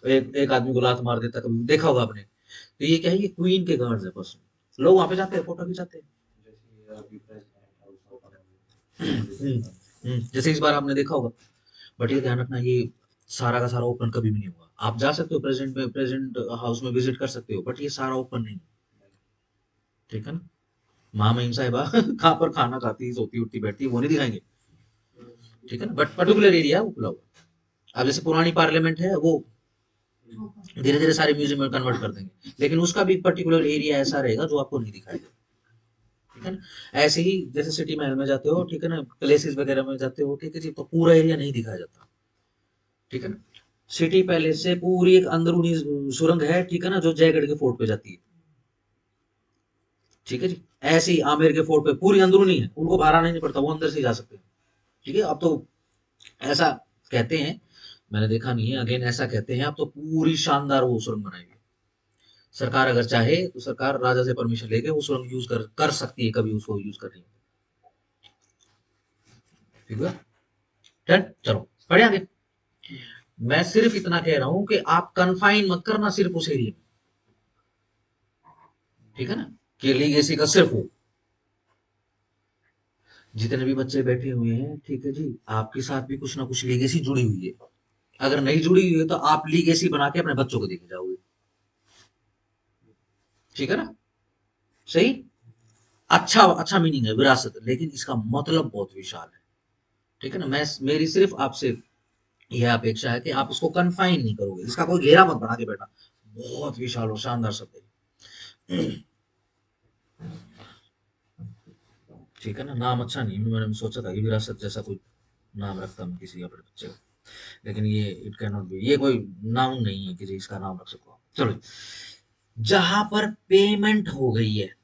एक एक आदमी को लात मार देता है, कभी देखा होगा आपने। तो ये क्या है, ये क्वीन के गार्ड्स है बस, लोग वहां पे जाते हैं फोटो खिंचाते हैं। जैसे अभी प्रेसिडेंट हाउस ओपन हम्म, हो जैसे इस बार आपने देखा होगा। बट ये ध्यान रखना, ये सारा का सारा ओपन कभी भी नहीं होगा। आप जा सकते हो प्रेसिडेंट हाउस में विजिट कर सकते हो, बट ये सारा ओपन नहीं। ठीक है ना, महामहिम साहिबा कहाँ पर खाना खाती सोती उठती बैठती वो नहीं दिखाएंगे। ठीक है ना, बट पर्टिकुलर एरिया वो खुला हुआ। अब जैसे पुरानी पार्लियामेंट है वो धीरे धीरे सारे म्यूजियम में कन्वर्ट कर देंगे, लेकिन उसका भी पर्टिकुलर एरिया ऐसा रहेगा जो आपको नहीं दिखाएगा। ठीक है ना, ऐसे ही जैसे सिटी महल में जाते हो, ठीक है ना, प्लेसेस वगैरह में जाते हो, ठीक है जी, तो पूरा एरिया नहीं दिखाया जाता। ठीक है ना, सिटी पैलेस से पूरी एक अंदरूनी सुरंग है, ठीक है ना, जो जयगढ़ के फोर्ट पे जाती है। ठीक है जी, ऐसे ही आमेर के फोर्ट पे पूरी अंदरूनी है, उनको बाहर आना नहीं पड़ता, वो अंदर से ही जा सकते हैं। ठीक है, अब तो ऐसा कहते हैं, मैंने देखा नहीं है, अगेन ऐसा कहते हैं, अब तो पूरी शानदार वो सुरंग बनाई हुई है। सरकार अगर चाहे तो सरकार राजा से परमिशन लेके वो सुरंग यूज कर सकती है, कभी उसको यूज करनी है। ठीक है, डन, चलो बढ़िया आगे। मैं सिर्फ इतना कह रहा हूं कि आप कन्फाइन मत करना सिर्फ उस एरिया में। ठीक है ना, कि लीगेसी का सिर्फ हो। जितने भी बच्चे बैठे हुए हैं, ठीक है जी, आपके साथ भी कुछ ना कुछ लीगेसी जुड़ी हुई है। अगर नहीं जुड़ी हुई है तो आप लीगेसी बना के अपने बच्चों को देके जाओगे। ठीक है ना, सही। अच्छा अच्छा मीनिंग है विरासत, लेकिन इसका मतलब बहुत विशाल है। ठीक है ना, मैं मेरी सिर्फ आपसे यह अपेक्षा है कि आप इसको कन्फाइन नहीं करोगे, इसका कोई घेरा मत बना के बैठा। बहुत विशाल और शानदार शब्द है। ठीक है ना, नाम अच्छा नहीं है, मैंने सोचा था कि विरासत जैसा कोई नाम रखता मैं किसी अपने बच्चे को, लेकिन ये इट कैन नॉट बी, ये कोई नाउन नहीं है कि जी इसका नाम रख सको। चलो, जहां पर पेमेंट हो गई है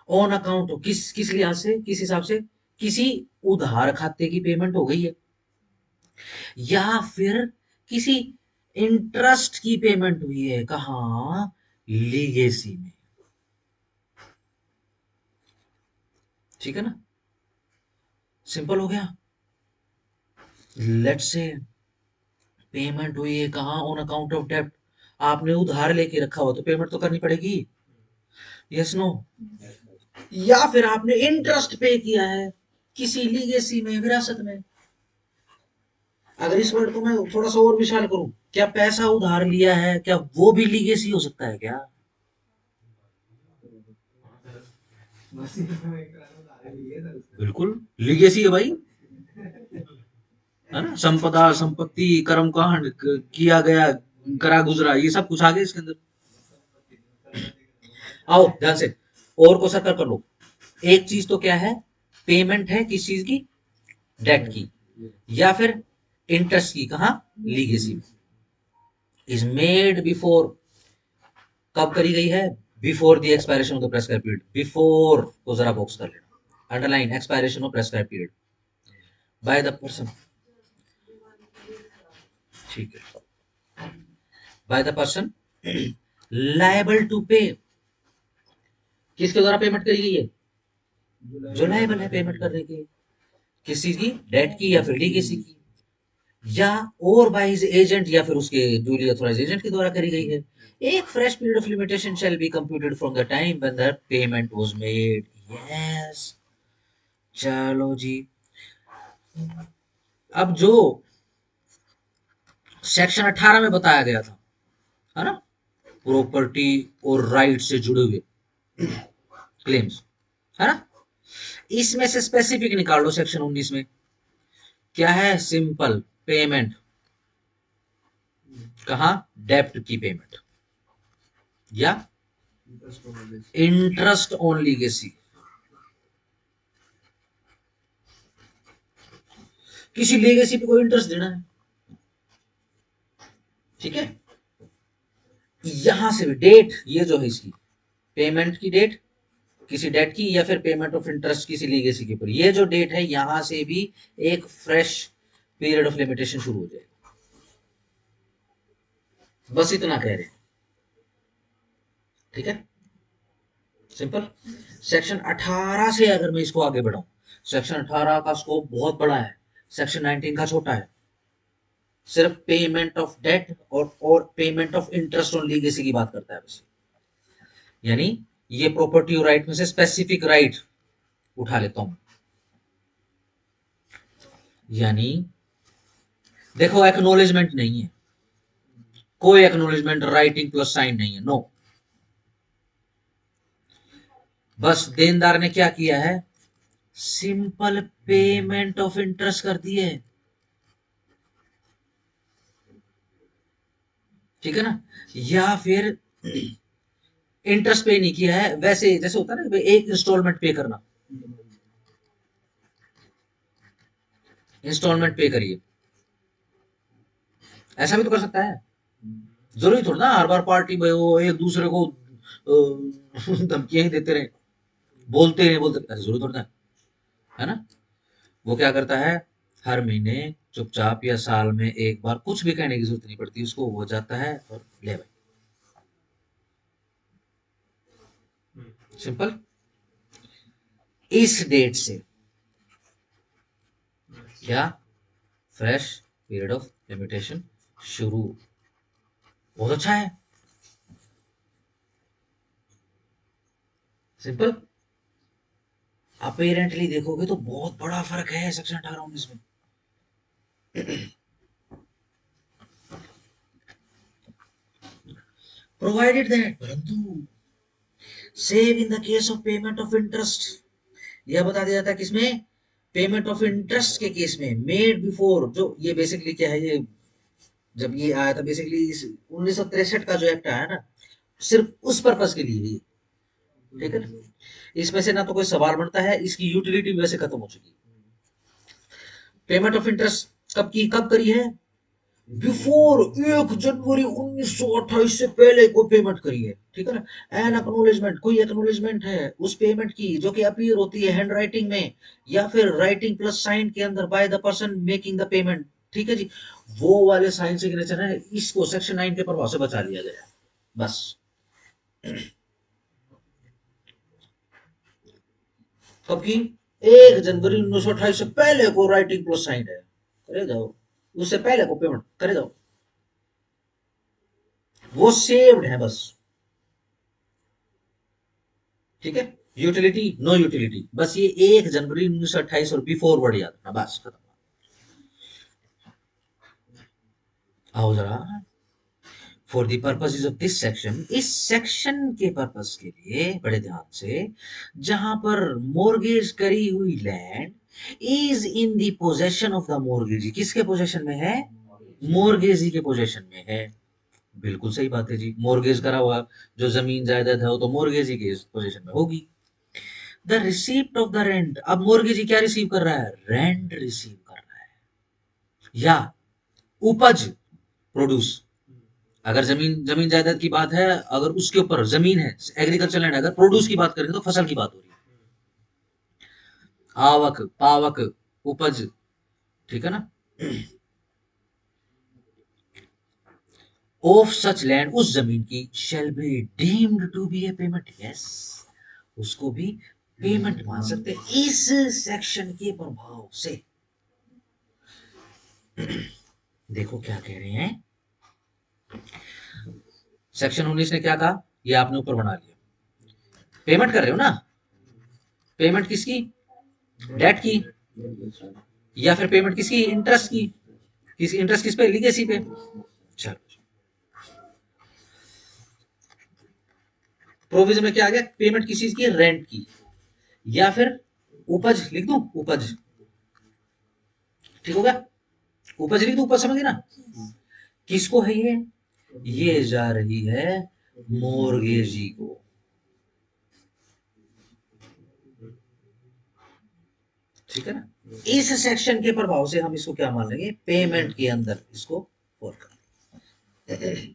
ऑन अकाउंट, किस किस लिहाज से, किस हिसाब से, किसी उधार खाते की पेमेंट हो गई है, या फिर किसी इंटरेस्ट की पेमेंट हुई है, कहा, लीगेसी में। ठीक है ना, सिंपल हो गया। लेट्स से पेमेंट हुई है कहा, ऑन अकाउंट ऑफ डेब्ट, आपने उधार लेके रखा हुआ तो पेमेंट तो करनी पड़ेगी, यस नो। या फिर आपने इंटरेस्ट पे किया है किसी लीगेसी में, विरासत में। अगर इस वर्ड को मैं थोड़ा सा और विशाल करूं, क्या पैसा उधार लिया है, क्या वो भी लीगेसी हो सकता है क्या? बिल्कुल लीगेसी है भाई, है ना, संपदा संपत्ति कर्मकांड किया गया, करा गुजरा, ये सब कुछ आ गया इसके अंदर। आओ ध्यान से, और को सर्कल कर लो। एक चीज तो क्या है, पेमेंट है किस चीज की, डेट की, या फिर इंटरेस्ट की, कहा, लीगेसी, इज मेड बिफोर, कब करी गई है, before the expiration of the prescribe period, before को जरा बॉक्स कर लेना, underline expiration of prescribe period by the person. ठीक है, by the person liable to pay, किसके द्वारा पेमेंट करी गई है, जो लायबल है पेमेंट करने के, किस चीज की, डेट की या फिर लीगेसी की, या और बाय हिज एजेंट या फिर उसके ड्यूली ऑथराइज्ड एजेंट के द्वारा करी गई है। एक fresh period of limitation shall be computed from the time when the payment was made. Yes, चलो जी। अब जो सेक्शन 18 में बताया गया था, है ना, प्रॉपर्टी और राइट से जुड़े हुए क्लेम्स, है ना, इसमें से स्पेसिफिक निकाल लो सेक्शन 19 में क्या है, सिंपल पेमेंट, कहा, डेप्ट की पेमेंट, या इंटरेस्ट ऑन लीगेसी, किसी लीगेसी पे कोई इंटरेस्ट देना है। ठीक है, यहां से भी डेट, ये जो है इसकी पेमेंट की डेट किसी डेट की, या फिर पेमेंट ऑफ इंटरेस्ट किसी लीगेसी के ऊपर, ये जो डेट है यहां से भी एक फ्रेश पीरियड ऑफ लिमिटेशन शुरू हो जाएगा। बस इतना कह रहे हैं, ठीक है, सिंपल। सेक्शन 18 से अगर मैं इसको आगे बढ़ाऊं, सेक्शन 18 का स्कोप बहुत बड़ा है, सेक्शन 19 का छोटा है। सिर्फ पेमेंट ऑफ डेट और payment of interest on legacy की बात करता है बस। यानी ये प्रॉपर्टी राइट में से स्पेसिफिक राइट उठा लेता हूं। यानी देखो, एक्नोलेजमेंट नहीं है, कोई एक्नोलेजमेंट राइटिंग प्लस साइन नहीं है, नो। बस देनदार ने क्या किया है, सिंपल पेमेंट ऑफ इंटरेस्ट कर दी है, ठीक है ना। या फिर इंटरेस्ट पे नहीं किया है, वैसे जैसे होता है ना एक इंस्टॉलमेंट पे करना, इंस्टॉलमेंट पे करिए, ऐसा भी तो कर सकता है। जरूरी थोड़ा ना हर बार पार्टी में वो एक दूसरे को धमकियां ही देते रहे, बोलते रहे, ऐसा जरूरी थोड़ा है ना। वो क्या करता है, हर महीने चुपचाप या साल में एक बार, कुछ भी कहने की जरूरत नहीं पड़ती उसको, वो जाता है और ले भाई, सिंपल। इस डेट से क्या, फ्रेश पीरियड ऑफ लिमिटेशन शुरू। बहुत अच्छा है, सिंपल। अपेरेंटली देखोगे तो बहुत बड़ा फर्क है सेक्शन 18-19 में। प्रोवाइडेड दैट, परंतु save in the case of payment of interest, यह बता दिया जाता है किसमें, पेमेंट ऑफ इंटरेस्ट के केस में, मेड बिफोर, जो ये बेसिकली क्या है, ये जब ये आया था बेसिकली 1963 का जो एक्ट आया ना, सिर्फ उस पर्पस के लिए ही, ठीक है ना। इसमें से ना तो कोई सवाल बनता है, इसकी यूटिलिटी वैसे खत्म हो चुकी है। पेमेंट ऑफ इंटरेस्ट कब की, कब करी है, बिफोर 1 जनवरी 1928 से पहले को पेमेंट करी है, ठीक है ना। एन एक्नोलेजमेंट, कोई एक्नोलेजमेंट है उस पेमेंट की जो कि अपीयर होती है हैंड राइटिंग में या फिर राइटिंग प्लस साइन के अंदर bye the person making the payment, ठीक है जी, वो वाले साइन सिग्नेचर है, इसको सेक्शन 9 के प्रभाव से बचा लिया गया, बस। कब की, 1 जनवरी 1928 से पहले को राइटिंग प्लस साइन है, करे जाओ, उससे पहले को पेमेंट करे जाओ, वो सेव्ड है बस, ठीक है। यूटिलिटी, नो यूटिलिटी, बस ये 1 जनवरी 1928 और बिफोर वर्ड याद रखना, बस खत्म। आओ जरा, for the purposes of this section, इस सेक्शन के पर्पस के लिए बड़े ध्यान से, जहां पर मोर्गेज करी हुई land is in the possession of the mortgagee, किसके पोजेशन में है, मोर्गेजी के पोजेशन में है। बिल्कुल सही बात है जी, मोर्गेज करा हुआ जो जमीन जायदाद है वो तो मोर्गेजी के पोजेशन में होगी। The receipt of the rent, अब मोर्गेजी क्या रिसीव कर रहा है, रेंट रिसीव कर रहा है, या उपज, प्रोड्यूस। अगर जमीन जमीन जायदाद की बात है, अगर उसके ऊपर जमीन है, एग्रीकल्चर लैंड, अगर प्रोड्यूस की बात करें तो फसल की बात हो रही है, आवक, पावक, उपज, ठीक है ना। ऑफ सच लैंड, उस जमीन की, shall be deemed to be a payment, yes, उसको भी पेमेंट मान सकते हैं इस सेक्शन के प्रभाव से। देखो क्या कह रहे हैं, सेक्शन 19 ने क्या कहा, ये आपने ऊपर बना लिया, पेमेंट कर रहे हो ना, पेमेंट किसकी, डेट की, या फिर पेमेंट किसकी, इंटरेस्ट की, किसी इंटरेस्ट किस पे, लीगेसी पे। चलो, प्रोविजन में क्या आ गया, पेमेंट किस चीज की, रेंट की, या फिर उपज लिख दूं, उपज, ठीक हो गया, उपज लिख दूं, उपज समझ गए ना। किसको है ये जा रही है मोर्गेजी को, ठीक है ना। इस सेक्शन के प्रभाव से हम इसको क्या मान लेंगे, पेमेंट के अंदर इसको फॉल कर।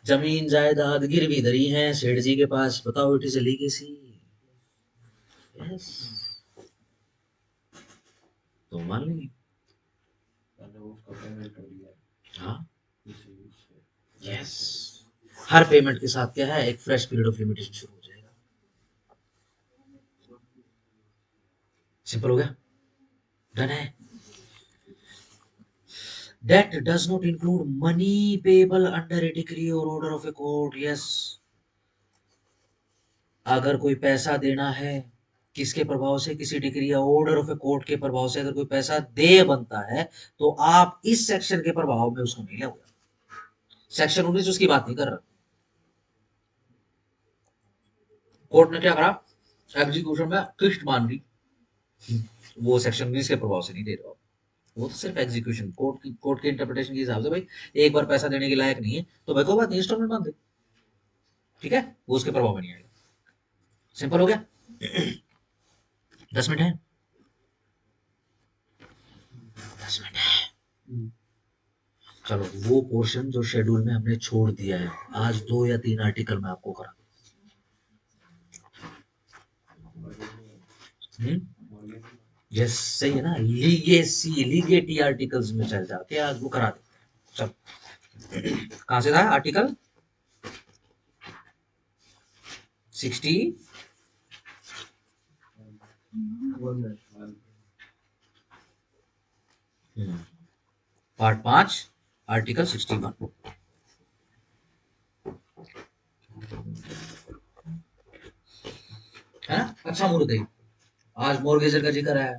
जमीन जायदाद गिरवी धरी है सेठ जी के पास, बताओ, it is a legacy, yes, तो मान लेंगे। करना है, वो उसका पेमेंट हो गया हाँ उसी उससे यस, हर पेमेंट के साथ क्या है, एक फ्रेश पीरियड ऑफ लिमिटेशन शुरू हो जाएगा। सिंपल हो गया, डन है। Debt does not include money payable under a decree or order of a court. Yes, अगर कोई पैसा देना है किसके प्रभाव से, किसी डिग्री या ऑर्डर ऑफ ए कोर्ट के प्रभाव से अगर कोई पैसा दे बनता है तो आप इस सेक्शन के प्रभाव में उसको नहीं लोगे। सेक्शन 19 उसकी बात नहीं कर रहा। कोर्ट ने क्या करा, एग्जीक्यूशन में किस्त मान ली, वो सेक्शन 19 के प्रभाव से नहीं दे रहा, वो तो सिर्फ एग्जीक्यूशन कोर्ट के इंटरप्रिटेशन के हिसाब से, भाई एक बार पैसा देने के लायक नहीं है तो भाई कोई बात नहीं, इंस्टॉलमेंट मान दे, ठीक है, वो उसके प्रभाव में नहीं आएगा। सिंपल हो गया। 10 मिनट है, 10 मिनट है। चलो वो पोर्शन जो शेड्यूल में हमने छोड़ दिया है, आज 2 या 3 आर्टिकल में आपको करा। यस सही है ना, लीगेसी लीगेटी आर्टिकल्स में चल जाते हैं, आज वो करा देते हैं। चलो कहां से था आर्टिकल 60 पार्ट 5 आर्टिकल 61 है ना। अच्छा मुहूर्त है, आज मोर्गेजर का जिक्र है,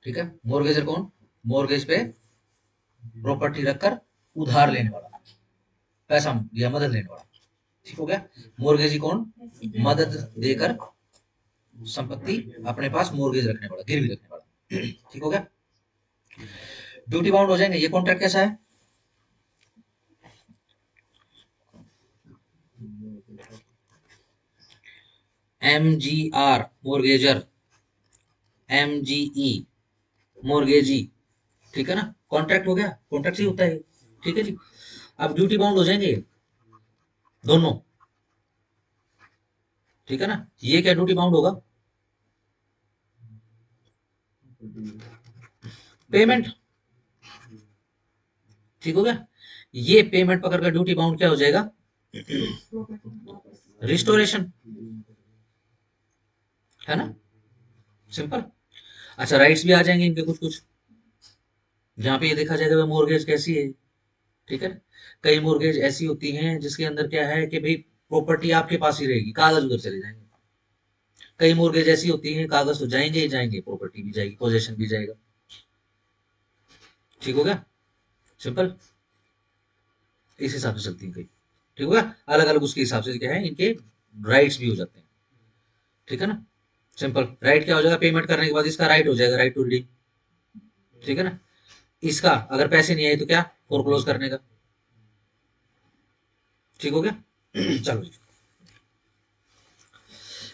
ठीक है। मोर्गेजर कौन, मोर्गेज पे प्रॉपर्टी रखकर उधार लेने वाला, पैसा या मदद लेने वाला, ठीक हो गया। मोर्गेजी कौन, मदद देकर संपत्ति अपने पास मोर्गेज रखने वाला, गिरवी रखने वाला, ठीक हो गया। ड्यूटी बाउंड हो जाएंगे। ये कॉन्ट्रैक्ट कैसा है, MGR मोर्गेजर, MGE मोर्गेजी, ठीक है ना। कॉन्ट्रैक्ट हो गया, कॉन्ट्रैक्ट ही होता है, ठीक है जी। अब ड्यूटी बाउंड हो जाएंगे दोनों, ठीक है ना। ये क्या ड्यूटी बाउंड होगा, पेमेंट, ठीक हो गया। ये पेमेंट पकड़कर ड्यूटी बाउंड क्या हो जाएगा, रिस्टोरेशन, है ना, सिंपल। अच्छा राइट्स भी आ जाएंगे इनके कुछ कुछ, जहां पे ये देखा जाएगा मोर्गेज कैसी है, ठीक है। कई मोर्गेज ऐसी होती हैं जिसके अंदर क्या है कि भाई प्रॉपर्टी आपके पास ही रहेगी, कागज उधर चले जाएंगे। कई मोर्गेज ऐसी होती हैं कागज तो जाएंगे ही जाएंगे, प्रॉपर्टी भी जाएगी, पोजेशन भी जाएगा, ठीक हो गया, सिंपल। इस हिसाब से चलती है कई, ठीक हो गया। अलग अलग उसके हिसाब से क्या है, इनके राइट्स भी हो जाते हैं, ठीक है ना। सिंपल, राइट क्या हो जाएगा, पेमेंट करने के बाद इसका राइट हो जाएगा, राइट टू रिडीम, ठीक है ना। इसका अगर पैसे नहीं आए तो क्या, फोरक्लोज करने का, ठीक हो गया। चलो जी,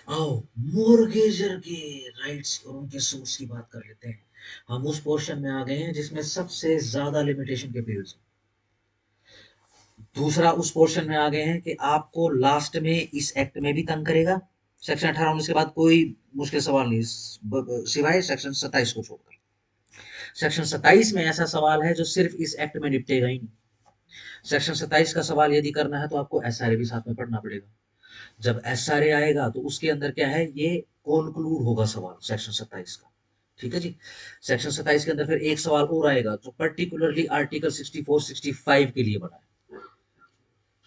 आओ मोर्गेजर के राइट्स और उनके सोर्स की बात कर लेते हैं। हम उस पोर्शन में आ गए हैं जिसमें सबसे ज्यादा लिमिटेशन के पीरियड्स। दूसरा उस पोर्शन में आ गए हैं कि आपको लास्ट में इस एक्ट में भी तंग करेगा। सेक्शन 18 के बाद कोई मुश्किल सवाल नहीं, सिवाय सेक्शन 27 को छोड़कर। सेक्शन 27 में ऐसा सवाल है जो सिर्फ इस एक्ट में निपटेगा ही नहीं। सेक्शन 27 का सवाल यदि करना है तो आपको एसआरए भी साथ में पढ़ना पड़ेगा। जब एसआरए आएगा तो उसके अंदर क्या है, ये कॉन्क्लूड होगा सवाल सेक्शन 27 का, ठीक है जी। सेक्शन 27 के अंदर फिर एक सवाल और आएगा जो पर्टिकुलरली आर्टिकल 64 65 के लिए बना है।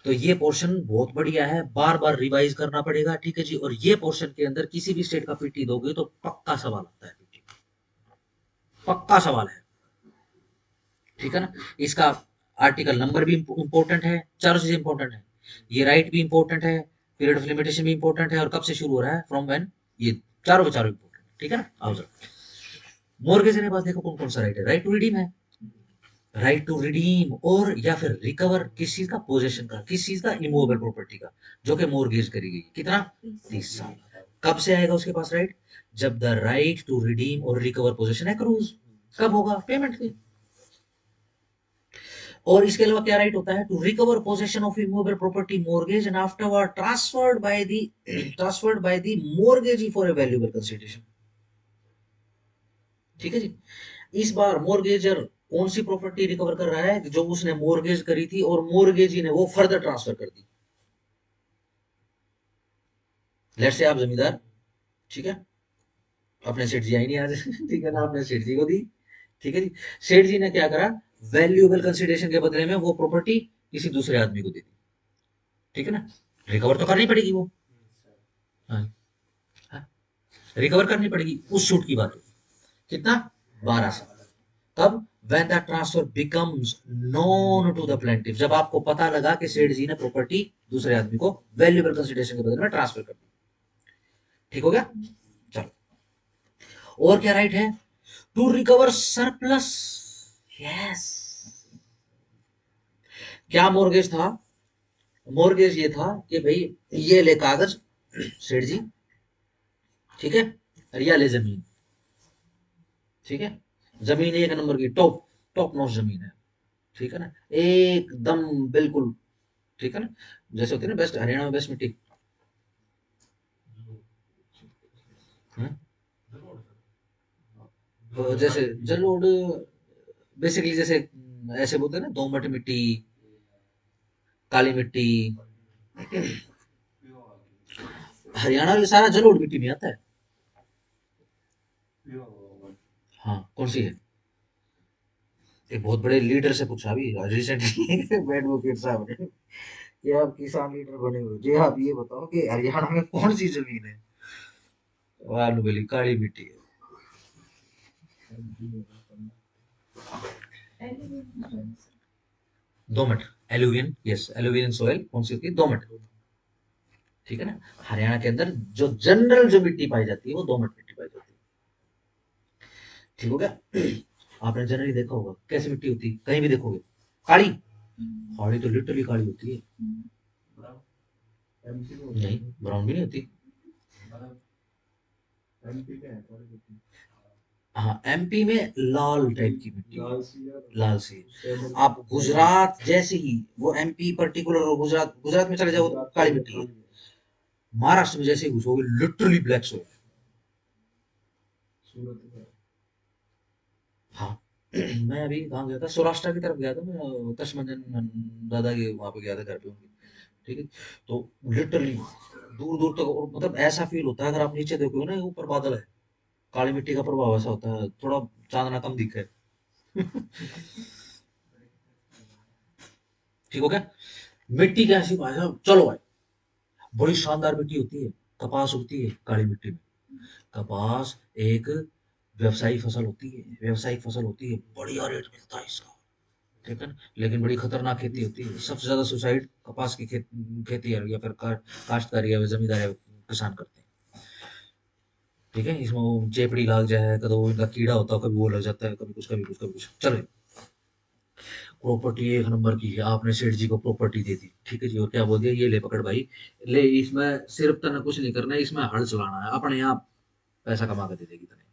तो ये पोर्शन बहुत बढ़िया है, बार बार रिवाइज करना पड़ेगा, ठीक है जी। और ये पोर्शन के अंदर किसी भी स्टेट का पीटी दोगे तो पक्का सवाल आता है, पीटी पक्का सवाल है, ठीक है ना। इसका आर्टिकल नंबर भी इंपॉर्टेंट है, चारों चीजें इंपॉर्टेंट है। ये राइट भी इंपॉर्टेंट है, पीरियड ऑफ लिमिटेशन भी इंपॉर्टेंट है, और कब से शुरू हो रहा है, फ्रॉम व्हेन, ये चारों के चारों इंपॉर्टेंट, ठीक है ना। आओ जरा, मोर्गेज के पास देखो कौन कौन सा राइट है, राइट टू रिडीम है, राइट टू रिडीम और या फिर रिकवर किस चीज का, पोजेशन का, किस चीज का, इमूवेबल प्रॉपर्टी का, जो कि मोर्गेज करी गई, कितना, 30 साल। कब से आएगा उसके पास राइट, जब द राइट टू रिडीम और रिकवर पोजेशन एक्रूज, कब होगा, पेमेंट की। और इसके अलावा क्या राइट होता है, to recover possession of immovable property mortgage and afterward transferred by the mortgagee for a valuable consideration, ठीक है जी। इस बार मोर्गेजर कौन सी प्रॉपर्टी रिकवर कर रहा है? जो उसने मोर्गेज करी थी और मोर्गेजी ने वो फर्दर ट्रांसफर कर दी। लेट्स से आप जमींदार, ठीक है, अपने सेठ जी आई नहीं आज ठीक है ना, आपने सेठ जी को दी, ठीक है जी। सेठ जी ने क्या करा, वैल्यूएबल कंसिडरेशन के बदले में वो प्रॉपर्टी किसी दूसरे आदमी को दे दी, ठीक है ना। रिकवर तो करनी पड़ेगी वो, हाँ, हाँ, रिकवर करनी पड़ेगी, उस सूट की बात है। कितना? 12 साल। कब? when the transfer becomes known to the plaintiff, जब आपको पता लगा कि सेठ जी ने प्रॉपर्टी दूसरे आदमी को वैल्यूएबल कंसिडरेशन के बदले में ट्रांसफर कर दी। ठीक हो गया? चलो, और क्या राइट है? To recover surplus. यस। क्या मोर्गेज था? मोर्गेज ये था कि भाई ये ले कागज सेठ जी, ठीक है, और ये ले जमीन, ठीक है। जमीन एक नंबर की टॉप टॉप नॉच जमीन है, ठीक है ना, एकदम बिल्कुल, ठीक है ना, जैसे होती है ना बेस्ट, हरियाणा में बेस्ट मिट्टी। हम्म? तो जैसे जलोढ़, बेसिकली जैसे ऐसे बोलते हैं ना, दोमट मिट्टी, काली मिट्टी। हरियाणा में सारा जलोढ़ मिट्टी में आता है। हाँ, कौन सी है? एक बहुत बड़े लीडर से पूछा अभी रिसेंटली एडवोकेट साहब ने कि आप किसान लीडर बने हो जी, आप ये बताओ कि हरियाणा में कौन सी जमीन है? वालू बोली काली मिट्टी है। दोमट, एलुवियन, यस, एलुवियन सॉइल कौन सी होती है? दोमट, ठीक है ना। हरियाणा के अंदर जो जनरल जो मिट्टी पाई जाती है वो दोमट मिट्टी पाई जाती है। ठीक हो गया? आपने जनरली देखा होगा कैसी मिट्टी होती है, कहीं भी देखोगे काली, काली तो लिटरली काली होती है। नहीं, ब्राउन भी नहीं होती। हाँ, एमपी में लाल टाइप की मिट्टी है, लाल सी। आप गुजरात जैसे ही, वो एमपी पर्टिकुलर, गुजरात, गुजरात में चले जाओ तो काली मिट्टी है। महाराष्ट्र में जैसे ही घुसोगे लिटरली ब्लैक सोइल। हाँ मैं अभी कहाँ गया था, सौराष्ट्र की तरफ गया था मैं, कश्मंजन दादा के वहां पे गया था घर पे उनके, ठीक है। तो लिटरली दूर दूर तक, और मतलब ऐसा फील होता है अगर आप नीचे देखोगे ना, ऊपर बादल है, काली मिट्टी का प्रभाव ऐसा होता है, थोड़ा चांदना कम दिखे ठीक हो गया? मिट्टी कैसी भाई साहब, चलो भाई, बड़ी शानदार मिट्टी होती है, कपास उगती है काली मिट्टी में। कपास एक व्यवसायिक फसल होती है, व्यवसायिक फसल होती है, बढ़िया रेट मिलता है इसका, ठीक है ना, लेकिन बड़ी खतरनाक खेती होती है। सबसे ज्यादा सुसाइड कपास की खेती है, या फिर काश्तकारी या जमींदार या किसान करते हैं, ठीक है। इसमें वो चेपड़ी लाग जाए, कभी वो इनका कीड़ा होता है, कभी वो लग जाता है, कभी कुछ कभी कुछ कभी कुछ। चलो, प्रॉपर्टी एक नंबर की है, आपने सेठ जी को प्रॉपर्टी दे दी, ठीक है जी, और क्या बोल दिया, ये ले पकड़ भाई, ले, इसमें सिर्फ तने कुछ नहीं करना है, इसमें हल चलाना है, अपने आप पैसा कमा के दे देगी तने।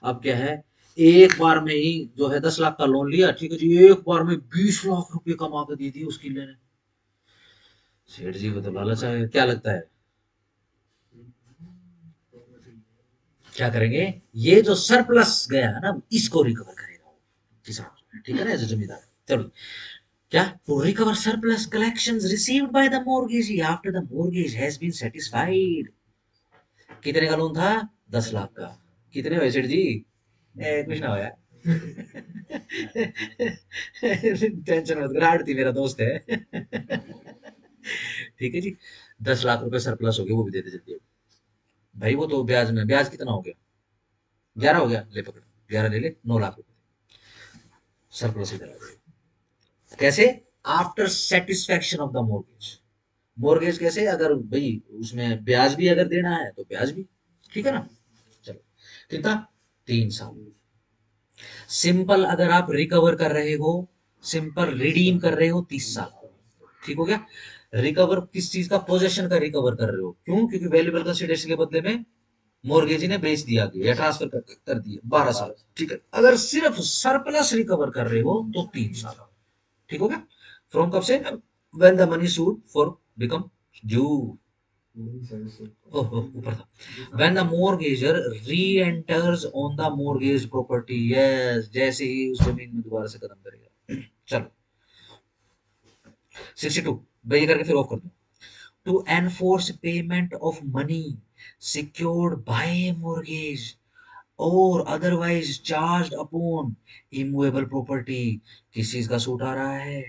अब क्या है, एक बार में ही जो है 10 लाख का लोन लिया, ठीक है जी, एक बार में 20 लाख रुपए कमा के दे दी उस किले ने। सेठ जी को तो लालच आया, क्या लगता है क्या करेंगे? ये जो सरप्लस गया है ना, इसको रिकवर करेगा वो किसान, ठीक है ना, ऐसे जमींदार। चलो, क्या? To recover surplus collections received by the mortgagee after the mortgage has been satisfied. कितने का लोन था? 10 लाख का। कितने हुए सेठ जी? कुछ ना होया टेंशन मत करो, आड़ती मेरा दोस्त है ठीक है जी। 10 लाख रुपए सरप्लस हो गए, वो भी दे दे जल्दी। भाई वो तो ब्याज में, ब्याज कितना हो गया? 11 हो गया, ले पकड़, 11 ले ले, 9 लाख रुपए सरप्लस इधर आ गया। कैसे? After satisfaction of the mortgage. Mortgage कैसे? अगर भाई उसमें ब्याज भी अगर देना है तो ब्याज भी, ठीक है ना। चलो, कितना? 3 साल। सिंपल अगर आप रिकवर कर रहे हो, सिंपल रिडीम कर रहे हो, 30 साल। ठीक हो गया? रिकवर किस चीज का? पोजेशन का रिकवर कर रहे हो, क्यों? क्योंकि वैल्यूएबल कंसिडरेशन के बदले में मोर्गेजी ने बेच दिया या ट्रांसफर कर दिया, 12 साल। ठीक है, अगर सिर्फ सरप्लस रिकवर कर रहे हो तो 3 साल। ठीक हो गया? फ्रॉम कब से? When the money sued for become due. ओहो ऊपर था। When the mortgager re-enters on the mortgage property, yes, जैसे ही उस जमीन में दोबारा से कदम करेगा। चलो 62 भाई ये करके फिर ऑफ कर दो। To enforce payment of money secured by mortgage or otherwise charged upon immovable property, किस चीज का सूट आ रहा है?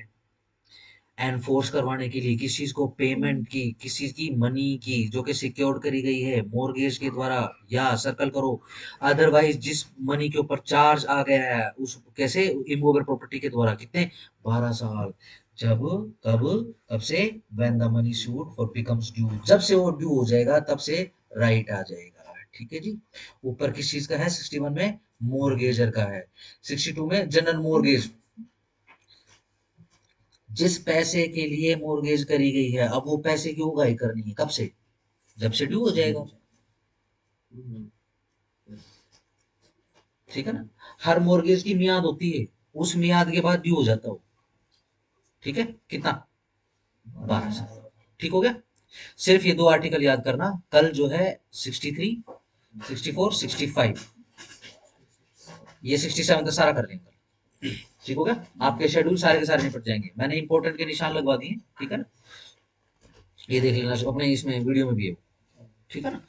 एनफोर्स करवाने के लिए किस चीज को, पेमेंट की, किस चीज की, मनी की, जो कि सिक्योर्ड करी गई है मॉर्गेज के द्वारा, या सर्कल करो अदरवाइज जिस मनी के ऊपर चार्ज आ गया है उस कैसे, इमूवेबल प्रॉपर्टी के द्वारा, कितने, 12 साल। जब, कब, कब से, when the money suit for becomes due, जब से वो ड्यू हो जाएगा तब से राइट आ जाएगा। ठीक है जी। ऊपर किस चीज का है? 61 में मोरगेजर का है। 62 में जनरल मोरगेज, जिस पैसे के लिए मोर्गेज करी गई है अब वो पैसे की उगाही करनी है, कब से? जब से ड्यू हो जाएगा। ठीक है ना। हर मोर्गेज की मियाद होती है, उस मियाद के बाद ड्यू हो जाता हो। ठीक है, कितना? 12 साल। ठीक हो गया। सिर्फ ये दो आर्टिकल याद करना, कल जो है 63, 64, 65, ये 67 का सारा कर लेंगे। ठीक हो गया। आपके शेड्यूल सारे के सारे निपट जाएंगे, मैंने इंपॉर्टेंट के निशान लगवा दिए। ठीक है ना, ये देख लेना अपने इसमें वीडियो में भी है। ठीक है ना।